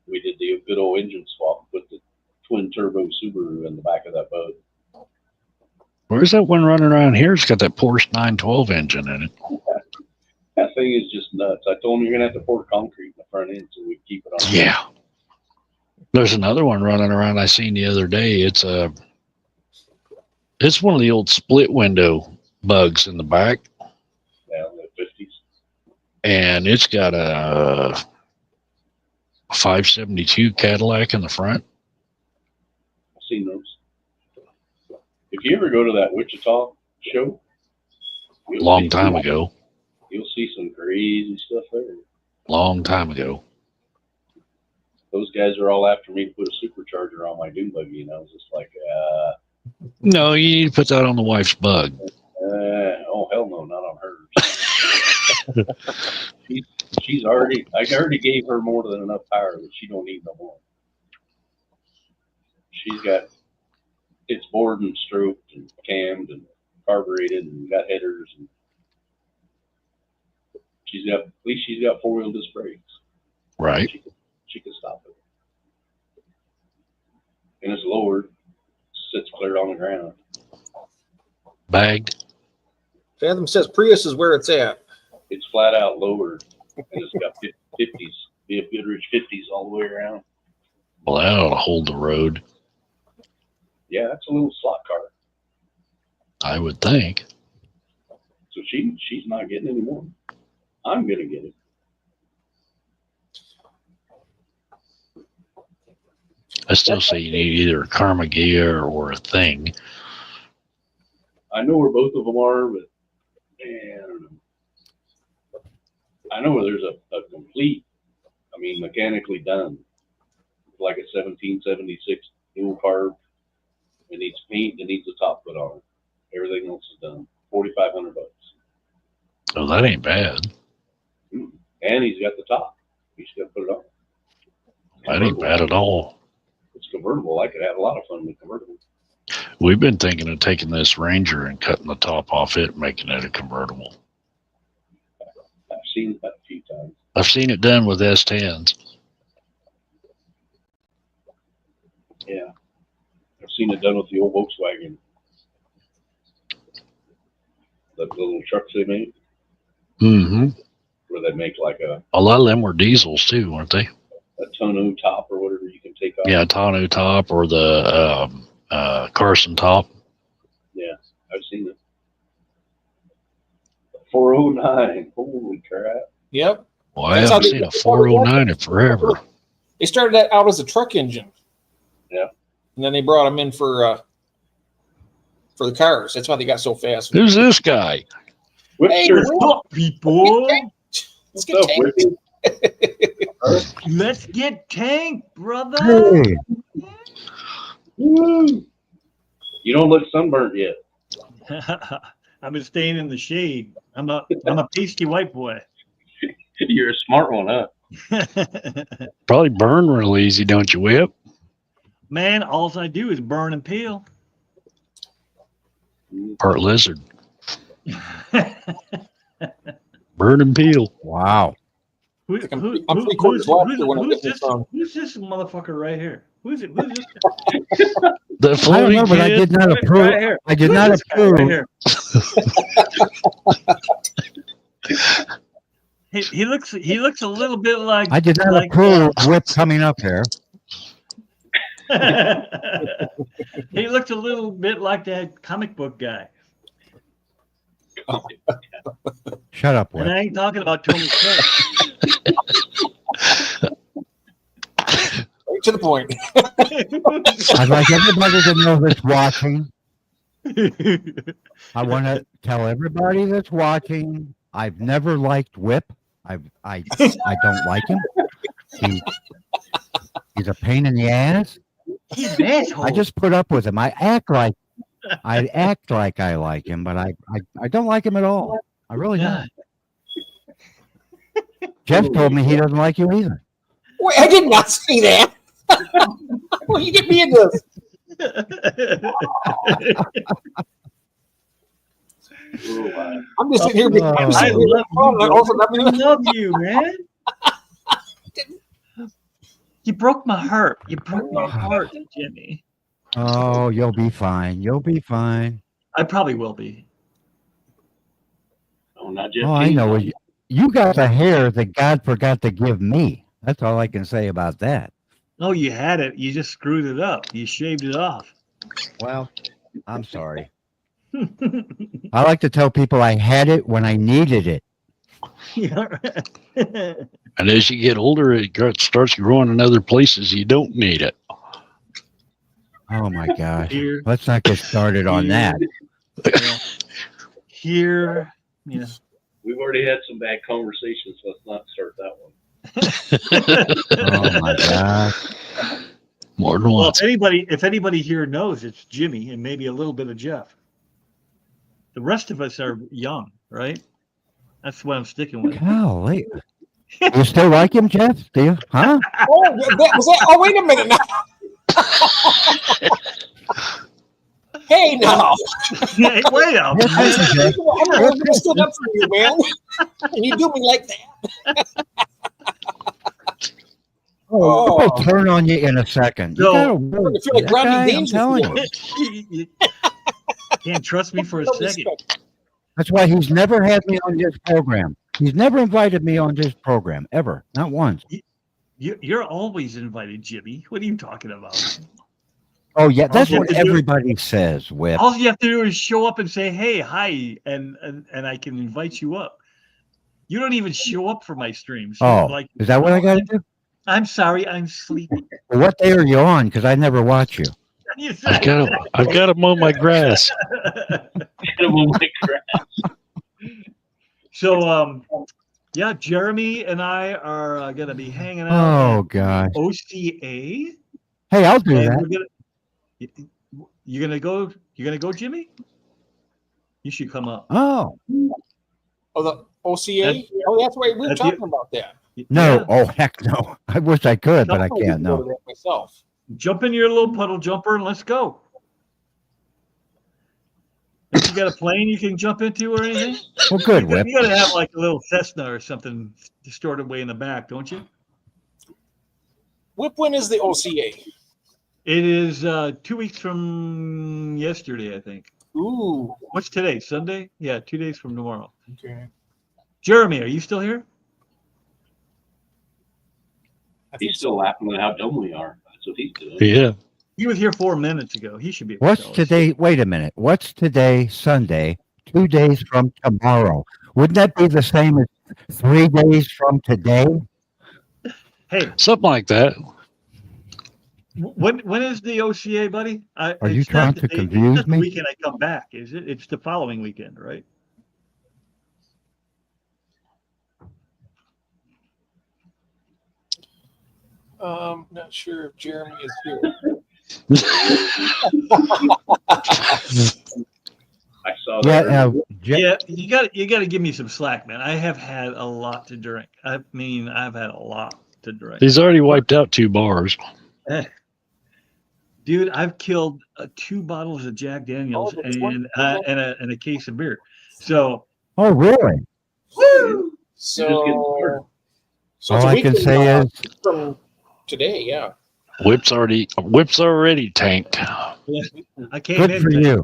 S3: we did the good old engine swap, put the twin turbo Subaru in the back of that boat.
S1: Where's that one running around here? It's got that Porsche 912 engine in it.
S3: That thing is just nuts. I told him you're gonna have to pour concrete in the front end so we keep it on.
S1: Yeah. There's another one running around I seen the other day. It's one of the old split window bugs in the back,
S3: Down in the 50s.
S1: and it's got a 572 Cadillac in the front.
S3: I've seen those. If you ever go to that Wichita show,
S1: Long time ago.
S3: You'll see some crazy stuff there.
S1: Long time ago.
S3: Those guys are all after me to put a supercharger on my dune buggy, and I was just like,
S1: No, you need to put that on the wife's bug.
S3: oh hell no, not on hers. She's already, I already gave her more than enough power that she don't need no more. She's got, it's bored and stroked and cammed and carbureted and got headers, and she's got, at least she's got 4-wheel disc brakes.
S1: Right.
S3: She can stop it. And it's lowered, sits clear on the ground.
S1: Bagged.
S2: Fathom says Prius is where it's at.
S3: It's flat out lowered, and it's got 50s, BF Goodrich 50s all the way around.
S1: Well, that ought to hold the road,
S3: Yeah, it's a little slot car.
S1: I would think.
S3: So she's not getting any more. I'm gonna get it.
S1: I still say you need either a Karma gear or a thing.
S3: I know where both of them are, but man, I don't know. I know where there's a complete, I mean, mechanically done, like a 1776 dual carb. It needs paint. It needs a top put on it. Everything else is done. $4,500.
S1: Oh, that ain't bad.
S3: And he's got the top. He's got to put it on.
S1: That ain't bad at all.
S3: It's convertible. I could have a lot of fun with convertible.
S1: We've been thinking of taking this Ranger and cutting the top off it, and making it a convertible.
S3: I've seen that a few times.
S1: I've seen it done with S10s.
S3: Yeah. I've seen it done with the old Volkswagen. The little trucks they make,
S1: Mm-hmm.
S3: where they make like a
S1: A lot of them were diesels too, weren't they?
S3: tonneau top or whatever you can take off.
S1: Yeah, tonneau top or the Carson top.
S3: Yeah, I've seen it. 409. Holy crap.
S2: Yep.
S1: Well, I
S2: That's how
S1: haven't
S2: they-
S1: seen a 409 in forever.
S2: They started that out as a truck engine.
S3: Yeah.
S2: And then they brought them in for the cars. That's why they got so fast.
S1: Who's this guy?
S2: Hey,
S3: Whipster.
S2: Will,
S6: Up, people.
S2: let's
S3: What's
S2: get
S3: up,
S2: tanked.
S3: Whippy?
S6: Let's get tanked, brother.
S5: Hey,
S3: Woo. You don't look sunburnt yet.
S6: I've been staying in the shade. I'm a pasty white boy.
S3: You're a smart one, huh?
S1: Probably burn real easy, don't you, Whip?
S6: Man, all I do is burn and peel.
S1: Part lizard. Burn and peel.
S5: wow.
S6: Who,
S2: I'm
S6: who,
S2: I'm
S6: who-
S2: three-quarters lobster when I
S6: who's
S2: get this
S6: this?
S2: on.
S6: Who's this motherfucker right here? Who's it? Who's this?
S1: The
S5: I don't
S1: floating
S5: know, but I
S1: kid.
S5: did not
S6: Right
S5: approve.
S6: here.
S5: I did
S6: Look
S5: not
S6: at this guy right
S5: approve.
S6: here. He looks a little bit like
S5: I did not
S6: like
S5: approve Whip coming up here.
S6: he looked a little bit like that comic book guy.
S5: Shut up,
S6: And
S5: Whip.
S6: I ain't talking about Tony Stark.
S2: Right to the point.
S5: I'd like everybody to know that's watching. I want to tell everybody that's watching. I've never liked Whip. I don't like him. He's a pain in the ass.
S6: He's an asshole.
S5: I just put up with him. I act like I like him, but I don't like him at all. I really don't. Jeff told me he doesn't like you either.
S2: Wait, I did not say that. Well, you get me in this. I'm just sitting here. I'm
S5: I
S2: sitting here
S6: I love you, man. You broke my heart. You broke my heart, Jimmy.
S5: Oh, you'll be fine. You'll be fine.
S6: I probably will be.
S3: Oh, not Jeff.
S5: Oh, I know. You got the hair that God forgot to give me. That's all I can say about that.
S6: Oh, you had it. You just screwed it up. You shaved it off.
S5: Well, I'm sorry. I like to tell people I had it when I needed it.
S6: Yeah, right.
S1: And as you get older, starts growing in other places. You don't need it.
S5: Oh my gosh.
S6: Here,
S5: Let's not get started on that.
S6: yeah. Here, yeah.
S3: We've already had some bad conversations, so let's not start that one.
S5: Oh my gosh.
S1: More than
S6: Well,
S1: once.
S6: if anybody here knows, it's Jimmy and maybe a little bit of Jeff. The rest of us are young, right? That's what I'm sticking with.
S5: Golly. You still like him, Jeff? Do you? Huh?
S2: Oh, that was that. Oh, wait a minute now. Hey, now.
S6: Hey, wait up.
S5: Yes,
S6: man.
S5: Jeff.
S2: I'm going to stand up for you, man. And you do me like that.
S5: Oh, I'll turn on you in a second. You
S6: No.
S5: gotta
S2: I'm
S5: work
S2: going to feel like
S5: that
S2: Rodney
S5: guy, I'm
S2: Dangerfield.
S5: telling you.
S6: Can't trust me for a
S2: No
S6: second.
S2: respect.
S5: That's why he's never had me on this program. He's never invited me on this program, ever. Not once.
S6: You're always invited, Jimmy. What are you talking about?
S5: Oh, yeah. That's
S6: All you
S5: what
S6: have to do-
S5: everybody says, Whip.
S6: All you have to do is show up and say, "Hey, hi," and I can invite you up. You don't even show up for my streams. You're
S5: Oh,
S6: like,
S5: is that what I got to do?
S6: I'm sorry, I'm sleepy.
S5: Well, what day are you on? Because I never watch you.
S1: I've got to mow my grass.
S6: So, yeah, Jeremy and I are gonna be hanging out
S5: Oh,
S6: at
S5: gosh.
S6: OCA.
S5: Hey, I'll do
S6: And
S5: that.
S6: we're gonna, you're gonna go. You're gonna go, Jimmy. You should come up.
S5: Oh,
S2: Oh, the OCA?
S6: That's-
S2: Oh, that's right. We were
S6: that's
S2: talking about that.
S5: no.
S6: Yeah.
S5: Oh, heck no. I wish I could, but I
S2: I
S5: can't.
S2: go
S5: No.
S2: to that myself.
S6: Jump in your little puddle jumper and let's go. If you got a plane you can jump into or anything,
S5: Well, good, Whip.
S6: you gotta have like a little Cessna or something stored away in the back, don't you?
S2: Whip, when is the OCA?
S6: It is 2 weeks from yesterday, I think.
S2: Ooh.
S6: What's today? Sunday? Yeah, 2 days from tomorrow.
S2: Okay.
S6: Jeremy, are you still here?
S3: He's still laughing at how dumb we are. That's what he's doing.
S1: Yeah.
S6: He was here 4 minutes ago. He should be. able to
S5: What's
S6: tell us.
S5: today? Wait a minute. What's today, Sunday, 2 days from tomorrow? Wouldn't that be the same as 3 days from today?
S6: Hey,
S1: Something like that.
S6: when is the OCA, buddy?
S5: Are you
S6: it's not
S5: trying
S6: the
S5: to
S6: day-
S5: confuse
S6: it's not the
S5: me?
S6: weekend I come back, is it? It's the following weekend, right?
S2: Not sure if Jeremy is here.
S3: I saw
S5: Yeah.
S3: that.
S6: Yeah, you got to give me some slack, man. I have had a lot to drink. I mean, I've had a lot to drink.
S1: He's already wiped out 2 bars.
S6: Dude, I've killed 2 bottles of Jack Daniels
S2: Oh, that's wonderful.
S6: and a case of beer. So,
S5: Oh, really?
S2: So,
S3: Just getting started.
S2: so
S5: All
S2: it's a
S5: I can
S2: weekend,
S5: say is
S2: from today, yeah.
S1: Whip's already tanked.
S6: I came
S5: Good
S6: in.
S5: for you.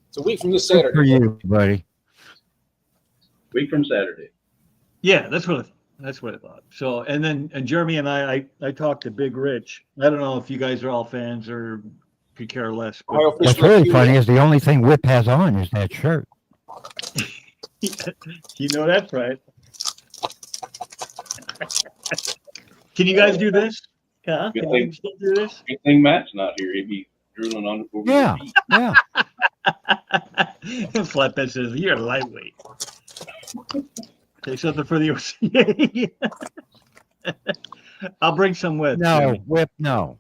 S2: It's a week from this
S5: Good for
S2: Saturday.
S5: you, buddy.
S3: Week from Saturday.
S6: Yeah, that's what I thought. So, and Jeremy and I talked to Big Rich. I don't know if you guys are all fans or could care less. But
S2: Ohio Fish
S5: What's really
S2: Rescue.
S5: funny is the only thing Whip has on is that shirt.
S6: you know that's right. Can you guys do this? Yeah, can you still do this?
S3: Good thing Matt's not here. He'd be drooling on over
S5: Yeah,
S3: your feet.
S5: yeah.
S6: Flatbed says you're lightweight. Take something for the OCA. I'll bring some with.
S5: No,
S6: Jeremy.
S5: Whip, no.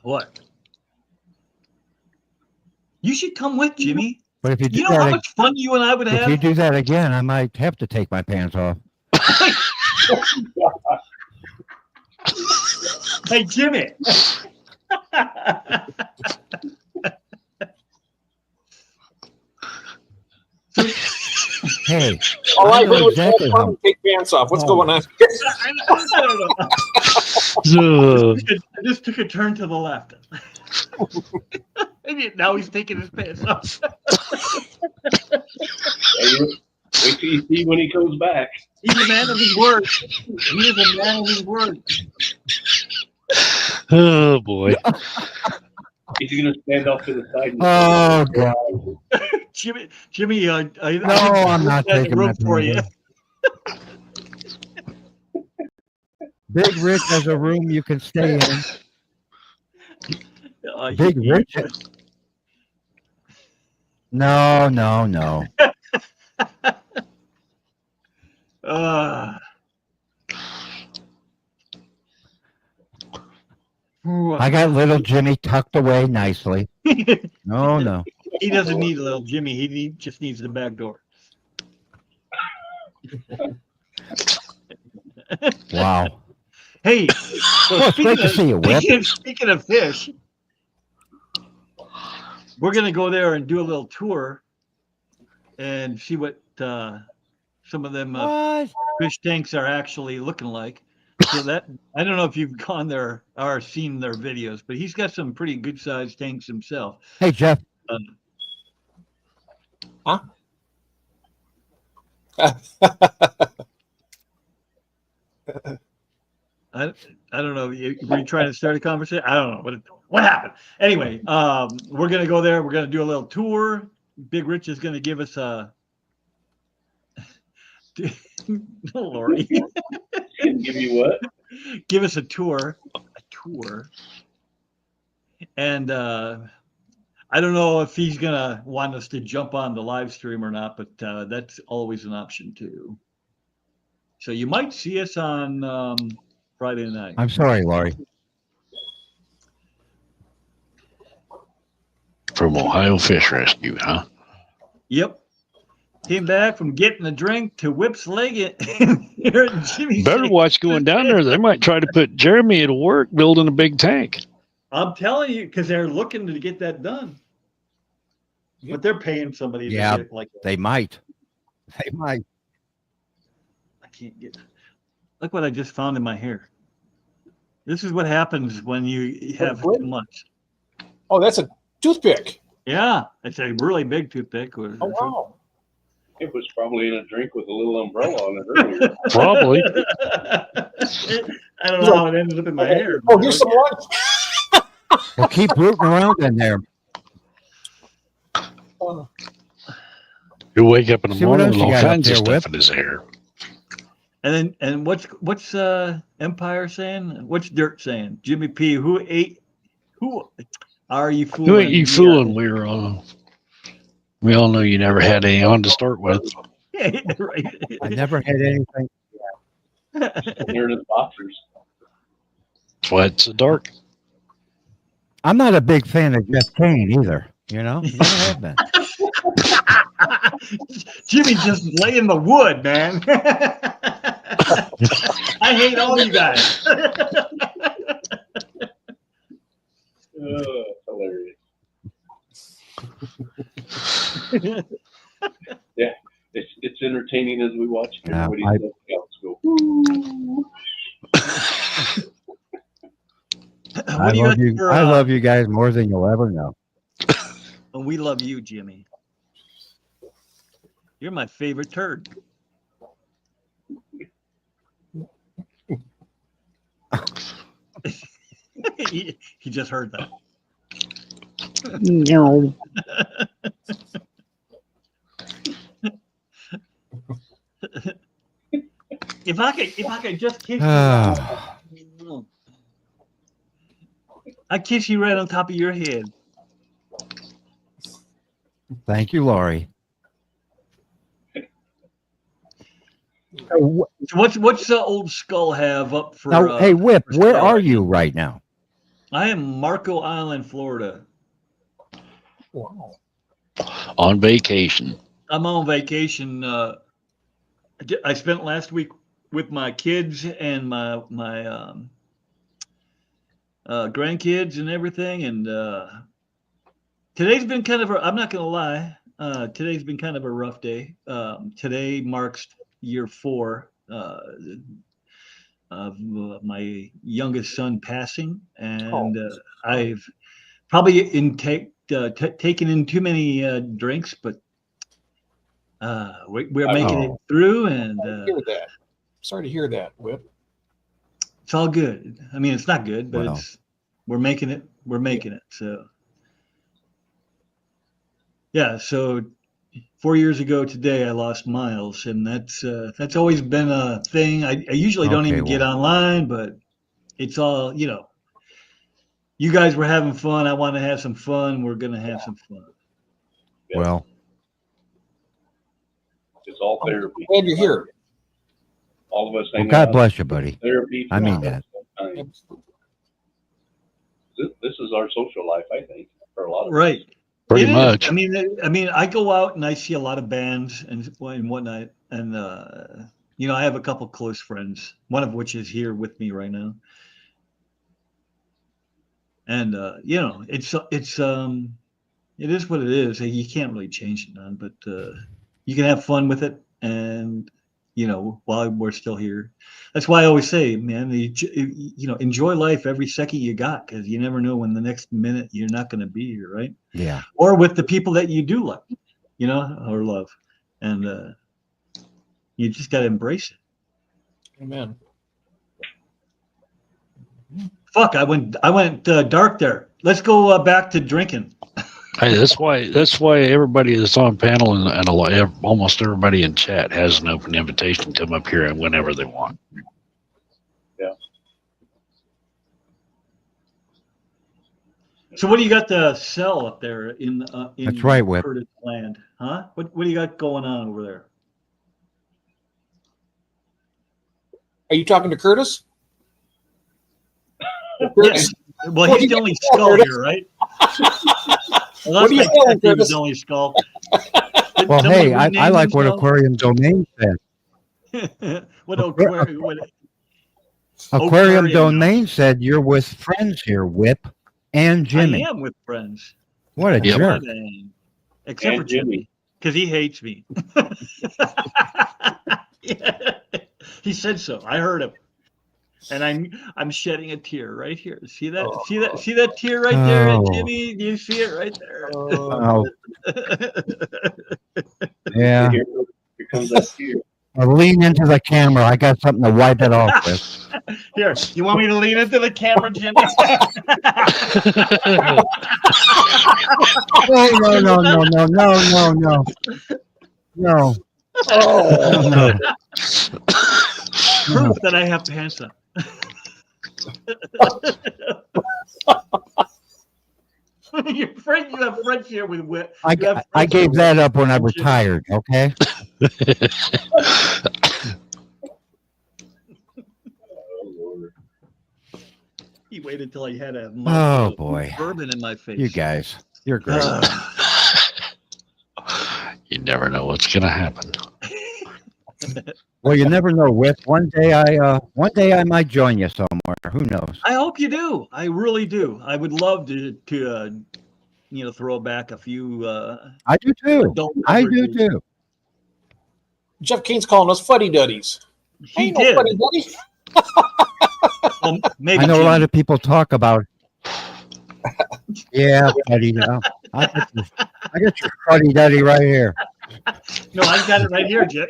S6: What? You should come with, Jimmy.
S5: But if you do
S6: You know how
S5: that,
S6: much fun you and I would
S5: if you
S6: have?
S5: do that again, I might have to take my pants off.
S6: Hey, Jimmy.
S5: Hey,
S2: All I
S5: I know
S2: heard was
S5: exactly
S2: have fun
S5: how-
S2: and take pants off. What's
S5: Oh.
S2: going on?
S6: I don't know. I just took a turn to the left. And now he's taking his pants off.
S3: Hey, wait till you see when he comes back.
S6: He's a man of his word. He is a man of his word.
S1: Oh boy.
S3: He's gonna stand off to the side. And
S5: Oh, God.
S6: Jimmy,
S5: No, I'm not taking
S6: room
S5: my
S6: for you.
S5: pants off. Big Rich has a room you can stay in. Big Rich? No. I got little Jimmy tucked away nicely. No.
S6: He doesn't need a little Jimmy. He just needs the back door.
S5: Wow.
S6: Hey, so
S5: Well, it's great to see you, Whip.
S6: speaking of fish, we're gonna go there and do a little tour and see what some of them
S5: What?
S6: fish tanks are actually looking like. So that I don't know if you've gone there or seen their videos, but he's got some pretty good sized tanks himself.
S5: Hey, Jeff.
S6: I don't know. Were you trying to start a conversation? I don't know what happened. Anyway, we're gonna go there. We're gonna do a little tour. Big Rich is gonna give us a. Lordy,
S3: give you what?
S6: give us a tour. And I don't know if he's gonna want us to jump on the live stream or not, but that's always an option too. So you might see us on Friday night.
S5: I'm sorry, Laurie.
S1: From Ohio Fish Rescue, huh?
S6: Yep. Came back from getting a drink to Whip's leg here at Jimmy's.
S1: Better watch going down there. They might try to put Jeremy to work building a big tank.
S6: I'm telling you, because they're looking to get that done. But they're paying somebody
S5: Yeah.
S6: to get like
S5: They might.
S6: I can't get. Look what I just found in my hair. This is what happens when you have too much.
S2: Oh, that's a toothpick.
S6: Yeah, it's a really big toothpick.
S2: Oh, wow.
S3: It was probably in a drink with a little umbrella on it earlier.
S1: Probably.
S6: I don't know how it ended up in my hair.
S2: Oh, here's some lunch.
S5: Well, keep rooting around in there.
S1: You wake up in the
S5: See what
S1: morning
S5: else
S1: with
S5: you
S1: all
S5: got up
S1: kinds of
S5: there,
S1: stuff
S5: Whip?
S1: in his hair.
S6: And what's Empire saying? What's Dirt saying? Jimmy P. Who are you fooling?
S1: Who ain't you fooling? We all know you never had any on to start with.
S6: Right.
S5: I never had anything.
S3: They're in his boxers.
S1: That's why it's so dark.
S5: I'm not a big fan of Jeff Kane either. You know, never have been.
S6: Jimmy just laying the wood, man. I hate all you guys.
S3: Hilarious. Yeah, it's entertaining as we watch
S5: Yeah,
S3: everybody else go. "Woo."
S6: And
S5: I
S6: what do you
S5: love
S6: got
S5: you.
S6: for,
S5: I love you guys more than you'll ever know.
S6: and we love you, Jimmy. You're my favorite turd. he just heard that.
S1: No.
S6: If I could just kiss you,
S5: Ah,
S6: I kiss you right on top of your head.
S5: thank you, Laurie.
S6: So what's the old skull have up for?
S5: Now, hey, Whip,
S6: for
S5: where
S6: sale?
S5: are you right now?
S6: I am Marco Island, Florida.
S2: Wow.
S1: On vacation.
S6: I'm on vacation. I spent last week with my kids and my grandkids and everything, and today's been kind of I'm not gonna lie. Today's been kind of a rough day. Today marks year 4 of my youngest son passing, and I've probably taken in too many drinks, but we're making it through, and
S2: Hear that. Sorry to hear that, Whip.
S6: it's all good. I mean, it's not good, but
S5: Wow.
S6: we're making it. We're making it. So yeah. So 4 years ago today, I lost Miles, and that's always been a thing. I usually don't
S5: Okay,
S6: even get
S5: well.
S6: online, but it's all, you know. You guys were having fun. I want to have some fun. We're gonna have some fun.
S5: Well,
S3: It's all therapy.
S2: Glad you're here.
S3: All of us
S5: well,
S3: hang
S5: God
S3: out.
S5: bless you, buddy.
S3: Therapy.
S5: I mean that.
S3: This is our social life, I think, for a lot of us.
S6: Right.
S1: Pretty
S6: It is.
S1: much.
S6: I mean, I go out and I see a lot of bands and whatnot, and you know, I have a couple close friends, one of which is here with me right now. And you know, it is what it is. You can't really change it, none, but you can have fun with it, and you know, while we're still here, that's why I always say, man, you know, enjoy life every second you got, because you never know when the next minute you're not going to be here, right?
S5: Yeah.
S6: Or with the people that you do love, you know, or love, and you just got to embrace it.
S2: Amen.
S6: Fuck, I went dark there. Let's go back to drinking.
S1: Hey, that's why everybody that's on panel and almost everybody in chat has an open invitation to come up here and whenever they want.
S6: So what do you got to sell up there in
S5: That's right, Whip.
S6: Curtis land? Huh? What do you got going on over there?
S2: Are you talking to Curtis?
S6: Yes. Well, he's the only skull here, right? Well,
S2: What are you
S6: that's
S2: selling,
S6: he was
S2: Curtis?
S6: the only skull.
S5: Well,
S6: Somebody
S5: hey, I
S6: rename
S5: like what
S6: himself?
S5: Aquarium Domain said.
S6: What aquarium?
S5: Aquarium
S6: Aquarium.
S5: Domain said you're with friends here, Whip and Jimmy.
S6: I am with friends.
S5: What a
S1: Yep.
S5: jerk.
S6: But, except
S3: And
S6: for Jimmy, because he hates me. Yeah. He said so. I heard him, and I'm shedding a tear right here. See that?
S2: Oh.
S6: See that tear right there,
S5: Oh.
S6: Jimmy? Do you see it right there?
S5: Oh, yeah.
S3: Here comes that tear.
S5: Lean into the camera. I got something to wipe it off with.
S6: Here, you want me to lean into the camera, Jimmy?
S5: No. No.
S2: Oh,
S6: Proof that I have pants on. You have friendship with Whit.
S5: I gave that up when I retired, okay?
S3: Oh, Lord.
S6: He waited till he had a
S5: Oh, boy.
S6: bourbon in my face.
S5: You guys, you're great.
S1: You never know what's going to happen.
S5: Well, you never know, Whip. One day I might join you somewhere. Who knows?
S6: I hope you do. I really do. I would love to you know, throw back a few.
S5: I do too.
S6: adult
S5: I do
S6: beverages.
S5: too.
S2: Jeff Kane's calling us fuddy duddies.
S6: He
S2: Ain't
S6: did.
S2: no fuddy duddy.
S6: Well, maybe
S5: I know a lot
S6: Jimmy.
S5: of people talk about Yeah, buddy. I got your fuddy duddy right here.
S6: No, I've got it right here, Jay.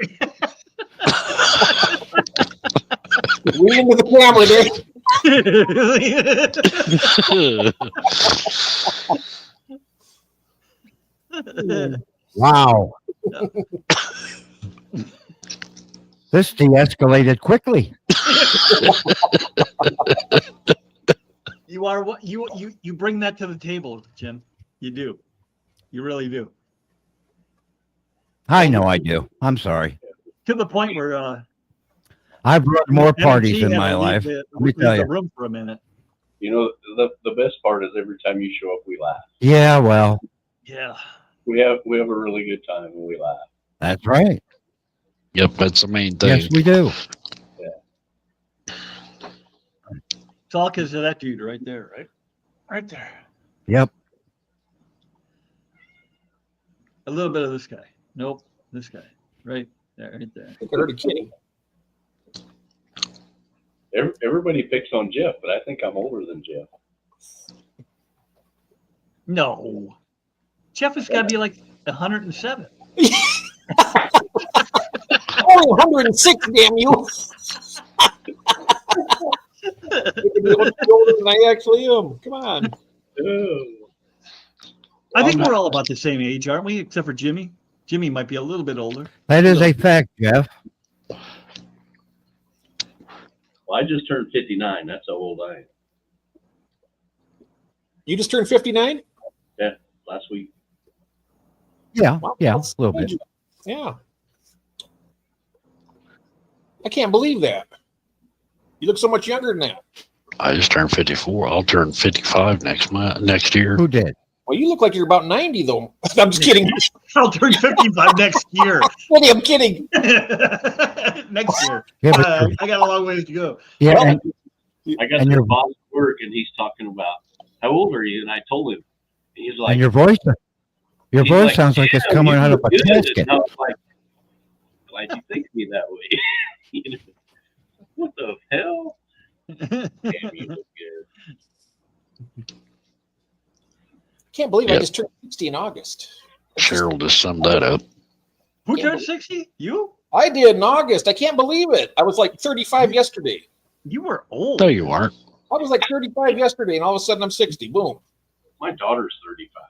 S2: Lean into the camera there.
S5: Wow. This de-escalated quickly.
S6: You are what you bring that to the table, Jim. You do. You really do.
S5: I know I do. I'm sorry.
S6: To the point where
S5: I've run more parties
S6: M&T
S5: in
S6: had
S5: my
S6: to leave
S5: life.
S6: the-
S5: Let me
S6: leave
S5: tell
S6: the
S5: you.
S6: room for a minute.
S3: You know, the best part is every time you show up, we laugh.
S5: Yeah, well,
S6: Yeah.
S3: We have a really good time and we laugh.
S5: that's right.
S1: Yep, that's the main thing.
S5: Yes, we do.
S6: It's all because of that dude right there, right? Right there.
S5: Yep.
S6: A little bit of this guy. Nope. This guy. Right there. Right there.
S2: I heard a kitty.
S3: Everybody picks on Jeff, but I think I'm older than Jeff.
S6: No. Jeff has got to be like 107.
S2: Oh, 106, damn you. You can be older than I actually am. Come on.
S3: Oh.
S6: I think we're all about the same age, aren't we? Except for Jimmy. Jimmy might be a little bit older.
S5: That is a fact, Jeff.
S3: Well, I just turned 59. That's how old I am.
S2: You just turned 59?
S3: Last week.
S5: Yeah,
S2: Wow,
S5: yeah, a
S2: that's
S5: little bit.
S2: good. Yeah. I can't believe that. You look so much younger than that.
S1: I just turned 54. I'll turn 55 next year.
S5: Who did?
S2: Well, you look like you're about 90, though. I'm just kidding.
S6: I'll turn 55 next year.
S2: I'm kidding.
S6: Next year.
S5: Yeah, but,
S6: I got a long ways to go.
S5: yeah,
S2: Well,
S5: and,
S3: I got
S5: And
S3: their
S5: your-
S3: boss at work and he's talking about, how old are you? And I told him. And he's like,
S5: and your voice
S3: he's
S5: sounds like it's
S3: "Yeah,
S5: coming
S3: you
S5: out of
S3: look
S5: a
S3: good."
S5: casket.
S3: And I was like, glad you think of me that way. You know, what the hell? Damn, you look good.
S2: Can't believe I
S1: Yep.
S2: just turned 60 in August.
S1: Cheryl just summed that up.
S6: Who turned 60? You?
S2: I did in August. I can't believe it. I was like 35 yesterday.
S6: You were old.
S1: No, you aren't.
S2: I was like 35 yesterday, and all of a sudden I'm 60. Boom.
S3: My daughter's 35.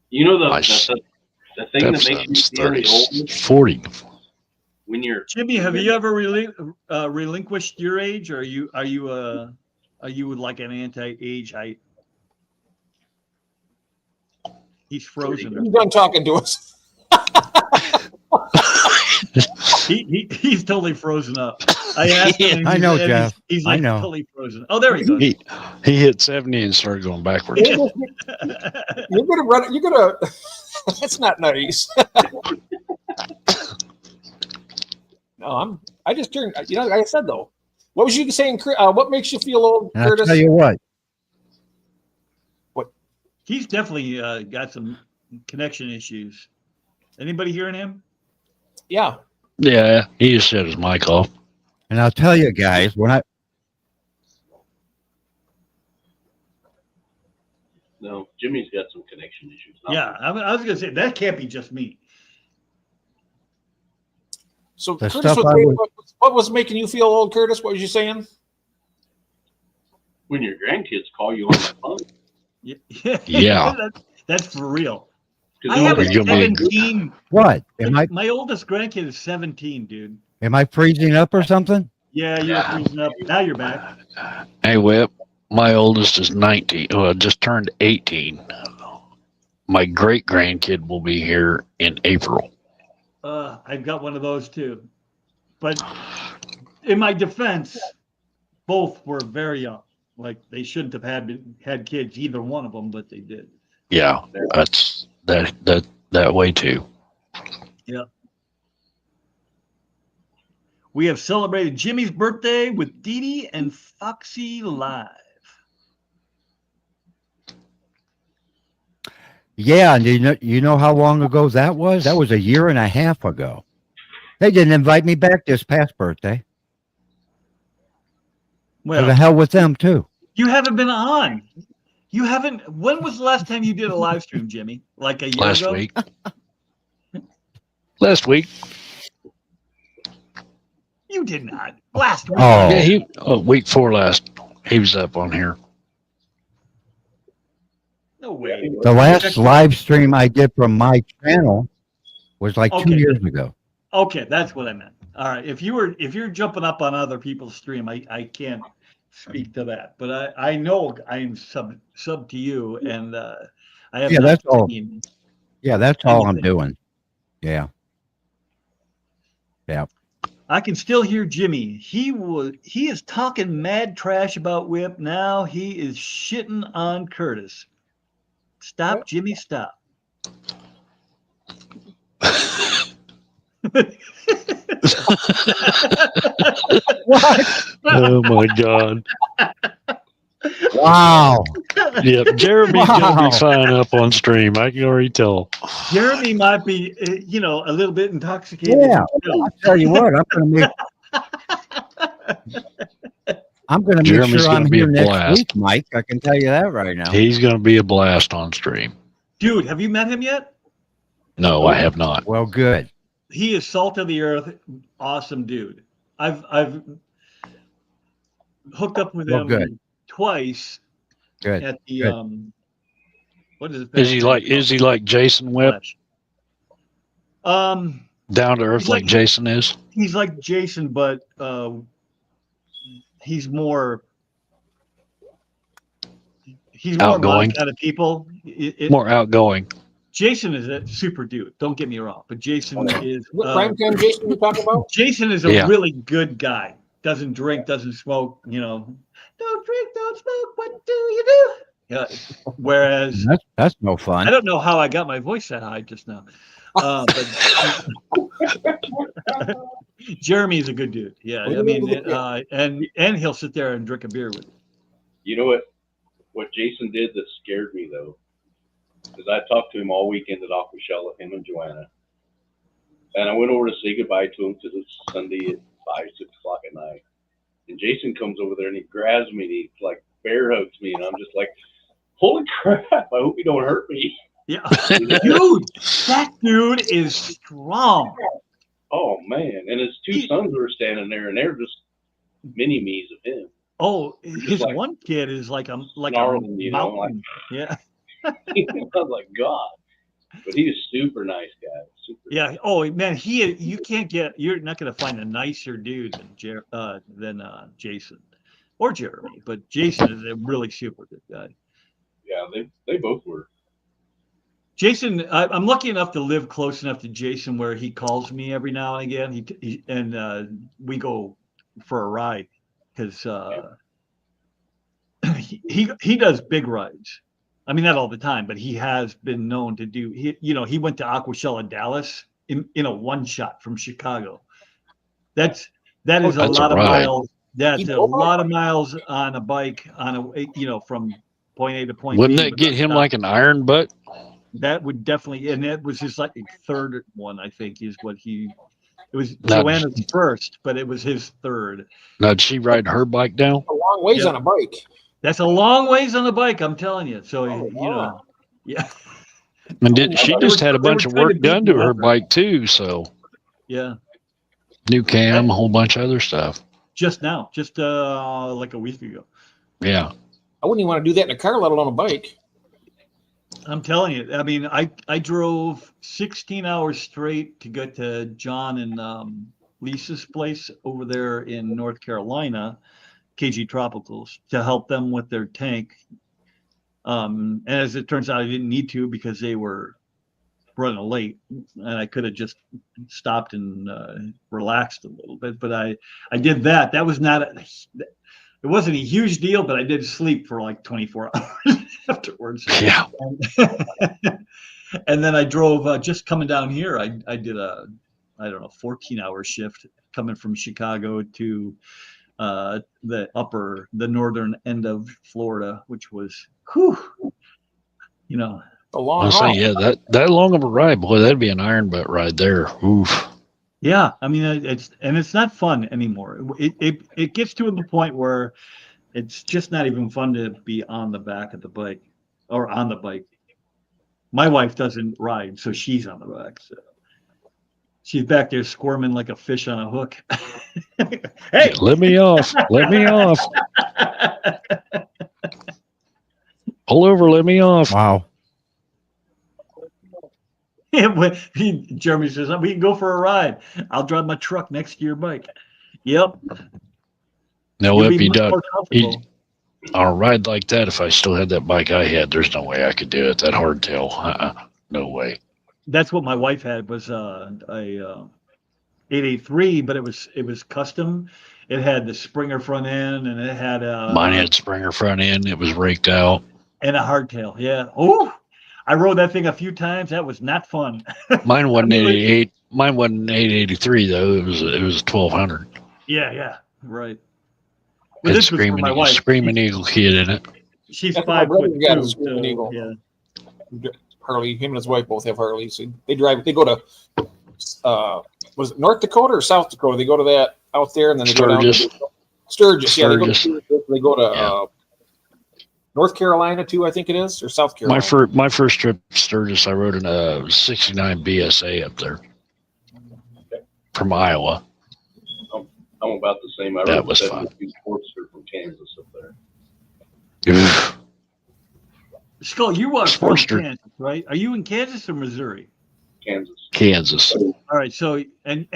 S3: You know the thing that makes you
S1: Stepson's
S3: feel the
S1: 30,
S3: oldest
S1: 40.
S3: when you're
S6: Jimmy, have you ever relinquished your age, or are you like an anti-age height? He's frozen.
S2: He's done talking to us.
S6: He's totally frozen up. I asked him. and
S5: I
S6: he
S5: know,
S6: said
S5: Jeff.
S6: He's
S5: I
S6: like
S5: know.
S6: totally frozen. Oh, there he goes.
S1: He hit 70 and started going backwards.
S2: You're gonna run. You're gonna. That's not nice. No, I just turned. You know, like I said though. What was you saying? What makes you feel old,
S5: And I'll
S2: Curtis?
S5: tell you what,
S6: He's definitely got some connection issues. Anybody hearing him?
S2: Yeah.
S1: Yeah, he just shut his mic off.
S5: and I'll tell you guys, when
S3: no, Jimmy's got some connection issues. Not
S6: Yeah, I was going to say that can't be just me.
S2: So
S5: The
S2: Curtis,
S5: stuff
S2: was
S5: I
S2: saying,
S5: would-
S2: what was making you feel old, Curtis? What was you saying?
S3: when your grandkids call you on the phone.
S1: Yeah.
S6: That's for real.
S3: 'Cause
S6: I have a
S1: You'll be-
S6: 17.
S5: what am I
S6: My oldest grandkid is 17, dude.
S5: freezing up or something?
S6: Yeah, you're
S3: Yeah.
S6: freezing up. Now you're back.
S1: Hey, Whip, my oldest is 19. Well, just turned 18. My great grandkid will be here in April.
S6: I've got one of those too. But in my defense, both were very young. Like they shouldn't have had kids, either one of them, but they did.
S1: Yeah, that's that way too.
S6: We have celebrated Jimmy's birthday with Dee Dee and Foxy live.
S5: Yeah, and you know how long ago that was? That was a year and a half ago. They didn't invite me back this past birthday. To the
S6: Well,
S5: hell with them too.
S6: You haven't been on. You haven't. When was the last time you did a live stream, Jimmy? Like a year
S1: Last
S6: ago?
S1: week. Last week.
S6: You did not. Last week.
S5: Oh.
S1: Yeah, week 4 last. He was up on here.
S6: No way.
S5: The last live stream I did from my channel was like 2
S6: Okay.
S5: years ago.
S6: Okay, that's what I meant. All right. If you're jumping up on other people's stream, I can't speak to that. But I know I am sub to you, and I have
S5: Yeah,
S6: not
S5: that's all.
S6: seen
S5: Yeah, that's all I'm
S6: anything.
S5: doing. Yeah.
S6: I can still hear Jimmy. He is talking mad trash about Whip. Now he is shitting on Curtis. Stop,
S2: What?
S6: Jimmy, stop.
S1: Oh my God.
S5: Wow.
S1: Yep. Jeremy's going to
S5: Wow.
S1: be fine up on stream. I can already tell.
S6: Jeremy might be, a little bit intoxicated.
S5: Yeah.
S6: himself.
S5: I'll tell you what, I'm gonna make
S1: Jeremy's
S5: sure
S1: gonna
S5: I'm
S1: be
S5: here
S1: a
S5: next
S1: blast.
S5: week, Mike. I can tell you that right now.
S1: He's going to be a blast on stream.
S6: Dude, have you met him yet?
S1: No, I have not.
S5: Well, good.
S6: He is salt of the earth, awesome dude. I've hooked up with
S5: Well,
S6: him
S5: good.
S6: twice
S5: Good.
S6: at the
S5: Good.
S6: what is it?
S1: Is he like Jason Whip? Down to earth
S6: He's
S1: like
S6: like-
S1: Jason is?
S6: He's like Jason, but he's more
S1: Outgoing.
S6: my kind of people.
S1: More outgoing.
S6: Jason is a super dude. Don't get me wrong, but Jason is
S2: What primetime Jason you talking about?
S6: Jason is a
S1: Yeah.
S6: really good guy. Doesn't drink, doesn't smoke. Don't drink, don't smoke. What do you do? Yeah. Whereas
S5: That's no
S6: I
S5: fun.
S6: don't know how I got my voice that high just now. But Jeremy's a good dude. Yeah, I mean, and he'll sit there and drink a beer with you.
S3: You know what Jason did that scared me though, because I talked to him all weekend at Aquashella, him and Joanna, and I went over to say goodbye to him because it's Sunday at 5, 6 o'clock at night, and Jason comes over there and he grabs me and he like bear hugs me, and I'm just like, holy crap! I hope you don't hurt me.
S6: Yeah, dude, that dude is strong.
S3: Oh man! And his 2 sons were standing there, and they're just mini me's of him.
S6: Oh, his
S3: like-
S6: one kid is like a
S3: Snarling,
S6: mountain. Yeah,
S3: I was like, God. But he is super nice guy. Super.
S6: yeah. Oh man, you're not gonna find a nicer dude than Jason or Jeremy, but Jason is a really super good guy.
S3: Yeah, they both were.
S6: Jason, I'm lucky enough to live close enough to Jason where he calls me every now and again. We go for a ride because he does big rides. I mean, not all the time, but he has been known to do. He went to Aquashella, Dallas in a one shot from Chicago. That is a
S1: That's
S6: lot
S1: a
S6: of
S1: ride.
S6: miles. That's
S2: He
S6: a
S2: drove
S6: lot of miles on a bike from point A to point
S1: Wouldn't
S6: B.
S1: that
S6: without
S1: get him
S6: stopping.
S1: like an iron butt?
S6: That would definitely, and that was his like third one, I think, is what it was
S1: Now-
S6: Joanna's first, but it was his third.
S1: Now, did she ride her bike down?
S2: A long ways
S6: Yeah.
S2: on a bike.
S6: That's a long ways on the bike, I'm telling you. So,
S2: Oh, wow.
S6: yeah,
S1: And she
S6: They
S1: just
S6: were-
S1: had a
S6: they were
S1: bunch of
S6: trying to
S1: work done to
S6: beat you
S1: her
S6: up.
S1: bike too. So
S6: yeah.
S1: new cam, a whole bunch of other stuff.
S6: Just now, just like a week ago.
S1: Yeah.
S2: I wouldn't even want to do that in a car, let alone a bike.
S6: I'm telling you. I mean, I drove 16 hours straight to get to John and Lisa's place over there in North Carolina, KG Tropicals, to help them with their tank. And as it turns out, I didn't need to because they were running late, and I could have just stopped and relaxed a little bit. But I did that. That was not it wasn't a huge deal, but I did sleep for like 24 hours afterwards.
S1: Yeah.
S6: And then I drove just coming down here. I did a 14-hour shift coming from Chicago to the northern end of Florida, which was
S2: A long
S1: I'll
S2: haul.
S1: say, yeah, that long of a ride, boy, that'd be an iron butt ride there. Oof.
S6: yeah. I mean, it's not fun anymore. It gets to the point where It's just not even fun to be on the back of the bike or on the bike. My wife doesn't ride, so she's on the back. So she's back there squirming like a fish on a hook. Hey,
S1: Let me off. Let me off. Pull over. Let me off.
S5: Wow.
S6: Jeremy says, we can go for a ride. I'll drive my truck next to your bike. Yep.
S1: No,
S6: You'll
S1: if
S6: be
S1: you
S6: much
S1: don't,
S6: more comfortable.
S1: on a ride like that, if I still had that bike I had, there's no way I could do it. That hardtail. No way.
S6: That's what my wife had was a 883, but it was custom. It had the Springer front end, and it had
S1: Mine had Springer front end. It was raked out.
S6: and a hardtail. Yeah. Oh, I rode that thing a few times. That was not fun.
S1: Mine wasn't
S6: I mean,
S1: 88. Mine wasn't 883 though. It was 1200.
S6: Yeah. Right.
S1: Had
S6: Well, this was for my wife.
S1: Screaming Eagle kid in it.
S6: She's
S2: That's what my
S6: 5'2".
S2: brother got, a Screaming
S6: so,
S2: Eagle.
S6: Yeah.
S2: Harley, him and his wife both have Harleys. They drive. They go to was it North Dakota or South Dakota? They go to that out there, and then they
S1: Sturgis.
S2: go down to Sturgis. Yeah,
S1: Sturgis.
S2: they go to
S1: Yeah.
S2: North Carolina too, I think it is, or South Carolina.
S1: My first trip to Sturgis, I rode in a 69 BSA up there from Iowa.
S3: I'm about the same. I
S1: That
S3: rode
S1: was
S3: the
S1: fun.
S3: 72 Sportster from Kansas up there.
S1: Oof.
S6: Skull, you are from
S1: Sportster.
S6: Kansas, right? Are you in Kansas or Missouri?
S3: Kansas.
S1: Kansas.
S6: All right. So and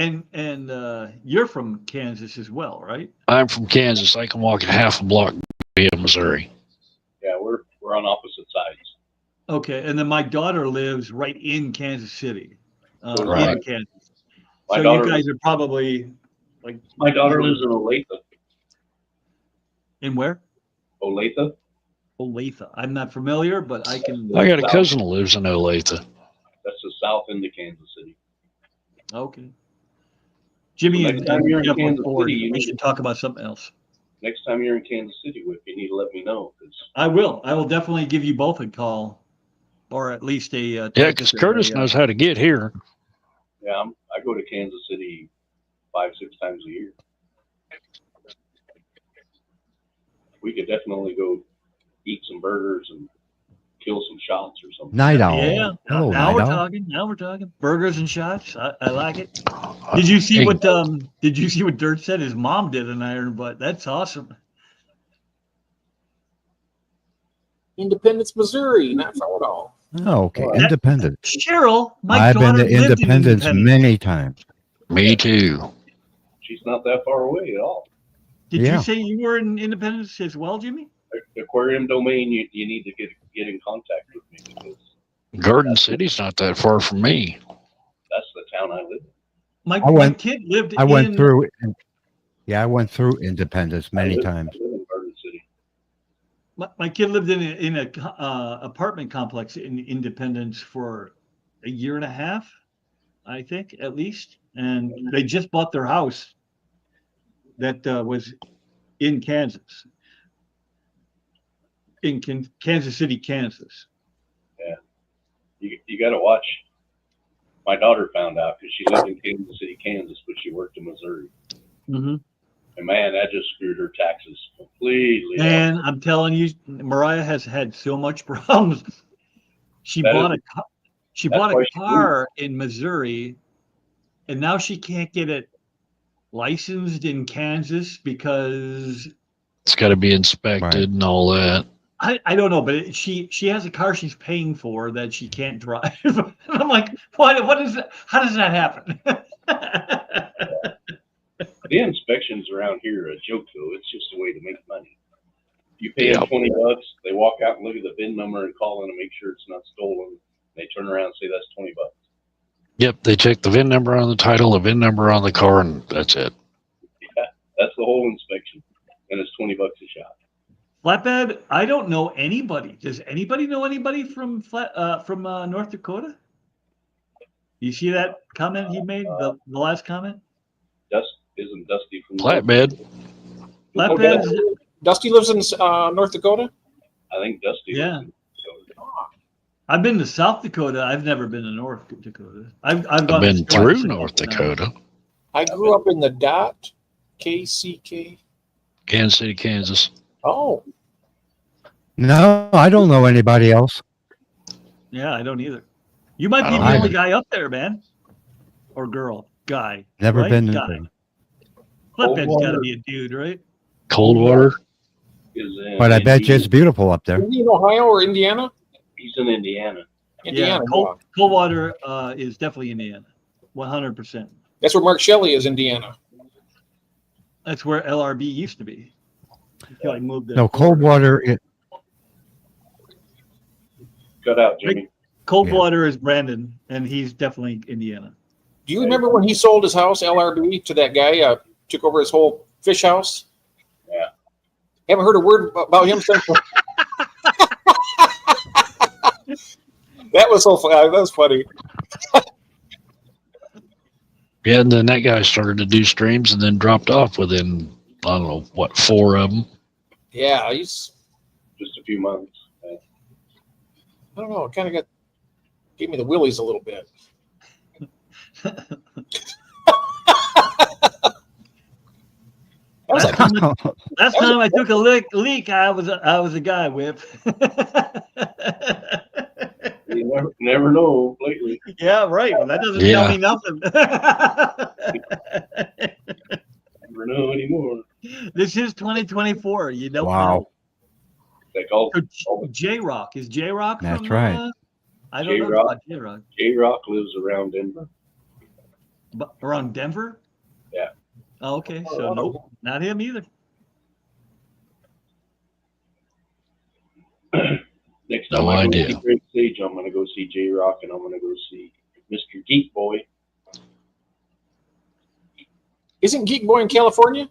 S6: you're from Kansas as well, right?
S1: I'm from Kansas. I can walk a half a block to Missouri.
S3: Yeah, we're on opposite sides.
S6: Okay. And then my daughter lives right in Kansas City,
S1: Right.
S6: in Kansas.
S3: My
S6: So
S3: daughter,
S6: you guys are probably like
S3: my daughter lives in Olathe.
S6: in where?
S3: Olathe.
S6: Olathe. I'm not familiar, but I can.
S1: I got a cousin that lives in Olathe.
S3: That's the south end of Kansas City.
S6: Okay. Jimmy
S3: Well,
S6: and
S3: next time you're in
S6: Jeff
S3: Kansas
S6: on board.
S3: City, you
S6: We
S3: need
S6: should talk about something else.
S3: Next time you're in Kansas City, Whip, you need to let me know. 'Cause
S6: I will. I will definitely give you both a call, or at least a.
S1: Yeah,
S6: text
S1: because
S6: and
S1: Curtis
S6: a,
S1: knows how to get here.
S3: yeah, I go to Kansas City 5-6 times a year. We could definitely go eat some burgers and kill some shots or something.
S5: Night owl.
S6: Yeah.
S5: Hello,
S6: now
S5: night
S6: we're
S5: owl.
S6: talking. Now we're talking burgers and shots. I like it. Did you see
S1: Hey,
S6: what Did you see what Dirt said his mom did in Iron Butt? That's awesome.
S2: Independence, Missouri, not far at all.
S5: Oh, okay. Independence.
S6: Cheryl, my
S5: I've been
S6: daughter
S5: to
S6: lived
S5: Independence
S6: in Independence.
S5: many times.
S1: Me too.
S3: She's not that far away at all.
S6: Did
S5: Yeah.
S6: you say you were in Independence as well, Jimmy?
S3: Aquarium Domain, you need to get in contact with me because
S1: Garden City's not that far from me.
S3: that's the town I live in.
S6: My
S5: I went-
S6: kid lived
S5: I went
S6: in
S5: through. Yeah, I went through Independence many
S3: I live,
S5: times.
S3: I live in Garden City.
S6: my kid lived in a apartment complex in Independence for a year and a half, I think, at least. And they just bought their house that was in Kansas, in Kansas City, Kansas.
S3: You got to watch. My daughter found out because she lived in Kansas City, Kansas, but she worked in Missouri.
S6: Mm-hmm.
S3: And man, that just screwed her taxes completely.
S6: And I'm telling you, Mariah has had so much problems. She
S3: That
S6: bought
S3: is-
S6: a car. She
S3: that's
S6: bought
S3: why
S6: a
S3: she
S6: car in Missouri, and now she can't get it licensed in Kansas because
S1: It's got to be inspected
S5: Right.
S1: and all that.
S6: I don't know. But she has a car she's paying for that she can't drive. And I'm like, what is that? How does that happen?
S3: The inspections around here are a joke, though. It's just a way to make money. You pay
S1: Yeah.
S3: them $20, they walk out and look at the VIN number and call in and make sure it's not stolen. They turn around and say that's $20.
S1: Yep, they check the VIN number on the title, the VIN number on the car, and that's it.
S3: Yeah, that's the whole inspection, and it's $20 a shot.
S6: Flatbed, I don't know anybody. Does anybody know anybody from North Dakota? You see that comment he made, the last comment?
S3: Isn't Dusty from
S1: Flatbed.
S6: Flatbed,
S2: Dusty lives in North Dakota.
S3: I think Dusty.
S6: Yeah.
S3: lives in Dakota.
S6: I've been to South Dakota. I've never been to North Dakota. I've
S1: I've
S6: gone to
S1: been
S6: Wisconsin
S1: through North
S6: now.
S1: Dakota,
S2: I grew up in the Dot, KCK.
S1: Kansas City, Kansas.
S2: Oh,
S5: No, I don't know anybody else.
S6: Yeah, I don't either. You might be
S1: I
S6: the
S1: don't
S6: only
S5: either.
S6: guy up there, man. Or girl. Guy.
S5: Never
S6: right?
S5: been.
S6: Guy. Fliphead's
S3: Coldwater.
S6: got to be a dude, right?
S1: Coldwater.
S3: Is in
S5: But I bet you
S3: Indiana.
S5: it's beautiful up there.
S2: is he in Ohio or Indiana?
S3: He's in Indiana.
S2: Indiana.
S6: Yeah,
S2: Yeah.
S6: Coldwater is definitely Indiana. 100%.
S2: That's where Mark Shelley is, Indiana.
S6: That's where LRB used to be. Until I moved there.
S5: No, Coldwater.
S3: Cut out, Jimmy.
S6: Coldwater is Brandon, and he's definitely Indiana.
S2: Do you remember when he sold his house, LRB, to that guy? Took over his whole fish house.
S3: Yeah.
S2: Haven't heard a word about him since. That was so funny. That was funny.
S1: Yeah, and then that guy started to do streams and then dropped off within, I don't know, what, 4 of them.
S2: Yeah, he's.
S3: Just a few months.
S2: I don't know. It kind of gave me the willies a little bit. That was like,
S6: Last time I took a leak, I was a guy, Whip.
S3: You never know lately.
S6: Yeah, right. Well, that doesn't
S1: Yeah.
S6: tell me nothing.
S3: Never know anymore.
S6: This is 2024. You don't
S5: Wow.
S3: Like all
S6: know. J Rock is J Rock.
S5: That's
S6: from,
S5: right.
S6: I don't know
S3: J-Rock.
S6: about J Rock.
S3: J-Rock lives around Denver.
S6: But around Denver.
S3: Yeah.
S6: Oh, okay. So nope, not him either.
S3: Next
S1: No
S3: time I go
S1: idea.
S3: see Great Sage, I'm gonna go see J-Rock and I'm gonna go see Mr. Geek Boy.
S2: isn't Geek Boy in California?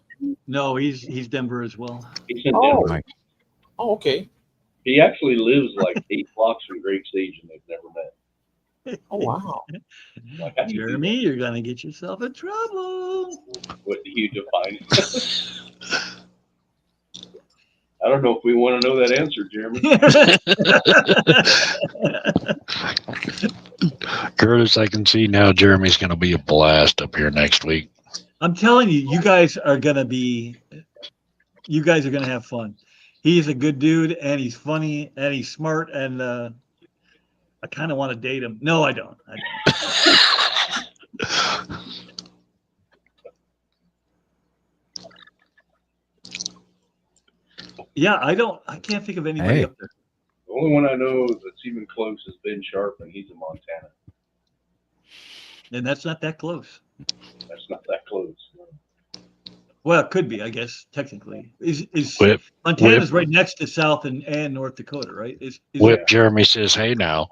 S6: No, he's Denver as well.
S3: He's in
S2: Oh.
S3: Denver.
S2: Oh, okay.
S3: He actually lives like 8 blocks from Great Sage and they've never met.
S2: Oh, wow.
S3: Like, how do you do
S6: Jeremy, you're gonna get yourself in trouble.
S3: that? What do you define? I don't know if we want to know that answer, Jeremy.
S1: Curtis, I can see now Jeremy's going to be a blast up here next week.
S6: I'm telling you, you guys are gonna have fun. He's a good dude, and he's funny, and he's smart, and I kind of want to date him. No, I don't. Yeah, I don't. I can't think of anybody
S5: Hey.
S6: up there.
S3: The only one I know that's even close is Ben Sharp, and he's in Montana.
S6: And that's not that close.
S3: That's not that close.
S6: Well, it could be, I guess, technically. Is
S1: Whip,
S6: Montana's right next to South and North Dakota, right? Is
S1: Whip Jeremy says, hey now.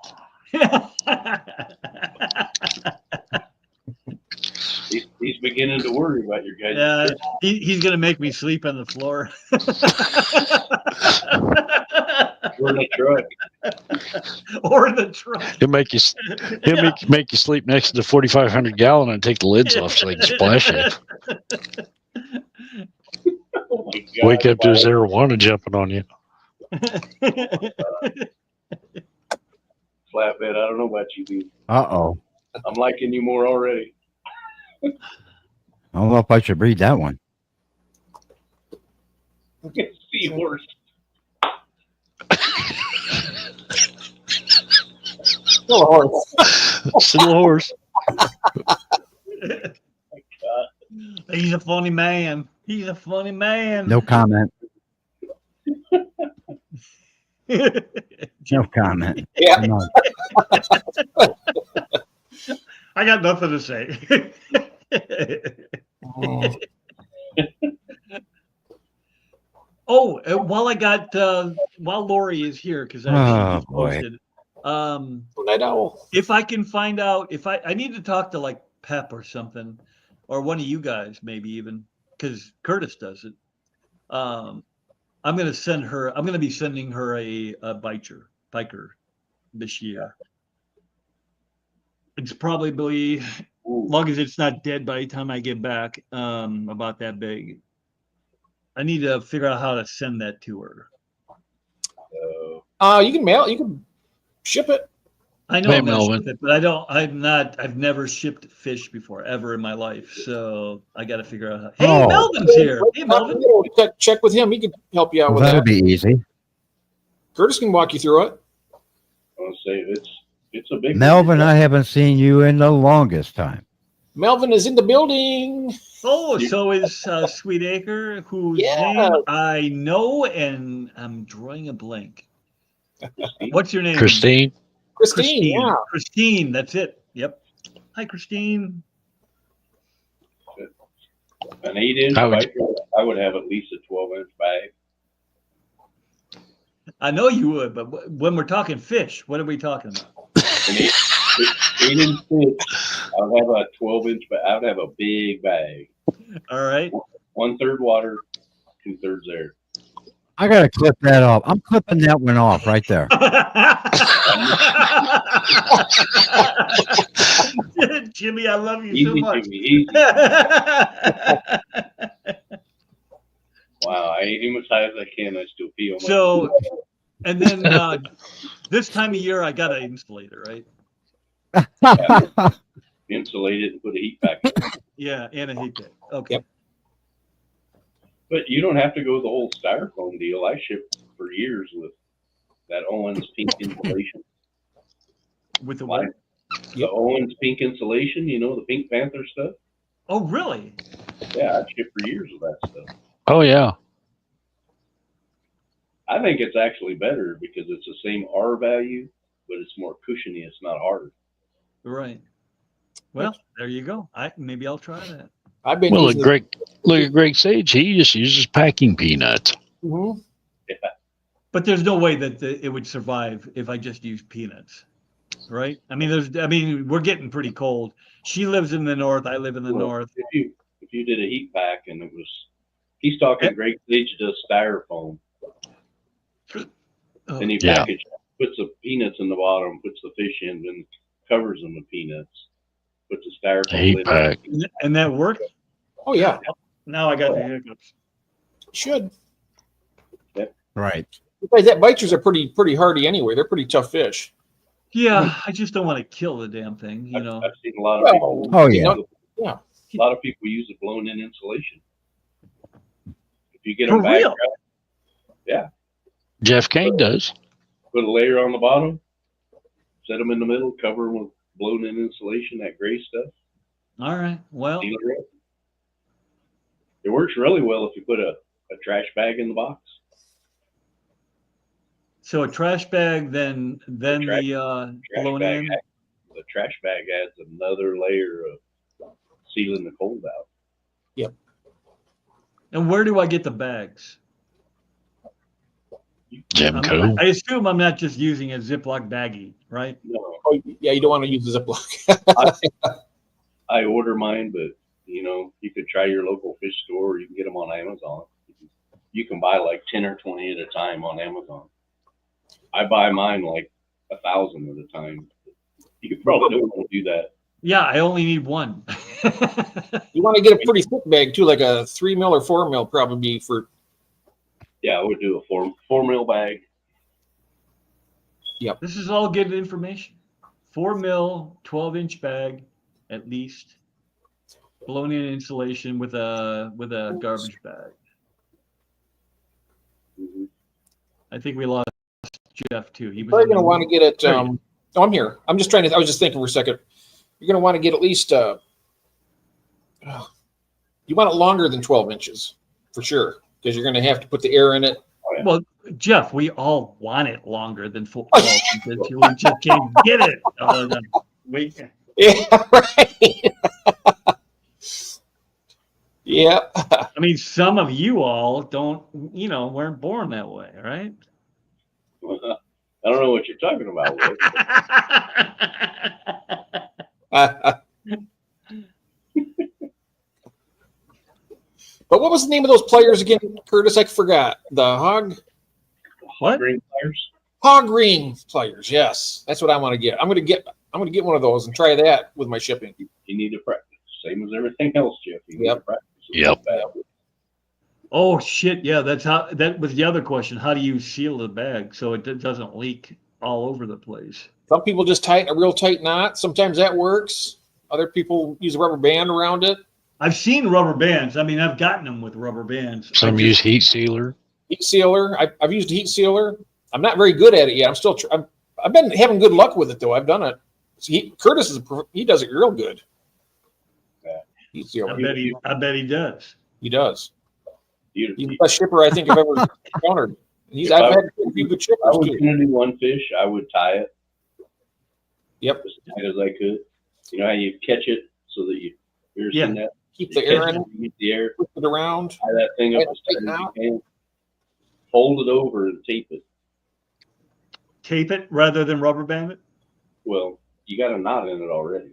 S3: He's beginning to worry about your guys.
S6: Yeah, he's gonna make me sleep on the floor.
S3: We're in the truck.
S6: Or in the truck.
S1: He'll make you make you sleep next to the 4,500 gallon and take the lids off so they can splash it.
S3: Oh my God.
S1: Wake up to his arowana jumping on you.
S3: Flatbed. I don't know about you, dude.
S5: Uh-oh.
S3: I'm liking you more already.
S5: I don't know if I should read that one.
S3: Seahorse.
S2: Still a horse.
S1: Still a horse.
S6: He's a funny man. He's a funny man.
S5: No comment. No comment.
S2: Yeah.
S5: No.
S6: I got nothing to say. Oh, while Lori is here, because I
S5: Oh, boy.
S6: posted.
S2: Night owl.
S6: If I can find out, if I need to talk to like Pep or something, or one of you guys, maybe even, because Curtis does it. I'm gonna send her. I'm gonna be sending her a biker this year. It's probably, long as it's not dead by the time I get back, about that big. I need to figure out how to send that to her.
S2: You can mail. You can ship it.
S6: I know
S1: Hey,
S6: I'm gonna
S1: Melvin.
S6: ship it, but I've never shipped fish before, ever in my life. So I got to figure out how. Hey,
S5: Oh.
S6: Melvin's here. Hey, Melvin.
S2: Check with him. He can help you out
S5: Well,
S2: with
S5: that'll
S2: that.
S5: be easy.
S2: Curtis can walk you through it.
S3: I want to say it's a big
S5: Melvin, I haven't seen you in the longest time.
S2: Melvin is in the building.
S6: Oh, so is Sweet Acre, whose
S2: Yeah.
S6: name I know, and I'm drawing a blank. What's your name?
S1: Christine.
S2: Christine, yeah.
S6: Christine, that's it. Yep. Hi, Christine.
S3: an 8-inch
S1: I would-
S3: biker. I would have at least a 12-inch bag.
S6: I know you would, but when we're talking fish, what are we talking about?
S3: An 8-inch fish. I would have a 12-inch. I would have a big bag.
S6: All right.
S3: 1/3 water, 2/3 air.
S5: I gotta clip that off. I'm clipping that one off right there.
S6: Jimmy, I love you so
S3: Easy,
S6: much.
S3: Jimmy, easy. Wow, I aim as high as I can. I still feel.
S6: So, and then this time of year, I got an insulator, right?
S3: Insulate it and put a heat pack in.
S6: Yeah, and a heat deck. Okay.
S2: Yep.
S3: But you don't have to go the whole styrofoam deal. I shipped for years with that Owens pink insulation.
S6: With the what?
S3: The Owens pink insulation, you know, the Pink Panther stuff.
S6: Oh, really?
S3: Yeah, I shipped for years with that stuff.
S1: Oh yeah.
S3: I think it's actually better because it's the same R value, but it's more cushiony. It's not hard.
S6: Right. Well, there you go. Maybe I'll try that.
S2: I've been
S1: Well,
S2: using
S1: look at Greg Sage. He just uses packing peanuts.
S2: Mhm.
S6: But there's no way that it would survive if I just use peanuts, right? I mean, we're getting pretty cold. She lives in the north. I live in the
S3: Well,
S6: north.
S3: If you did a heat pack and it was, he's talking Greg Sage does styrofoam,
S6: Oh,
S3: and he
S1: Yeah.
S3: packaged, puts the peanuts in the bottom, puts the fish in, then covers them with peanuts, puts the styrofoam
S1: Heat
S3: lid
S1: pack.
S3: on.
S6: and that worked?
S2: Oh yeah,
S6: Now I got the hiccups.
S2: should.
S5: Right.
S2: Besides, that biters are pretty hardy anyway. They're pretty tough fish.
S6: Yeah, I just don't want to kill the damn thing, you know.
S3: I've seen a lot of people.
S5: Oh, yeah.
S2: Yeah.
S3: A lot of people use a blown-in insulation. If you get
S6: For
S3: them back,
S6: real?
S1: Jeff Kane does.
S3: put a layer on the bottom, set them in the middle, cover them with blown-in insulation, that gray stuff.
S6: All right. Well,
S3: Seal it up. It works really well if you put a trash bag in the box.
S6: so a trash bag, then
S3: Trash
S6: the blown
S3: bag,
S6: in.
S3: the trash bag adds another layer of sealing the cold out.
S6: And where do I get the bags?
S1: Jimco.
S6: I assume I'm not just using a Ziploc baggie, right?
S3: No,
S2: Oh yeah, you don't want to use the Ziploc.
S3: I order mine, but you know, you could try your local fish store, or you can get them on Amazon. You can buy like 10 or 20 at a time on Amazon. I buy mine like 1,000 at a time. You probably don't want to do that.
S6: Yeah, I only need one.
S2: You want to get a pretty thick bag too, like a 3 mil or 4 mil, probably for.
S3: Yeah, I would do a 4 mil bag.
S6: This is all good information. 4 mil, 12-inch bag, at least. Blown in insulation with a garbage bag.
S3: Mhm.
S6: I think we lost Jeff too. He was
S2: Probably
S6: in the
S2: going to want to get it.
S6: There you
S2: Oh, I'm here. I'm just trying to. I was just thinking for a second. You're going to want to get at least. You want it longer than 12 inches, for sure, because you're going to have to put the air in it.
S6: Well, Jeff, we all want it longer than 12 inches. We just can't get it. Wait.
S2: Yeah, right. Yeah.
S6: I mean, some of you all weren't born that way, right?
S3: I don't know what you're talking about. Will.
S2: But what was the name of those players again, Curtis? I forgot. The
S6: What?
S3: Green pliers?
S2: hog ring players. Yes, that's what I want to get. I'm going to get one of those and try that with my shipping.
S3: You need to practice. Same as everything else, Jeff. You need
S2: Yep.
S3: to practice.
S1: Yep.
S6: Oh shit! Yeah, that was the other question. How do you seal the bag so it doesn't leak? all over the place.
S2: Some people just tie it in a real tight knot. Sometimes that works. Other people use a rubber band around it.
S6: I've seen rubber bands. I mean, I've gotten them with rubber bands.
S1: Some use heat sealer.
S2: Heat sealer. I've used a heat sealer. I'm not very good at it yet. I'm still. I've been having good luck with it though. I've done it. Curtis he does it real good.
S3: Yeah.
S2: Heat sealer.
S6: I bet he does.
S2: He does. He's
S3: You,
S2: the best shipper I think I've ever encountered. I've had a few good
S3: I
S2: shippers
S3: was
S2: too.
S3: gonna do one fish, I would tie it
S2: Yep.
S3: as tight as I could. You know how you catch it so that you're
S6: Yeah.
S3: seeing that?
S2: Keep the air in it.
S3: You get the air,
S2: Flip it around.
S3: tie that thing up as tight as you can. Fold it over and tape it.
S6: Tape it rather than rubber band it.
S3: Well, you got a knot in it already.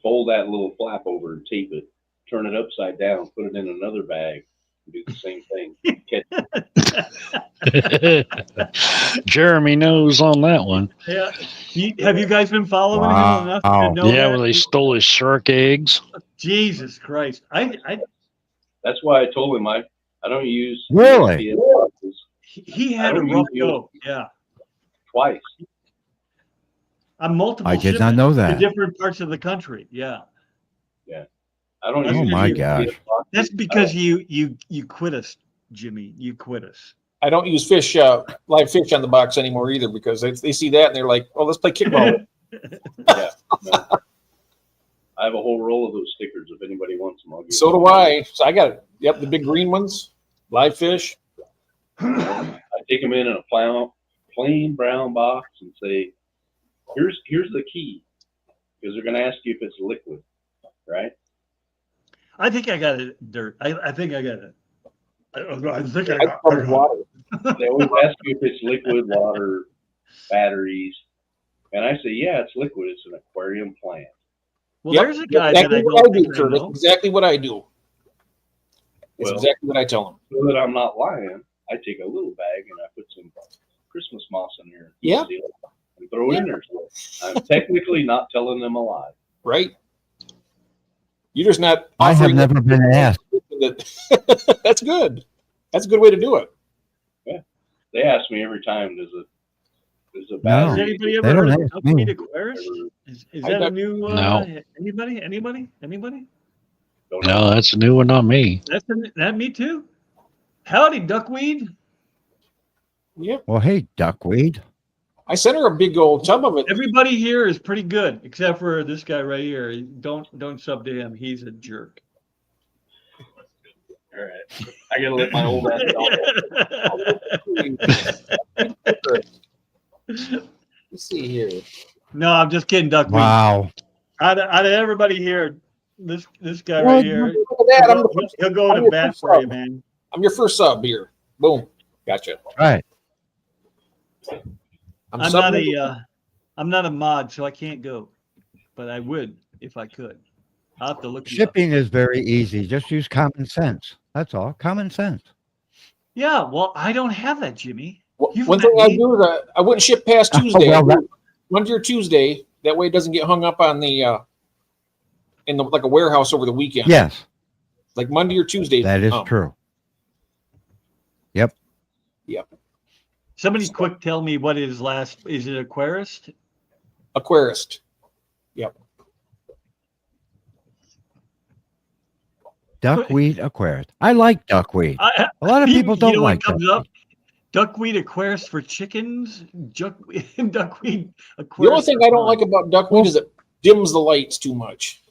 S3: Fold that little flap over and tape it. Turn it upside down, put it in another bag, and do the same thing.
S1: Jeremy knows on that one.
S6: Yeah. Have you guys been following
S5: Wow.
S6: him enough to know
S1: Yeah,
S6: that?
S1: when they stole his shark eggs.
S6: Jesus Christ.
S3: That's why I told him I don't use
S5: Really?
S3: ESPN boxes
S6: He had
S3: I
S6: a
S3: don't
S6: rough
S3: use
S6: go. Yeah.
S3: twice.
S6: On multiple
S5: I did not
S6: shipments
S5: know
S6: to
S5: that.
S6: different parts of the country. Yeah.
S3: I don't
S6: Oh
S3: use
S5: my
S3: ESPN
S5: gosh.
S3: boxes.
S6: That's because you quit us, Jimmy. You quit us.
S2: I don't use live fish on the box anymore either because they see that and they're like, oh, let's play kickball.
S3: Yeah, no. I have a whole roll of those stickers. If anybody wants them, I'll give
S2: So
S3: them.
S2: do I. So I got it. Yep, the big green ones, live fish.
S3: I take them in a plain brown box and say, here's the key, because they're going to ask you if it's liquid, right?
S6: I think I got it, Dirt. I think I got it. I think I
S2: I
S6: got
S2: put
S6: it.
S2: water.
S3: They always ask you if it's liquid, water, batteries, and I say, yeah, it's liquid. It's an aquarium plant.
S6: Well,
S2: Yep,
S6: there's a guy
S2: exactly
S6: that I
S2: what
S6: don't
S2: I do,
S6: think I
S2: sir. That's
S6: know.
S2: exactly what I do. It's
S3: Well-
S2: exactly what I tell them.
S3: So that I'm not lying, I take a little bag and I put some Christmas moss in there.
S2: Yeah.
S3: And throw it in there. So I'm technically not telling them a lie.
S2: Right? You're just not.
S5: I have
S2: offering
S5: never been asked.
S2: that- That's good. That's a good way to do it.
S3: They ask me every time, does a
S6: Has
S3: battery
S6: anybody
S5: They
S6: ever
S5: don't
S6: heard of
S5: ask me.
S6: Duckweed Aquarius?
S3: ever
S6: Is
S2: I
S6: that a
S2: got-
S6: new?
S1: No.
S6: Anybody?
S3: don't
S1: No, that's a new one on me.
S6: That me too. Howdy, Duckweed.
S2: Yeah.
S5: Well, hey, duckweed.
S2: I sent her a big old tub of it.
S6: Everybody here is pretty good, except for this guy right here. Don't sub to him. He's a jerk.
S3: All right. I gotta let my old ass
S2: Let's see here.
S6: No, I'm just kidding, Duckweed.
S5: Wow.
S6: Out of everybody here, this guy
S2: Well,
S6: right here,
S2: look at that.
S6: he'll go
S2: I'm
S6: to
S2: your
S6: bat
S2: first
S6: for you,
S2: sub.
S6: man.
S2: I'm your first sub here. Boom. Gotcha.
S5: Right.
S6: I'm
S2: subbing.
S6: not a mod, so I can't go, but I would if I could. I'll have to look. it up.
S5: Shipping is very easy. Just use common sense. That's all. Common sense.
S6: Yeah, well, I don't have that, Jimmy. You've
S2: One
S6: met
S2: thing I
S6: me.
S2: do is I wouldn't ship past Tuesday.
S5: well, that-
S2: Monday or Tuesday. That way it doesn't get hung up on the in the like a warehouse over the weekend.
S5: Yes,
S2: Like Monday or Tuesday.
S5: that is
S2: Oh,
S5: true.
S6: Somebody quick tell me what his last is. It Aquarist?
S2: Aquarist.
S5: Duckweed Aquarius. I like duckweed.
S6: I,
S5: A lot of people don't
S6: you know
S5: like
S6: what comes
S5: duckweed.
S6: up? Duckweed Aquarius for chickens. Duckweed Aquarius.
S2: The only thing
S6: for
S2: I don't
S6: fun.
S2: like about duckweed is it dims the lights too much.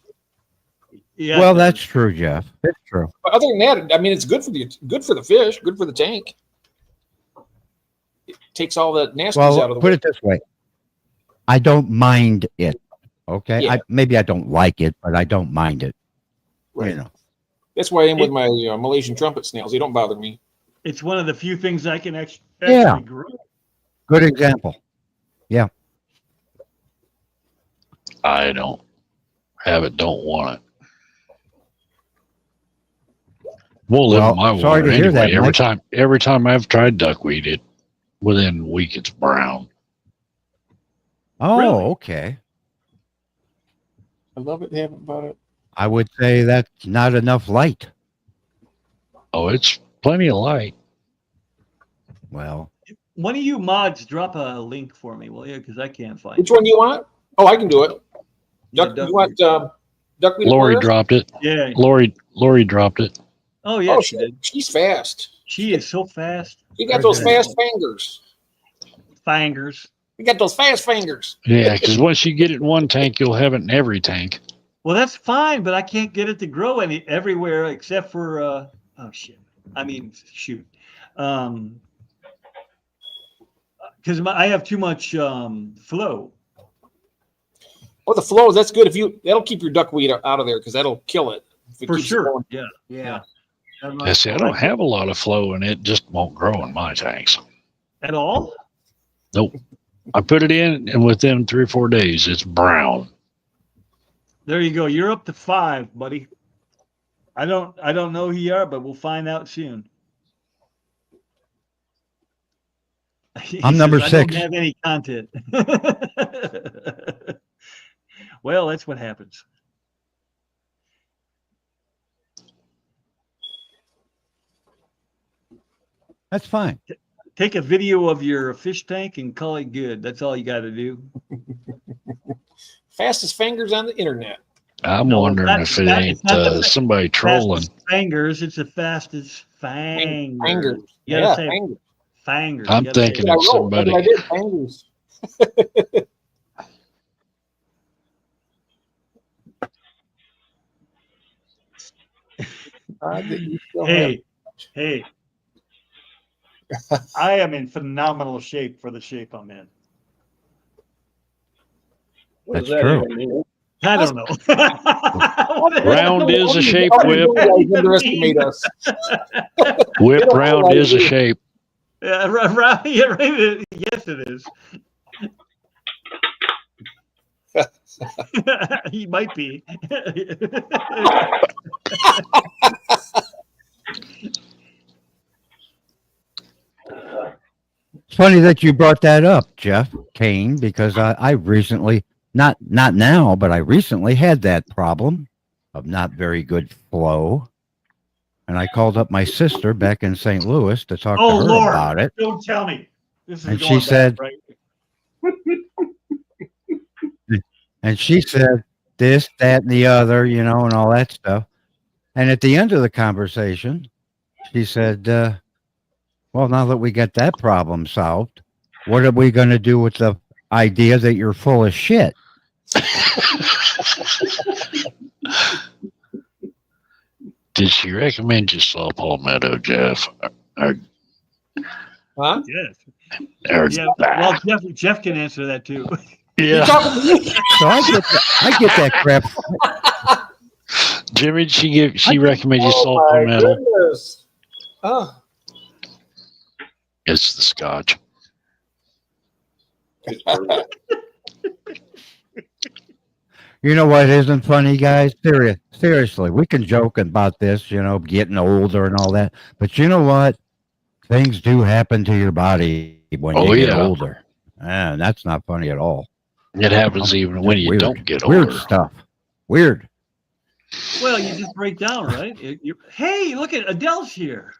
S6: Yeah,
S5: Well, that's true, Jeff. It's true.
S2: But other than that, I mean, it's good for the fish, good for the tank. It takes all the nasties out
S5: Well,
S2: of the
S5: put
S2: way.
S5: it this way. I don't mind it. Okay.
S2: Yeah.
S5: Maybe I don't like it, but I don't mind it.
S2: Right.
S5: You know.
S2: That's why I am with my Malaysian trumpet snails. They don't bother me.
S6: it's one of the few things I can actually
S5: Yeah.
S6: grow.
S5: Good example.
S1: I don't have it, don't want it. Won't live
S5: Well,
S1: in my
S5: sorry
S1: water
S5: to hear
S1: anyway.
S5: that,
S1: Every time I've tried duckweed, it within a week it's brown.
S5: Oh,
S6: Really?
S5: okay.
S2: I love it. They haven't bought it.
S5: I would say that's not enough light.
S1: Oh, it's plenty of light.
S5: Well,
S6: One of you mods drop a link for me, will you? Because I can't find
S2: Which
S6: it.
S2: one do you want? Oh, I can do it.
S6: Yeah,
S2: Duck, you want Duckweed
S1: Lori
S2: Aquarius?
S1: dropped it.
S6: Yeah.
S1: Lori dropped it.
S6: Oh, yeah,
S2: Oh,
S6: she did.
S2: she's fast.
S6: She is so fast.
S2: You got those fast fingers.
S6: Fingers.
S2: You got those fast fingers.
S1: Yeah, because once you get it in one tank, you'll have it in every tank.
S6: Well, that's fine, but I can't get it to grow everywhere except for oh shit. I mean, shoot. Because I have too much flow.
S2: Oh, the flow, that's good. That'll keep your duckweed out of there because that'll kill it. If it
S6: For
S2: keeps
S6: sure.
S2: going.
S6: Yeah.
S7: Yeah.
S1: I see, I don't have a lot of flow and it just won't grow in my tanks.
S6: At all?
S1: Nope. I put it in and within 3 or 4 days, it's brown.
S6: There you go. You're up to 5, buddy. I don't know who you are, but we'll find out soon. He
S5: I'm number
S6: says,
S5: 6.
S6: I don't have any content. Well, that's what happens.
S5: That's fine.
S6: Take a video of your fish tank and call it good. That's all you got to do.
S2: Fastest fingers on the internet.
S1: I'm
S6: No,
S1: wondering
S6: that's-
S1: if it
S6: that-
S1: ain't
S6: it's not the
S1: somebody trolling.
S6: Fastest fingers. It's the fastest fingers.
S2: Fingers.
S6: You gotta
S2: Yeah,
S6: say
S2: fingers.
S6: fingers.
S1: I'm
S6: You gotta say
S1: thinking
S2: I
S1: it's
S2: wrote. That's
S1: somebody.
S2: what I did. Fingers.
S6: Hey. I am in phenomenal shape for the shape I'm in.
S3: What does
S5: That's
S3: that
S5: true.
S3: even mean?
S6: I don't know.
S1: Round is a shape,
S2: Oh,
S1: Whip.
S2: you guys underestimate us.
S1: Whip round is a shape.
S6: Yeah, right. Yes, it is. He might be.
S5: It's funny that you brought that up, Jeff Kane, because I recently, not now, but I recently had that problem of not very good flow. And I called up my sister back in St. Louis to talk
S6: Oh,
S5: to her
S6: Lord.
S5: about it.
S6: Don't tell me. This is
S5: And
S6: going
S5: she said-
S6: back, right?
S5: And she said this, that, and the other, and all that stuff. And at the end of the conversation, she said, well, now that we got that problem solved, what are we going to do with the idea that you're full of shit?
S1: Did she recommend you saw Palmetto, Jeff? Or
S2: Huh?
S6: Yes.
S1: Or,
S6: Yeah. Well, Jeff can answer that too.
S2: You
S1: yeah.
S2: talking to me?
S5: So I get that crap.
S1: Jimmy, she recommended you
S2: Oh,
S1: salt
S2: my
S1: palmetto.
S2: goodness. Oh,
S1: It's the scotch.
S3: It's perfect.
S5: You know what isn't funny, guys? Seriously, we can joke about this, getting older and all that. But you know what? Things do happen to your body when
S1: Oh,
S5: you get
S1: yeah.
S5: older. And that's not funny at all.
S1: It happens even when you
S5: Weird.
S1: don't get older.
S5: Weird stuff. Weird.
S6: Well, you just break down, right? Hey, look at Adele's here.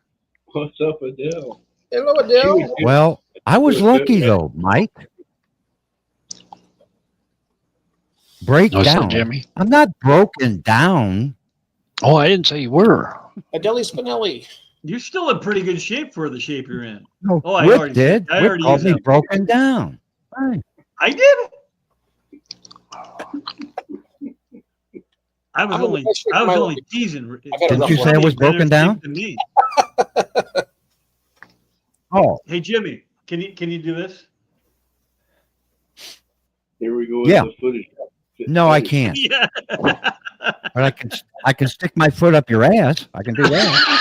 S3: What's up, Adele?
S2: hello, Adele.
S5: Well, I was lucky though, Mike. Break
S1: What's
S5: down.
S1: up, Jimmy?
S5: I'm not broken down.
S1: Oh, I didn't say you were.
S2: Adele Spinelli.
S6: You're still in pretty good shape for the shape you're in.
S5: No,
S6: Oh, I
S5: Whip
S6: already-
S5: did.
S6: I
S5: Whip
S6: already
S5: called
S6: used
S5: me
S6: that.
S5: broken down. Right.
S6: I did. I was
S2: I'm in the
S6: only
S2: best shape of my
S6: only
S2: life.
S6: teasing.
S2: I've had a
S5: Didn't
S2: rough
S5: you
S2: one.
S5: say I was
S6: Better
S5: broken
S6: shape
S5: down?
S6: than me.
S5: Oh,
S6: Hey Jimmy, can you do this?
S3: Here we go with
S5: Yeah.
S3: the footage.
S5: no, I can't.
S6: Yeah.
S5: But I can stick my foot up your ass. I can do that.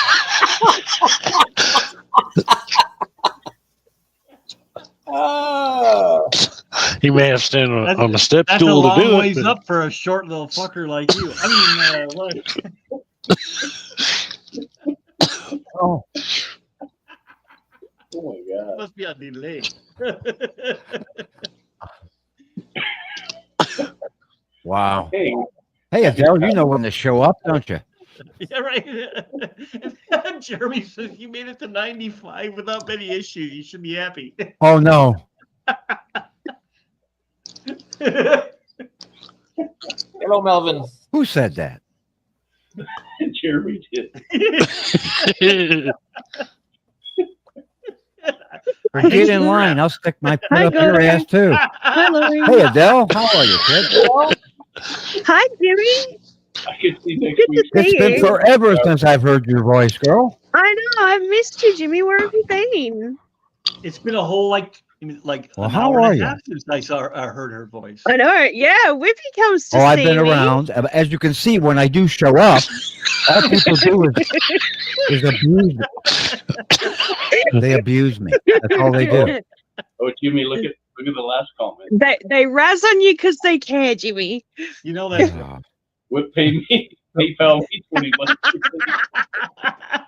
S2: Ah.
S1: He may have stand on a step
S6: That's a
S1: stool to
S6: long
S1: do
S6: ways
S1: it.
S6: up for a short little fucker like you. I mean, what?
S5: Oh,
S3: Oh my God.
S6: Must be a delay.
S5: wow.
S3: Hey,
S5: Hey, Adele, you know when to show up, don't you?
S6: Yeah, right. Jeremy says you made it to 95 without many issues. You should be happy.
S5: Oh no.
S2: Hello, Melvin.
S5: Who said that?
S3: Jeremy did.
S5: Or get in line. I'll stick my foot up your
S7: Gordon.
S5: ass too.
S7: Hi, Lori.
S5: Hey Adele, how are you, kid?
S7: Hi, Jimmy.
S3: I could see next
S7: Good
S3: week.
S7: to see
S5: It's been
S7: you.
S5: forever since I've heard your voice, girl.
S7: I know. I've missed you, Jimmy. Where have you been?
S6: It's been a whole
S5: Well,
S6: an
S5: how
S6: hour
S5: are
S6: and
S5: you?
S6: a half since I heard her voice.
S7: I know. Yeah, Whippy comes to
S5: Oh, I've
S7: see
S5: been
S7: me.
S5: around. As you can see, when I do show up, all people do is abuse me. They abuse me. That's all they do.
S3: Oh, Jimmy, look at the last comment.
S7: They razz on you because they care, Jimmy.
S6: You know that.
S3: Whip pay me, PayPal me $20.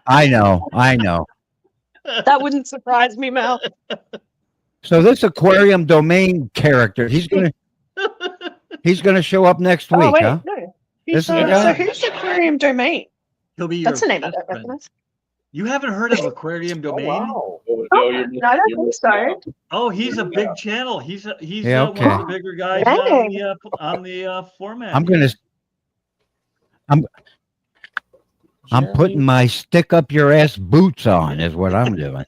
S5: I know.
S7: That wouldn't surprise me, Mel.
S5: So this aquarium domain character, he's gonna show up next week,
S7: Oh, wait.
S5: huh?
S7: No.
S5: This
S7: So,
S5: is the guy?
S7: so who's Aquarium Domain?
S6: He'll be
S7: That's
S6: your
S7: the name I
S6: best
S7: don't
S6: friend.
S7: recognize.
S6: You haven't heard of Aquarium Domain?
S3: Oh,
S7: No,
S3: you're
S7: no, I don't
S3: you're
S7: think
S3: missing out.
S7: so.
S6: Oh, he's a big channel. He's
S5: Yeah,
S6: one of
S5: okay.
S6: the bigger guys
S7: Dang.
S6: on the format.
S5: I'm putting my stick up your ass boots on is what I'm doing.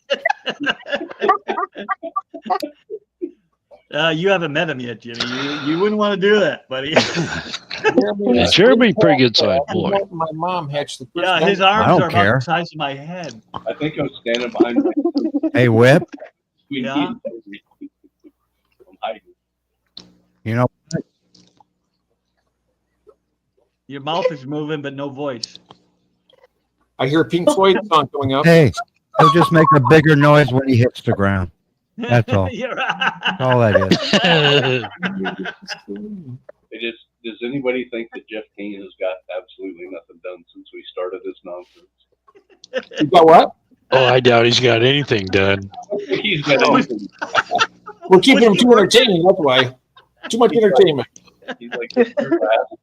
S6: You haven't met him yet, Jimmy. You wouldn't want to do that, buddy.
S1: Yeah, Jeremy, pretty good sized boy.
S2: My mom hatched the first
S6: Yeah, his
S5: I
S6: arms
S5: don't
S6: are about
S5: care.
S6: the size of my head.
S3: I think I'm standing behind my
S5: Hey, Whip,
S6: Yeah.
S3: I'm hiding.
S5: you know,
S6: Your mouth is moving, but no voice.
S2: I hear a Pink Floyd song coming up.
S5: hey, he'll just make a bigger noise when he hits the ground. That's all.
S6: You're
S5: That's all that is.
S3: Does anybody think that Jeff Kane has got absolutely nothing done since we started this nonsense?
S2: You got what?
S1: Oh, I doubt he's got anything done.
S3: He's got anything.
S2: We're keeping him too entertaining. That's why. Too much entertainment.
S3: He's like this fast.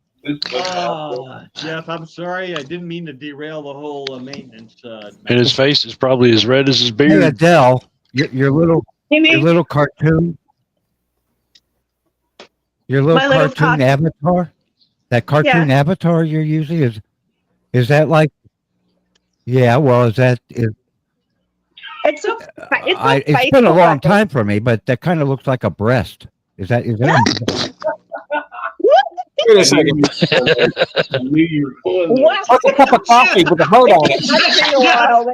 S6: Oh, Jeff, I'm sorry. I didn't mean to derail the whole maintenance.
S1: And his face is probably as red as his
S5: Hey,
S1: beard.
S5: Adele, your little cartoon, your little
S7: My little
S5: cartoon avatar, that cartoon avatar you're using is that like? Yeah, well, is
S7: It's
S5: it's been a long time for me, but that kind of looks like a breast. Is that?
S2: Wait a second.
S3: I knew you were going there.
S7: Wow.
S2: What's a cup of coffee with a heart on it?
S7: That's been a while.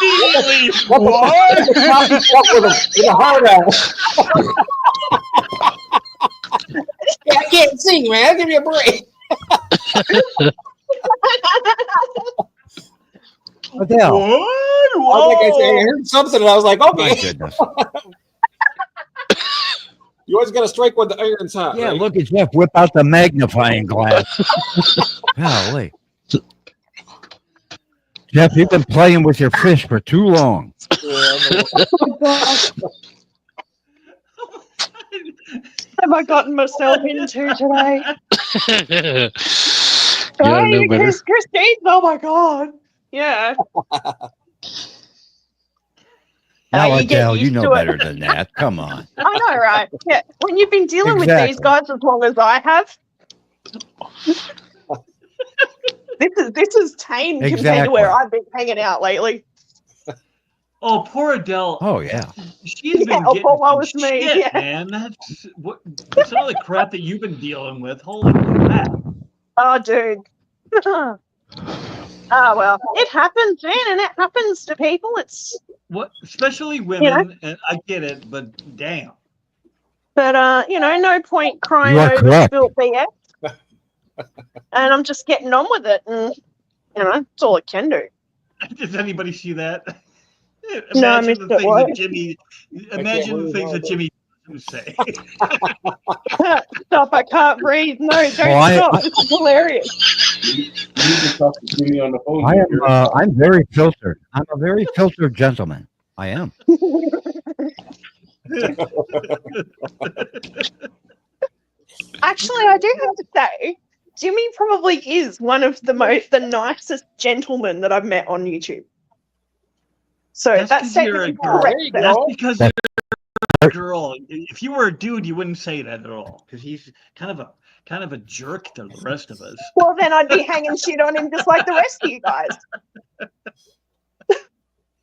S6: Immediately.
S2: What's a coffee cup with a heart on it? Yeah, I can't sing, man. Give me a break.
S5: Adele,
S2: I think I heard something and I was like,
S5: my
S2: okay.
S5: goodness.
S2: You always got to strike when the iron's hot.
S5: Yeah,
S2: right?
S5: look at Jeff whip out the magnifying glass. Golly. Jeff, you've been playing with your fish for too long.
S7: Have I gotten myself into today?
S1: You gotta know better.
S7: Christine, oh my God. Yeah.
S5: Now,
S7: you get
S5: Adele, you
S7: used
S5: know
S7: to it.
S5: better than that. Come on.
S7: I know, right? Yeah. When you've been dealing with
S5: Exactly.
S7: these guys as long as I have, this is tame compared to
S5: Exactly.
S7: where I've been hanging out lately.
S6: Oh, poor Adele.
S5: Oh, yeah.
S6: She's been
S7: Yeah,
S6: getting
S7: oh,
S6: some
S7: was me,
S6: shit,
S7: yeah.
S6: man. That's what some of the crap that you've been dealing with. Holy crap!
S7: Oh, dude. Ah, well, it happens, man, and it happens to people. It's,
S6: What, especially women, and I get it, but damn.
S7: but no point crying
S5: You are
S7: over
S5: correct.
S7: spilt BS. And I'm just getting on with it, and that's all it can do.
S6: Does anybody see that?
S7: No, I
S6: Imagine
S7: missed
S6: the
S7: it.
S6: things
S7: What?
S6: that Jimmy. Imagine the things that Jimmy would say.
S7: Stop! I can't breathe. No, don't
S5: Well,
S7: stop. This is hilarious.
S3: You need to talk to Jimmy on the phone.
S5: I am. I'm very filtered. I'm a very filtered gentleman. I am.
S7: Actually, I do have to say, Jimmy probably is one of the nicest gentlemen that I've met on YouTube. So
S6: That's
S7: that
S6: 'cause you're a
S7: statement is
S6: girl.
S7: correct.
S2: There you
S7: there.
S6: That's
S2: go.
S6: because you're a girl. If you were a dude, you wouldn't say that at all. Because he's kind of a jerk to the rest of us.
S7: Well, then I'd be hanging shit on him just like the rest of you guys.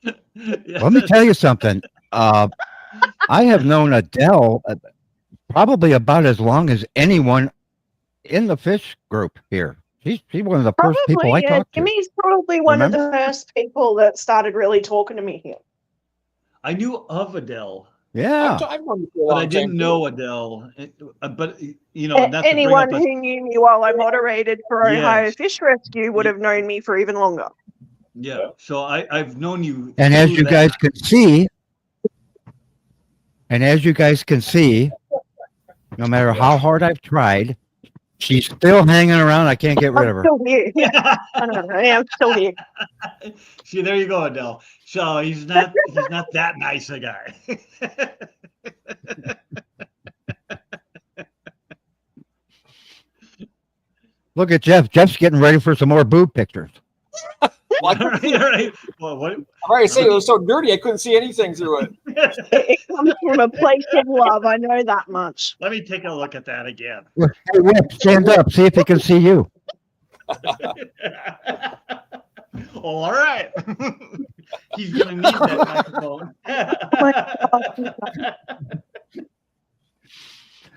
S6: Yeah.
S5: Let me tell you something. I have known Adele probably about as long as anyone in the fish group here. She's one of the first people I
S7: Probably,
S5: talked to.
S7: Jimmy's probably one of the first people that started really talking to me here.
S6: I knew of Adele,
S5: Yeah.
S2: I've known you for a
S6: but
S2: long
S6: I didn't
S2: time,
S6: know Adele. But you know, not to bring
S7: Anyone
S6: up a,
S7: who knew me while I moderated for Ohio
S6: Yes.
S7: Fish Rescue would have known me for even longer.
S6: yeah. So I've known you.
S5: And as
S6: through
S5: you
S6: that.
S5: guys can see, no matter how hard I've tried, she's still hanging around. I can't get rid of
S7: I'm
S5: her.
S7: still here. I don't know. I'm still here.
S6: See, there you go, Adele. So he's not that nice a guy.
S5: Look at Jeff. Jeff's getting ready for some more boob pictures.
S2: Well,
S6: all right. Well, what?
S2: I say it was so dirty I couldn't see anything through it.
S7: It comes from a place of love. I know that much.
S6: Let me take a look at that again.
S5: Hey, Whip, stand up. See if he can see you.
S6: All right. He's gonna need that microphone.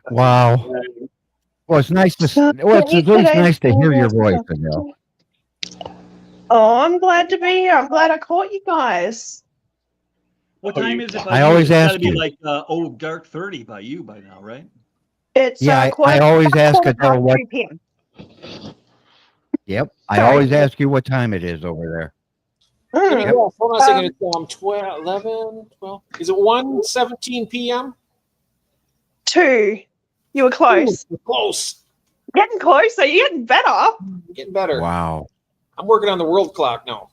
S5: Wow. Well, it's nice to. Well, it's at least nice to hear your voice, Adele.
S7: Oh, I'm glad to be here. I'm glad I caught you guys.
S6: What time is it? By
S5: I
S6: you?
S5: always
S6: It's gotta
S5: ask
S6: be
S5: you.
S6: like dark 30 by you by now, right?
S7: It's
S5: Yeah, I
S7: quarter
S5: always ask
S7: past
S5: Adele what.
S7: 2 p.m.
S5: Yep, I
S7: Sorry.
S5: always ask you what time it is over there.
S2: Yeah,
S7: Mm.
S2: hold on a second. It's 12, 11, 12. Is it 1:17 p.m.?
S7: 2. You were close.
S2: Ooh, close.
S7: Getting closer. You're getting better.
S2: Getting better.
S5: Wow.
S2: I'm working on the world clock now.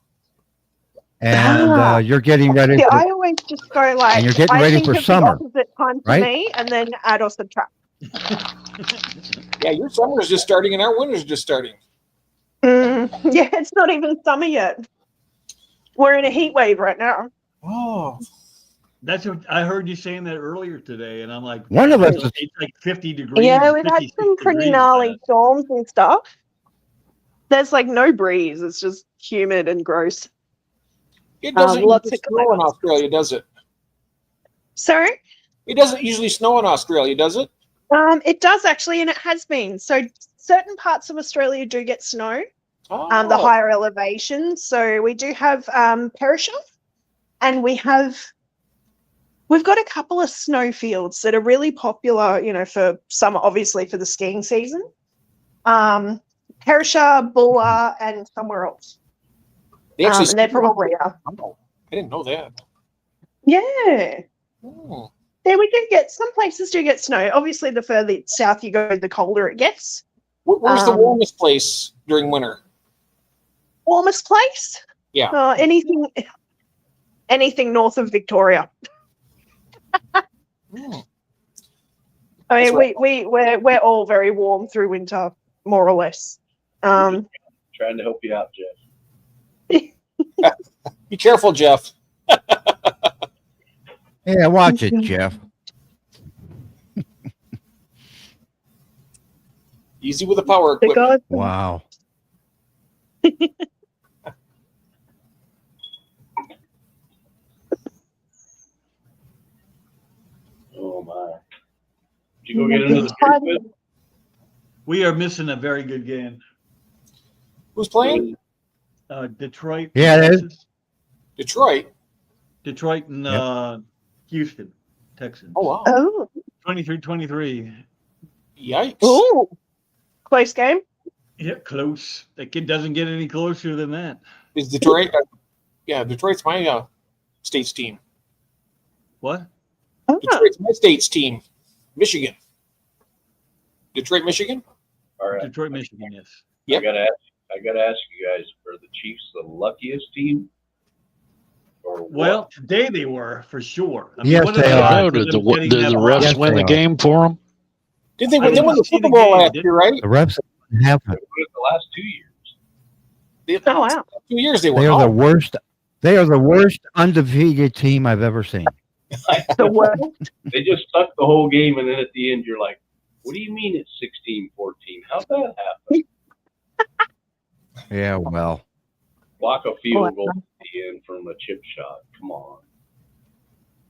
S5: And you're getting ready.
S7: Yeah,
S5: For,
S7: I always just go like,
S5: And you're getting
S7: I
S5: ready
S7: think
S5: for
S7: of
S5: summer,
S7: the opposite time to
S5: right?
S7: me, and then add or subtract.
S2: Yeah, your summer's just starting and our winter's just starting.
S7: Yeah, it's not even summer yet. We're in a heat wave right now.
S2: Oh.
S6: That's what I heard you saying that earlier today, and I'm like,
S5: One of us
S6: it's
S5: is-
S6: like 50 degrees.
S7: Yeah, we've had
S6: 56
S7: some pretty
S6: degrees,
S7: gnarly
S6: man.
S7: storms and stuff. There's like no breeze. It's just humid and gross.
S2: It doesn't
S7: lots
S2: usually
S7: of
S2: snow in
S7: clouds.
S2: Australia, does it?
S7: Sorry?
S2: It doesn't usually snow in Australia, does it?
S7: It does actually, and it has been. So certain parts of Australia do get snow,
S2: Oh.
S7: the higher elevations. So we do have Perisher, and we've got a couple of snowfields that are really popular, you know, for summer, obviously for the skiing season. Perisher, Bulla, and somewhere else.
S2: They actually
S7: And they probably are.
S2: Oh, I didn't know that.
S7: Yeah.
S2: Oh.
S7: Yeah, we do get, some places do get snow. Obviously, the further south you go, the colder it gets.
S2: Where's the
S7: Um,
S2: warmest place during winter?
S7: Warmest place?
S2: Yeah.
S7: Anything north of Victoria.
S2: Hmm.
S7: I mean,
S2: That's
S7: we're all very warm through winter, more or less.
S3: Trying to help you out, Jeff.
S2: Be careful, Jeff.
S5: Yeah, watch it, Jeff.
S2: Easy with the power
S7: The
S2: equipment.
S7: God,
S5: Wow.
S3: Oh my! Did you go get into the street with?
S6: We are missing a very good game.
S2: Who's playing?
S6: Detroit.
S5: Yeah, it is.
S2: Detroit.
S6: Detroit and
S5: Yep.
S6: Houston, Texans.
S2: Oh wow.
S7: oh,
S6: 23-23.
S2: Yikes.
S7: ooh, close game.
S6: Yeah, close. It doesn't get any closer than that.
S2: Is Detroit? Yeah, Detroit's my state's team.
S6: What?
S7: Oh,
S2: Detroit's my state's team. Michigan. Detroit, Michigan.
S3: All right.
S6: Detroit, Michigan, yes.
S2: Yep.
S3: I gotta ask you guys: are the Chiefs the luckiest team? Or what?
S6: Well, today they were for sure. I
S5: Yes,
S6: what
S5: they
S6: the
S5: are.
S6: odds
S1: Oh,
S6: of
S1: did
S6: them getting
S1: did
S6: that
S1: the
S6: ball?
S1: refs
S5: Yes,
S1: win
S5: they
S1: the
S5: are.
S1: game for them?
S2: Did they
S6: I
S2: win? They
S6: didn't
S2: won the
S6: see the
S2: Super Bowl
S6: game,
S2: last
S6: did-
S2: year, right?
S5: The refs. happened.
S3: The last 2 years.
S7: Oh wow.
S2: 2 years they were.
S5: They are the
S2: Oh,
S5: worst. They are the worst undefeated team I've ever seen.
S7: The world.
S3: They just suck the whole game, and then at the end, you're like, what do you mean it's 16-14? How'd that happen?
S5: Yeah, well,
S3: Block a field goal at the end from a chip shot. Come on.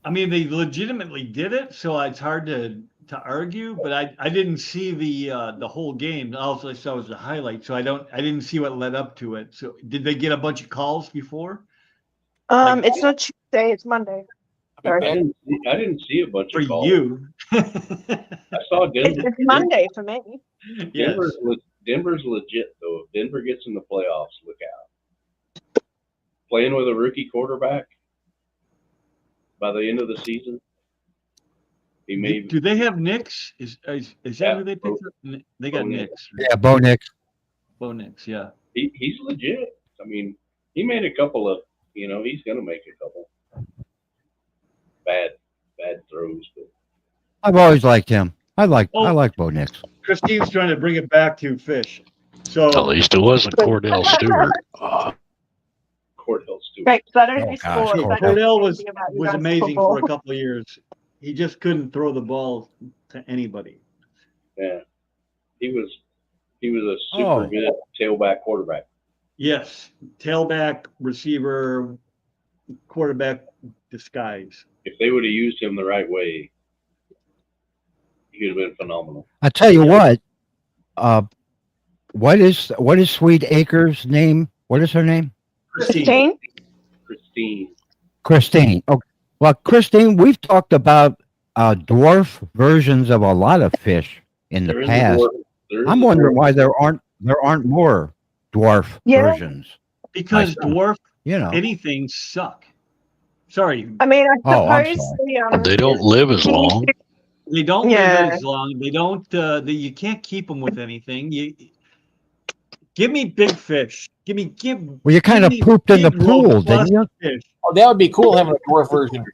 S6: I mean, they legitimately did it, so it's hard to argue. But I didn't see the whole game. All I saw was the highlight, so I didn't see what led up to it. So did they get a bunch of calls before
S7: It's not Tuesday, it's Monday.
S3: I
S7: Sorry.
S3: didn't see a bunch
S6: for
S3: of calls.
S6: you?
S3: I saw Denver.
S7: It's Monday for me.
S6: Yes.
S3: Denver's legit, though. If Denver gets in the playoffs, look out. Playing with a rookie quarterback by the end of the season, he may.
S6: Do they have Nix? Is that
S3: Yeah,
S6: who they picked up? They got
S3: Bo Nix.
S6: Nix.
S5: yeah, Bo Nix.
S6: Bo Nix, yeah.
S3: He's legit. I mean, he made a couple of. He's going to make a couple bad throws, but
S5: I've always liked him. I like Bo Nix.
S6: Christine's trying to bring it back to fish. So
S1: At least it wasn't Cordell Stewart.
S3: Cordell Stewart.
S7: Right, because I don't
S5: Oh,
S7: do
S5: gosh,
S7: sports. I don't
S6: Cordell
S7: know
S6: was
S7: anything about you guys'
S6: amazing
S7: football.
S6: for a couple of years. He just couldn't throw the ball to anybody.
S3: Yeah, he was a super
S5: Oh.
S3: good tailback quarterback.
S6: Yes, tailback, receiver, quarterback disguise.
S3: If they would have used him the right way, he would have been phenomenal.
S5: I tell you what. What is Sweet Acres' name? What is her name?
S7: Christine?
S3: Christine.
S5: Christine. Well, Christine, we've talked about dwarf versions of a lot of fish in the
S3: There is a
S5: past.
S3: dwarf-
S5: I'm wondering why there aren't more dwarf
S7: Yeah.
S5: versions.
S6: Because
S5: I see.
S6: dwarf
S5: You know.
S6: anything suck. Sorry,
S7: I mean, I
S5: Oh, I'm
S7: suppose
S1: They don't live as long.
S6: they don't
S7: Yeah.
S6: live as long. They don't. You can't keep them with anything. Give me big fish.
S5: Well, you kind of
S6: give me
S5: pooped in the
S6: big
S5: pool,
S6: robust
S5: didn't you?
S6: fish.
S2: oh, that would be cool having a dwarf version.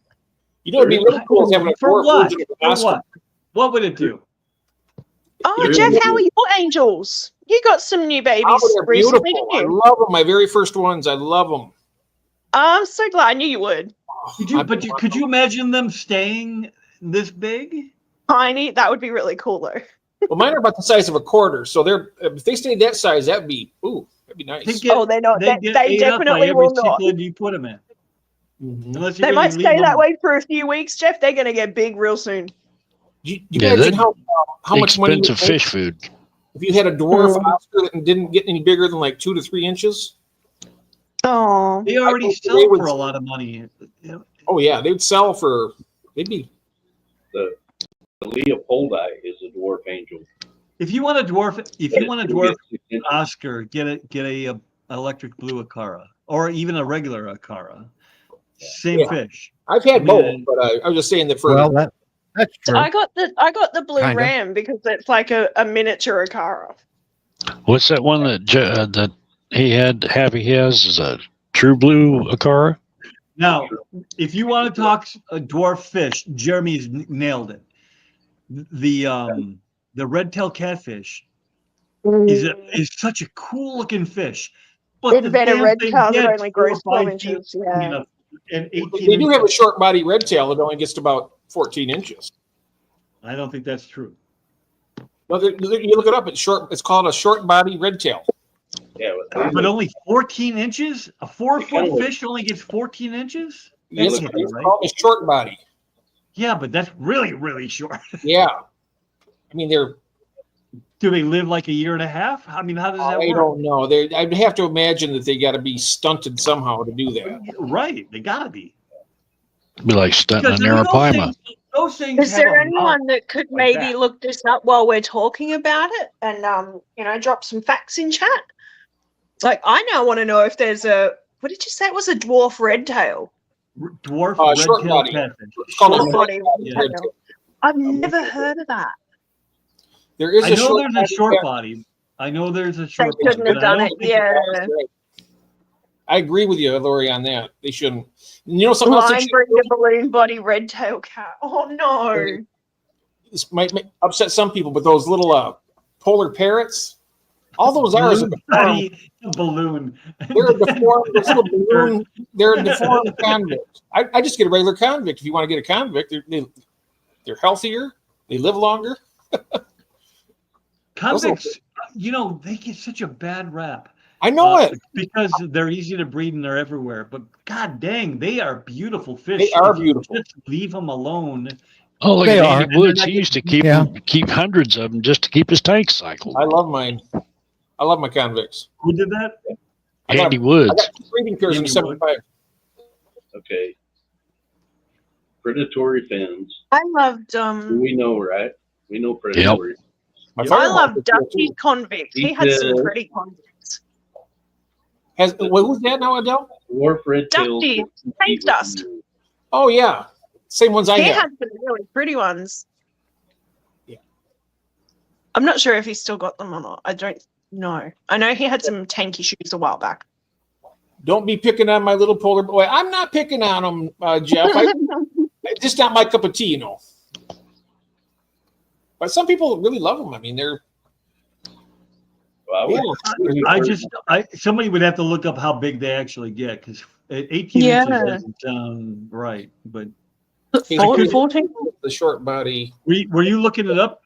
S2: You know, it'd be really cool having a
S6: For
S2: dwarf
S6: what?
S2: version of an
S6: For
S2: Oscar.
S6: what? What would it do?
S7: Oh,
S3: There
S7: Jeff,
S3: is-
S7: how are your angels? You got some new babies
S2: Oh, they're
S7: recently,
S2: beautiful.
S7: didn't
S2: I
S7: you?
S2: love them. My very first ones. I love them.
S7: I'm so glad. I knew you would.
S6: Could you imagine them staying this big?
S7: Tiny. That would be really cool, though.
S2: Well, mine are about the size of a quarter, so if they stayed that size, that'd be nice.
S6: They get-
S7: Oh, they're not.
S6: They
S7: They,
S6: get
S7: they
S6: ate up by
S7: definitely
S6: every
S7: will not.
S6: cichlid you put them in.
S2: Mhm.
S6: Unless you
S7: They
S6: really
S7: might
S6: leave
S7: stay that
S6: them-
S7: way for a few weeks, Jeff. They're going to get big real soon.
S2: You
S1: Yeah,
S2: imagine
S1: that-
S2: how much money you
S1: Expensive
S2: would make
S1: fish food.
S2: if you had a dwarf
S7: Mm.
S2: Oscar that didn't get any bigger than like 2 to 3 inches?
S7: Oh,
S6: They already
S2: think
S6: sell
S2: they would-
S6: for a lot of money.
S2: Oh yeah, they'd sell for. They'd be.
S3: The Leopoldi is a dwarf angel.
S6: If you want a dwarf,
S3: It's-
S6: Oscar, get a electric blue Akara or even a regular Akara. Same
S2: Yeah.
S6: fish.
S2: I've had
S6: I
S2: both,
S6: mean,
S2: but I was just saying that for.
S5: Well, that's true.
S7: I got the blue
S5: Kinda.
S7: ram because it's like a miniature Akara.
S1: What's that one that he had? Happy has is a true blue Akara.
S6: Now, if you want to talk a dwarf fish, Jeremy's nailed it. The red-tailed catfish is such a cool looking fish. But
S7: It's better
S6: damn
S7: red
S6: thing
S7: tail that
S6: gets
S7: only
S6: 4 or
S7: grows
S6: 5
S7: 12
S6: feet
S7: inches. Yeah.
S6: and 18
S2: They do have a
S6: inches.
S2: short body red tail that only gets to about 14 inches.
S6: I don't think that's true.
S2: No, you look it up. It's short. It's called a short body red tail.
S3: Yeah,
S6: But only 14 inches? A 4-foot
S3: kinda-
S6: fish only gets 14 inches?
S2: Yes,
S6: That's
S2: it's
S6: right.
S2: called a short body.
S6: Yeah, but that's really, really short.
S2: Yeah, I mean they're.
S6: Do they live like a year and a half? I mean, how does that
S2: I
S6: work?
S2: don't know. I'd have to imagine that they got to be stunted somehow to do that.
S6: Right, they gotta be.
S1: Be like stunting a
S6: Because I mean,
S1: Arapaima.
S6: those things
S7: Is
S6: have
S7: there
S6: a mouth.
S7: anyone that could
S6: like
S7: maybe
S6: that.
S7: look this up while we're talking about it and drop some facts in chat? Like I now want to know if there's what did you say it was, a dwarf red tail?
S6: Dwarf
S2: Short
S6: red-tailed
S2: body.
S6: catfish.
S2: It's called a
S7: Short
S2: short
S7: body
S6: yeah.
S7: red tail. I've never heard of that.
S2: There is
S6: I
S2: a
S6: know
S2: short.
S6: there's a
S2: body
S6: short
S2: cat-
S6: body. I know there's a
S7: They
S6: short body.
S7: shouldn't have
S6: but I
S7: done
S6: don't
S7: it.
S6: think
S7: Yeah.
S2: I agree with you, Lori, on that. They shouldn't. You know something else?
S7: Line breed a balloon body red tail cat. Oh no.
S2: This might upset some people, but those little polar parrots, All those are is a deformed,
S6: A balloon.
S2: they're a deformed, this little balloon, they're a deformed convict. I just get a regular convict. If you want to get a convict, they're healthier, they live longer.
S6: Convicts, they get such a bad rap.
S2: I know it.
S6: Because they're easy to breed and they're everywhere. But god dang, they are beautiful fish.
S2: They are
S6: If you
S2: beautiful.
S6: just leave them alone.
S1: Oh, look
S5: They
S1: at
S5: are.
S1: Andy Woods. He used to keep keep hundreds of them just to keep his tank cycled.
S2: I love mine. I love my convicts.
S6: Who did that?
S1: Andy
S2: I
S1: Woods.
S2: got 2 breeding pairs in
S6: Andy
S2: 75.
S3: Okay. Predatory fins.
S7: I loved
S3: We know, right? We know predatory.
S2: My
S6: I
S2: fire
S7: I love
S2: hawk was cool,
S7: Dusty
S2: too.
S7: convict. He had some
S3: did.
S7: pretty convicts.
S2: Who's that now, Adele?
S3: Dwarf red tails.
S7: Dusty, Taste Dust.
S2: Oh yeah, same ones I
S7: He
S2: have.
S7: had some really pretty ones.
S2: Yeah.
S7: I'm not sure if he's still got them or not. I don't know. I know he had some tanky shoes a while back.
S2: Don't be picking on my little polar boy. I'm not picking on him, Jeff. Just not my cup of tea, But some people really love them. I mean, they're.
S3: Well,
S6: Somebody would have to look up how big they actually get because 18
S7: Yeah.
S6: inches doesn't sound right. But
S7: 14?
S2: The short body.
S6: were you looking it up,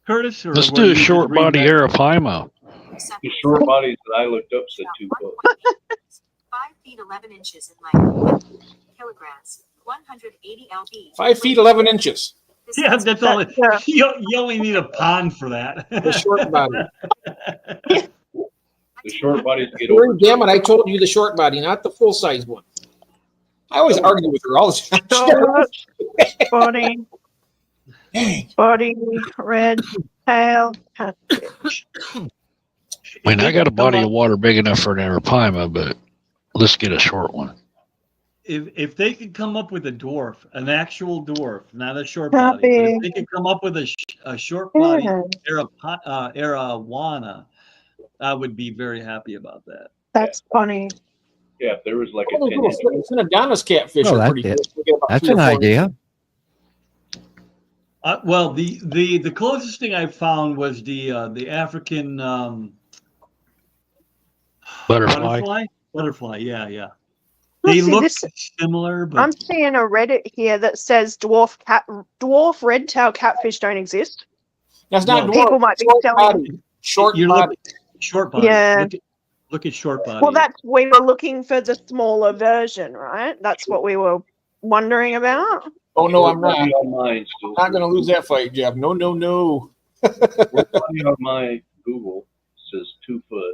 S6: Curtis? Or
S1: Let's
S6: were
S1: do
S6: you
S1: a
S6: just
S1: short
S6: reading
S1: body
S6: that?
S1: Arapaima.
S3: the short bodies that I looked up said 2 foot.
S8: 5 feet 11 inches in length, kilograms, 180 lb.
S2: 5 feet 11 inches.
S6: Yeah, that's all.
S7: Yeah.
S6: You only need a pond for that.
S2: The short body.
S3: The short bodies get over.
S2: Damn it! I told you the short body, not the full size one. I always argue with her all the time.
S7: Body, body, red tail, catfish.
S1: I mean, I got a body of water big enough for an Arapaima, but let's get a short one.
S6: If they could come up with a dwarf, an actual dwarf, not a short
S7: How
S6: body, but if
S7: big?
S6: they could come up with a short body
S7: Yeah,
S6: Arawana, I would be very happy about that.
S7: that's funny.
S3: Yeah, if there was like a
S2: All those
S3: 10
S2: little
S3: inch.
S2: Synodonis catfish
S5: Oh,
S2: are
S5: that's
S2: pretty
S5: it.
S2: good. We get about
S5: That's
S2: 3 or
S5: an
S2: 4
S5: idea.
S6: Well, the closest thing I found was the African
S1: Butterfly.
S6: Butterfly. Yeah.
S7: Let's
S6: They
S7: see,
S6: look
S7: this-
S6: similar, but
S7: I'm seeing a Reddit here that says dwarf red tail catfish don't exist.
S2: That's not
S6: No.
S2: dwarf,
S7: People might be
S2: short
S7: selling-
S2: body. Short
S6: you're
S2: body.
S6: short body.
S7: Yeah.
S6: Look at short body.
S7: Well, we were looking for the smaller version, right? That's what we were wondering about.
S2: Oh no, I'm
S3: Short
S2: not.
S3: body on mine still.
S2: Not going to lose that fight, Jeff. No.
S3: Short body on my Google says 2 foot. And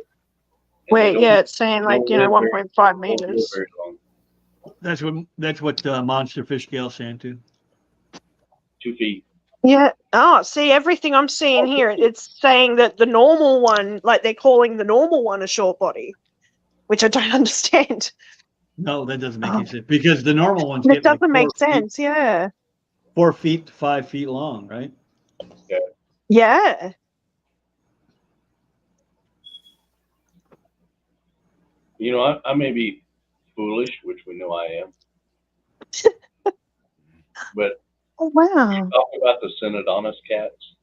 S3: they
S7: Wait,
S3: don't-
S7: yeah, it's saying like,
S3: don't live
S7: 1.5
S3: don't live
S7: meters.
S3: very long.
S6: That's what Monster Fish Gale's saying too.
S3: 2 feet.
S7: Yeah. Oh, see, everything I'm seeing here, it's saying that the normal one, like they're calling the normal one a short body, which I don't understand.
S6: No, that doesn't make any sense because the normal ones
S7: It
S6: get like
S7: doesn't make
S6: 4 feet-
S7: sense. Yeah.
S6: 4 feet to 5 feet long, right?
S7: Yeah.
S3: You know, I may be foolish, which we know I am. But
S7: Oh, wow.
S3: talk about the Synodonis cats.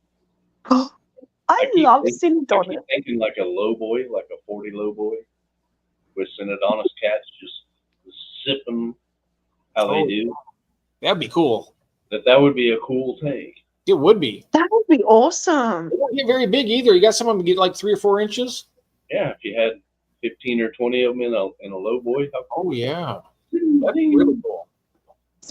S7: I
S3: keep
S7: love
S3: thinking- I
S7: Synodonis.
S3: keep thinking like a low boy, like a 40 low boy, with Synodonis cats just zip them how they
S2: Oh.
S3: do.
S2: That'd be cool.
S3: That would be a cool tank.
S2: It would be.
S7: That would be awesome.
S2: They don't get very big either. You got some of them get like 3 or 4 inches.
S3: Yeah, if you had 15 or 20 of them in a low boy, how cool.
S2: Oh yeah, that'd be really cool.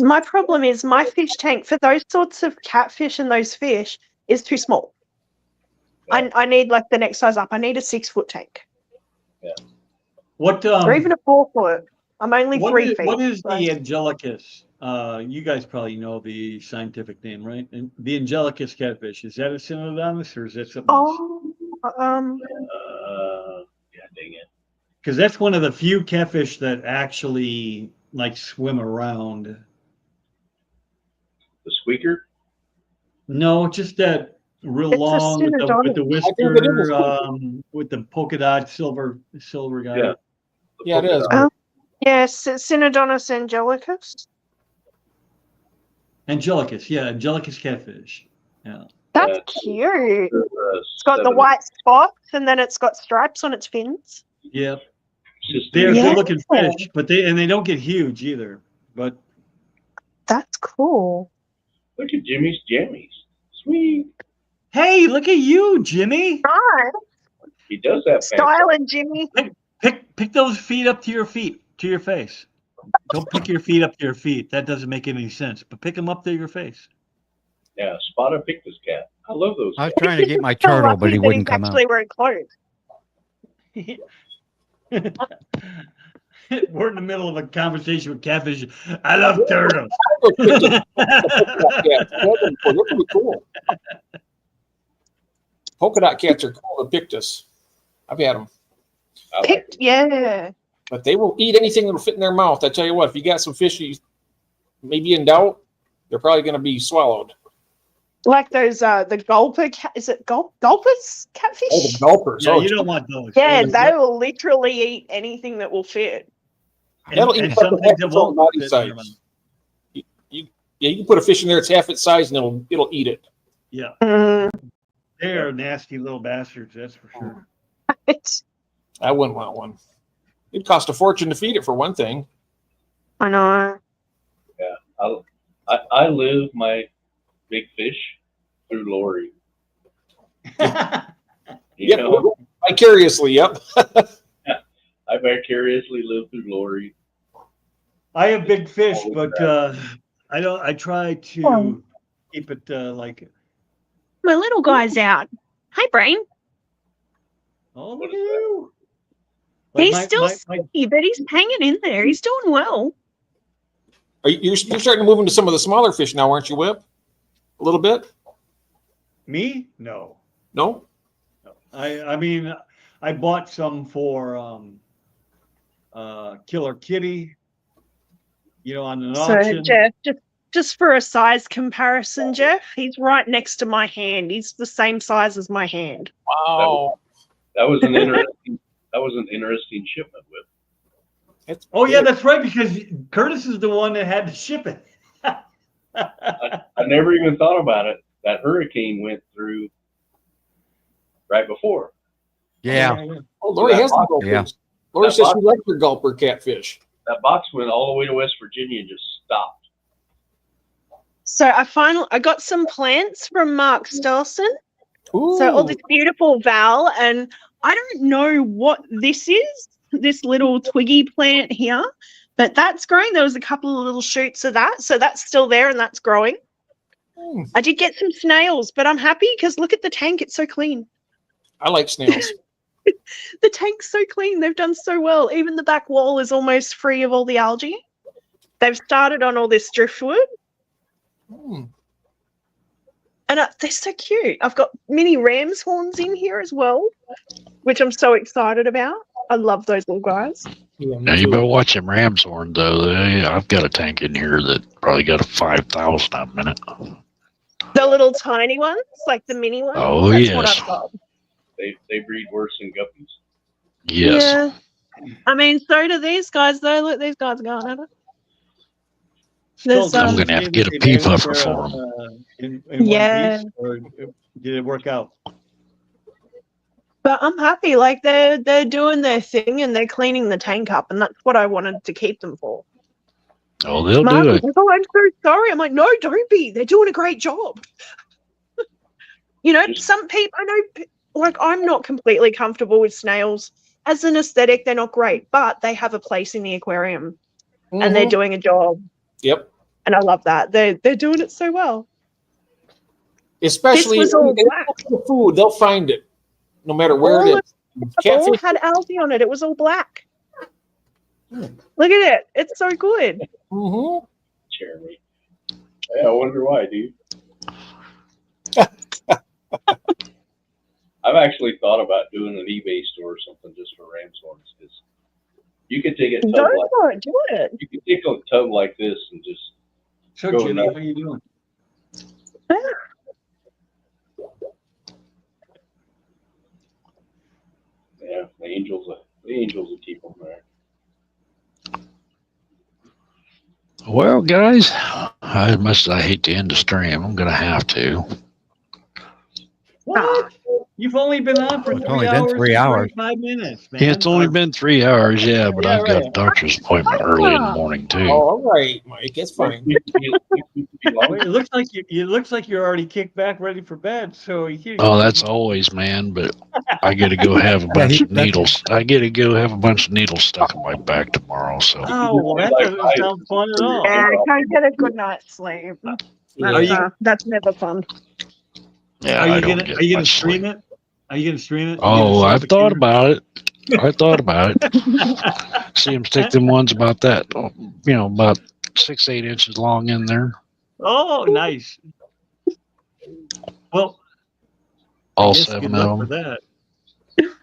S7: My problem is my fish tank for those sorts of catfish and those fish is too small. I need like the next size up. I need a 6-foot tank
S6: What
S7: or even a 4 foot. I'm only 3 feet.
S6: what is
S7: so-
S6: the Angelicus? You guys probably know the scientific name, right? And the Angelicus catfish, is that a Synodonis or is that something else?
S7: Oh,
S3: Yeah, dang it.
S6: Because that's one of the few catfish that actually like swim around.
S3: The squeaker?
S6: No, just that real
S7: It's a
S6: long with the
S2: I think it is a
S6: whisker,
S2: squeaker.
S6: with the polka dot silver guy.
S3: Yeah.
S2: Yeah, it is.
S7: yes, it's Synodonis angelicus.
S6: Angelicus, yeah, Angelicus catfish. Yeah.
S7: That's cute. It's got the
S3: 7
S7: white spots and then it's got stripes on its fins.
S6: Yep.
S3: Just
S6: They're
S7: Yeah.
S6: good looking fish, but they don't get huge either. But
S7: That's cool.
S3: Look at Jimmy's jammies. Sweet.
S6: hey, look at you, Jimmy.
S7: Right.
S3: He does have pants.
S7: Styling, Jimmy.
S6: Pick those feet up to your face. Don't pick your feet up to your feet. That doesn't make any sense. But pick them up to your face.
S3: Yeah, Spotted picked this cat. I love those
S5: I was
S3: cats.
S5: trying to get my
S7: So
S5: turtle, but
S7: lucky
S5: he
S7: that
S5: wouldn't
S7: he's
S5: come out.
S7: actually wearing clothes.
S6: We're in the middle of a conversation with catfish. I love turtles.
S2: Yeah, they're pretty cool. Polka dot cats are cool. The Pictus. I've had them,
S3: I like
S7: Picked,
S3: them.
S7: yeah.
S2: but they will eat anything that'll fit in their mouth. I tell you what, if you got some fish you maybe in doubt, they're probably going to be swallowed.
S7: Like those, the gulper cat. Is it gulpers catfish?
S2: Oh, the gulpers.
S6: Yeah,
S2: Oh,
S6: you don't want those.
S7: Yeah,
S6: And-
S7: they will literally eat anything that will fit.
S2: that'll
S6: and
S2: eat like
S6: something
S2: half
S6: that
S2: its own
S6: won't
S2: body
S6: fit in your
S2: size.
S6: mouth.
S2: Yeah, you can put a fish in there; it's half its size, and it'll eat it.
S6: Yeah,
S7: Mm,
S6: they are nasty little bastards. That's for sure.
S7: it's-
S2: I wouldn't want one. It'd cost a fortune to feed it for one thing.
S7: I know.
S3: I live my big fish through Lori. You know,
S2: Vicariously. Yep.
S3: I vicariously live through Lori.
S6: I have big fish, but I don't. I try to keep it like.
S7: My little guy's out. Hi, Brain.
S6: Oh,
S3: What
S6: look at
S3: is that?
S6: you!
S7: He's
S6: my-
S7: still
S6: my-
S7: sticky, but he's hanging in there. He's doing well.
S2: You're starting to move into some of the smaller fish now, aren't you, Whip? A little bit?
S6: me? No.
S2: No?
S6: I mean, I bought some for Killer Kitty. You know, on an
S7: So,
S6: auction.
S7: Jeff, just for a size comparison, Jeff, he's right next to my hand. He's the same size as my hand.
S2: Wow.
S3: That was an interesting. That was an interesting shipment with.
S2: That's
S6: Oh yeah,
S2: big.
S6: that's right. Because Curtis is the one that had to ship it.
S3: I never even thought about it. That hurricane went through right before.
S5: Yeah.
S2: Oh, Lori has the gulpers.
S5: Yeah.
S2: Lori
S3: That
S2: says
S3: box-
S2: she likes her gulper catfish.
S3: That box went all the way to West Virginia and just stopped.
S7: So I got some plants from Mark Stelson. So all
S2: Ooh.
S7: this beautiful Val, and I don't know what this is, this little twiggy plant here, but that's growing. There was a couple of little shoots of that. So that's still there and that's growing.
S2: Hmm.
S7: I did get some snails, but I'm happy because look at the tank. It's so clean.
S2: I like snails.
S7: The tank's so clean. They've done so well. Even the back wall is almost free of all the algae. They've started on all this driftwood.
S2: Hmm.
S7: And they're so cute. I've got mini ram's horns in here as well, which I'm so excited about. I love those little guys.
S2: Yeah, me
S1: Now you
S2: too.
S1: better watch them ram's horn though. I've got a tank in here that probably got a 5,000 a minute.
S7: The little tiny ones, like the mini ones.
S1: Oh,
S7: That's what
S1: yes.
S7: I've got.
S3: They breed worse than guppies.
S1: Yes.
S7: Yeah. I mean, so do these guys, though. Look, these guys are going at it.
S6: Still
S7: There's, um,
S1: I'm gonna have to get a
S6: they
S1: pea
S6: managed
S1: puffer
S6: their,
S1: for 'em.
S6: In one
S7: Yeah.
S6: piece, or did it work out?
S7: But I'm happy. Like they're doing their thing and they're cleaning the tank up, and that's what I wanted to keep them for.
S1: Oh, they'll
S7: Mark
S1: do
S7: was
S1: it.
S7: like, "Oh, I'm so sorry." I'm like, "No, don't be. They're doing a great job." You know,
S3: Just-
S7: some people. I know, like I'm not completely comfortable with snails as an aesthetic. They're not great, but they have a place in the aquarium, and they're
S2: Mhm.
S7: doing a job.
S2: Yep.
S7: And I love that. They're doing it so well.
S2: Especially
S7: was
S2: if
S7: all
S2: they
S7: black.
S2: look for the food, they'll find it, no matter where
S7: All
S2: it is.
S7: The bowl
S2: Catfish.
S7: had algae on it. It was all black.
S2: Hmm.
S7: Look at it. It's so good.
S2: Mm-hmm.
S3: Jeremy. Yeah, I wonder why, dude. I've actually thought about doing an eBay store or something just for ram's horns, because you could take a tub
S7: Don't
S3: like
S7: for it. Do it.
S3: you could take a tub like this and just
S6: So,
S3: Go
S6: Jimmy,
S3: nuts.
S6: what are you doing?
S3: yeah, the angels will keep them there.
S1: Well, guys, as much as I hate to end the stream, I'm gonna have to.
S6: What? You've only been on for
S5: It's
S6: 3
S5: only been
S6: hours
S5: 3
S6: and
S5: hours.
S6: 25 minutes, man.
S1: Yeah, it's only been 3 hours, yeah, but
S6: Yeah,
S1: I've got a
S6: right.
S1: doctor's appointment early in the morning too.
S2: Oh, all right, Mike. It's fine.
S6: Well, it looks like you're already kicked back, ready for bed. So
S1: Oh, that's always, man. But I got to go have a bunch of needles. I got to go have a bunch of needles stuck in my back tomorrow. So
S6: Oh, well, that doesn't sound fun at all.
S7: Yeah, go get a good night's sleep.
S2: Yeah.
S7: That's never fun.
S1: yeah,
S6: Are
S1: I
S6: you
S1: don't
S6: gonna
S1: get
S6: Are you gonna
S1: much
S6: stream
S1: sleep.
S6: it? Are you gonna stream it?
S1: Oh, I've thought about it. I thought about it. See him stick them ones about that, about 6-8 inches long in there.
S6: Oh, nice. Well, I
S1: All
S6: guess
S1: 7
S6: good luck
S1: of
S6: with
S1: them.
S6: that.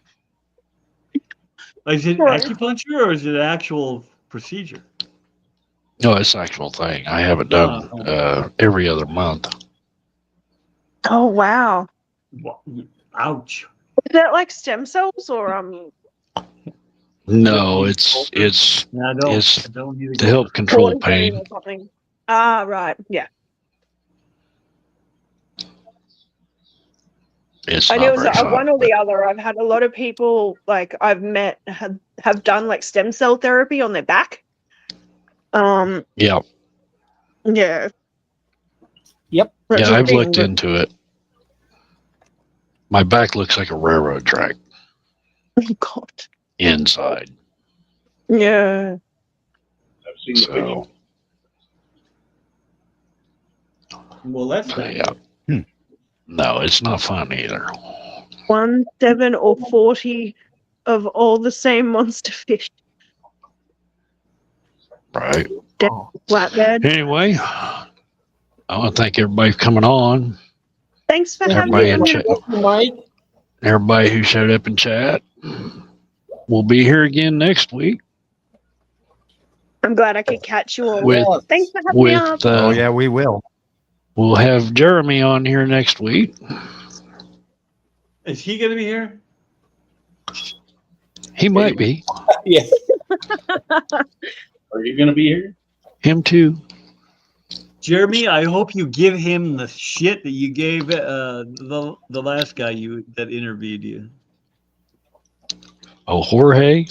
S6: Is it
S7: Right.
S6: acupuncture or is it actual procedure?
S1: No, it's the actual thing. I have it done every other month.
S7: Oh wow.
S6: Well, ouch.
S7: Is that like stem cells or
S1: No, it's
S6: I don't need
S1: to help control
S7: cortisone
S1: pain.
S7: or something? Ah, right. Yeah.
S1: It's
S7: I
S1: not
S7: know it's
S1: very fun.
S7: one or the other. I've had a lot of people like I've met have done like stem cell therapy on their back.
S1: Yeah,
S7: Yeah.
S2: Yep.
S7: That's
S1: yeah,
S7: a
S1: I've
S7: thing,
S1: looked
S7: but-
S1: into it. My back looks like a railroad track
S7: Oh God.
S1: inside.
S7: Yeah.
S3: I've seen the picture.
S1: So,
S6: Well, that's not
S1: yeah. No, it's not fun either.
S7: 1, 7, or 40 of all the same monster fish.
S1: Right.
S7: Flatbed.
S1: Anyway, I want to thank everybody for coming on.
S7: Thanks for having
S1: Everybody in
S7: me.
S1: chat.
S2: Mike.
S1: Everybody who showed up in chat. We'll be here again next week
S7: I'm glad I could catch you all.
S1: with
S7: Thanks for having me up.
S5: Oh yeah, we will.
S1: We'll have Jeremy on here next week.
S6: Is he going to be here?
S1: He might be.
S2: Yeah.
S3: Are you gonna be here?
S1: Him too.
S6: Jeremy, I hope you give him the shit that you gave the last guy that interviewed you.
S1: Oh, Jorge.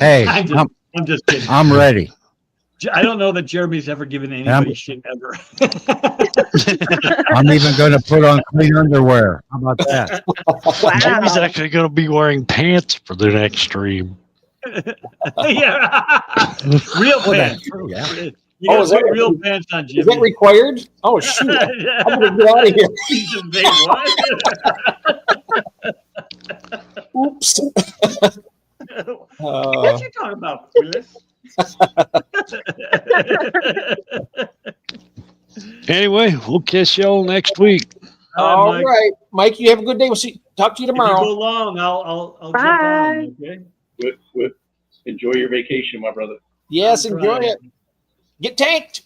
S5: Hey,
S6: I'm just kidding.
S5: I'm ready.
S6: I don't know that Jeremy's ever given anybody shit ever.
S5: I'm even going to put on clean underwear. How about that?
S1: Jimmy's
S7: Wow.
S1: actually going to be wearing pants for the next stream.
S6: Yeah, real
S5: Oh, that's
S6: pants.
S5: true, yeah.
S6: You got
S2: is that-
S6: real pants on,
S2: Is that
S6: Jimmy.
S2: required? Oh shoot! I'm gonna get out of here.
S6: They what?
S2: Oops.
S6: What you talking about, Willis?
S1: Anyway, we'll catch y'all next week.
S2: All
S6: Mike,
S2: right, Mike. You have a good day. We'll talk to you
S6: if you
S2: tomorrow.
S6: go long, I'll jump
S7: Bye.
S6: on. Okay.
S3: Enjoy your vacation, my brother.
S2: Yes,
S6: I'll
S2: enjoy
S6: try.
S2: it. Get tanked.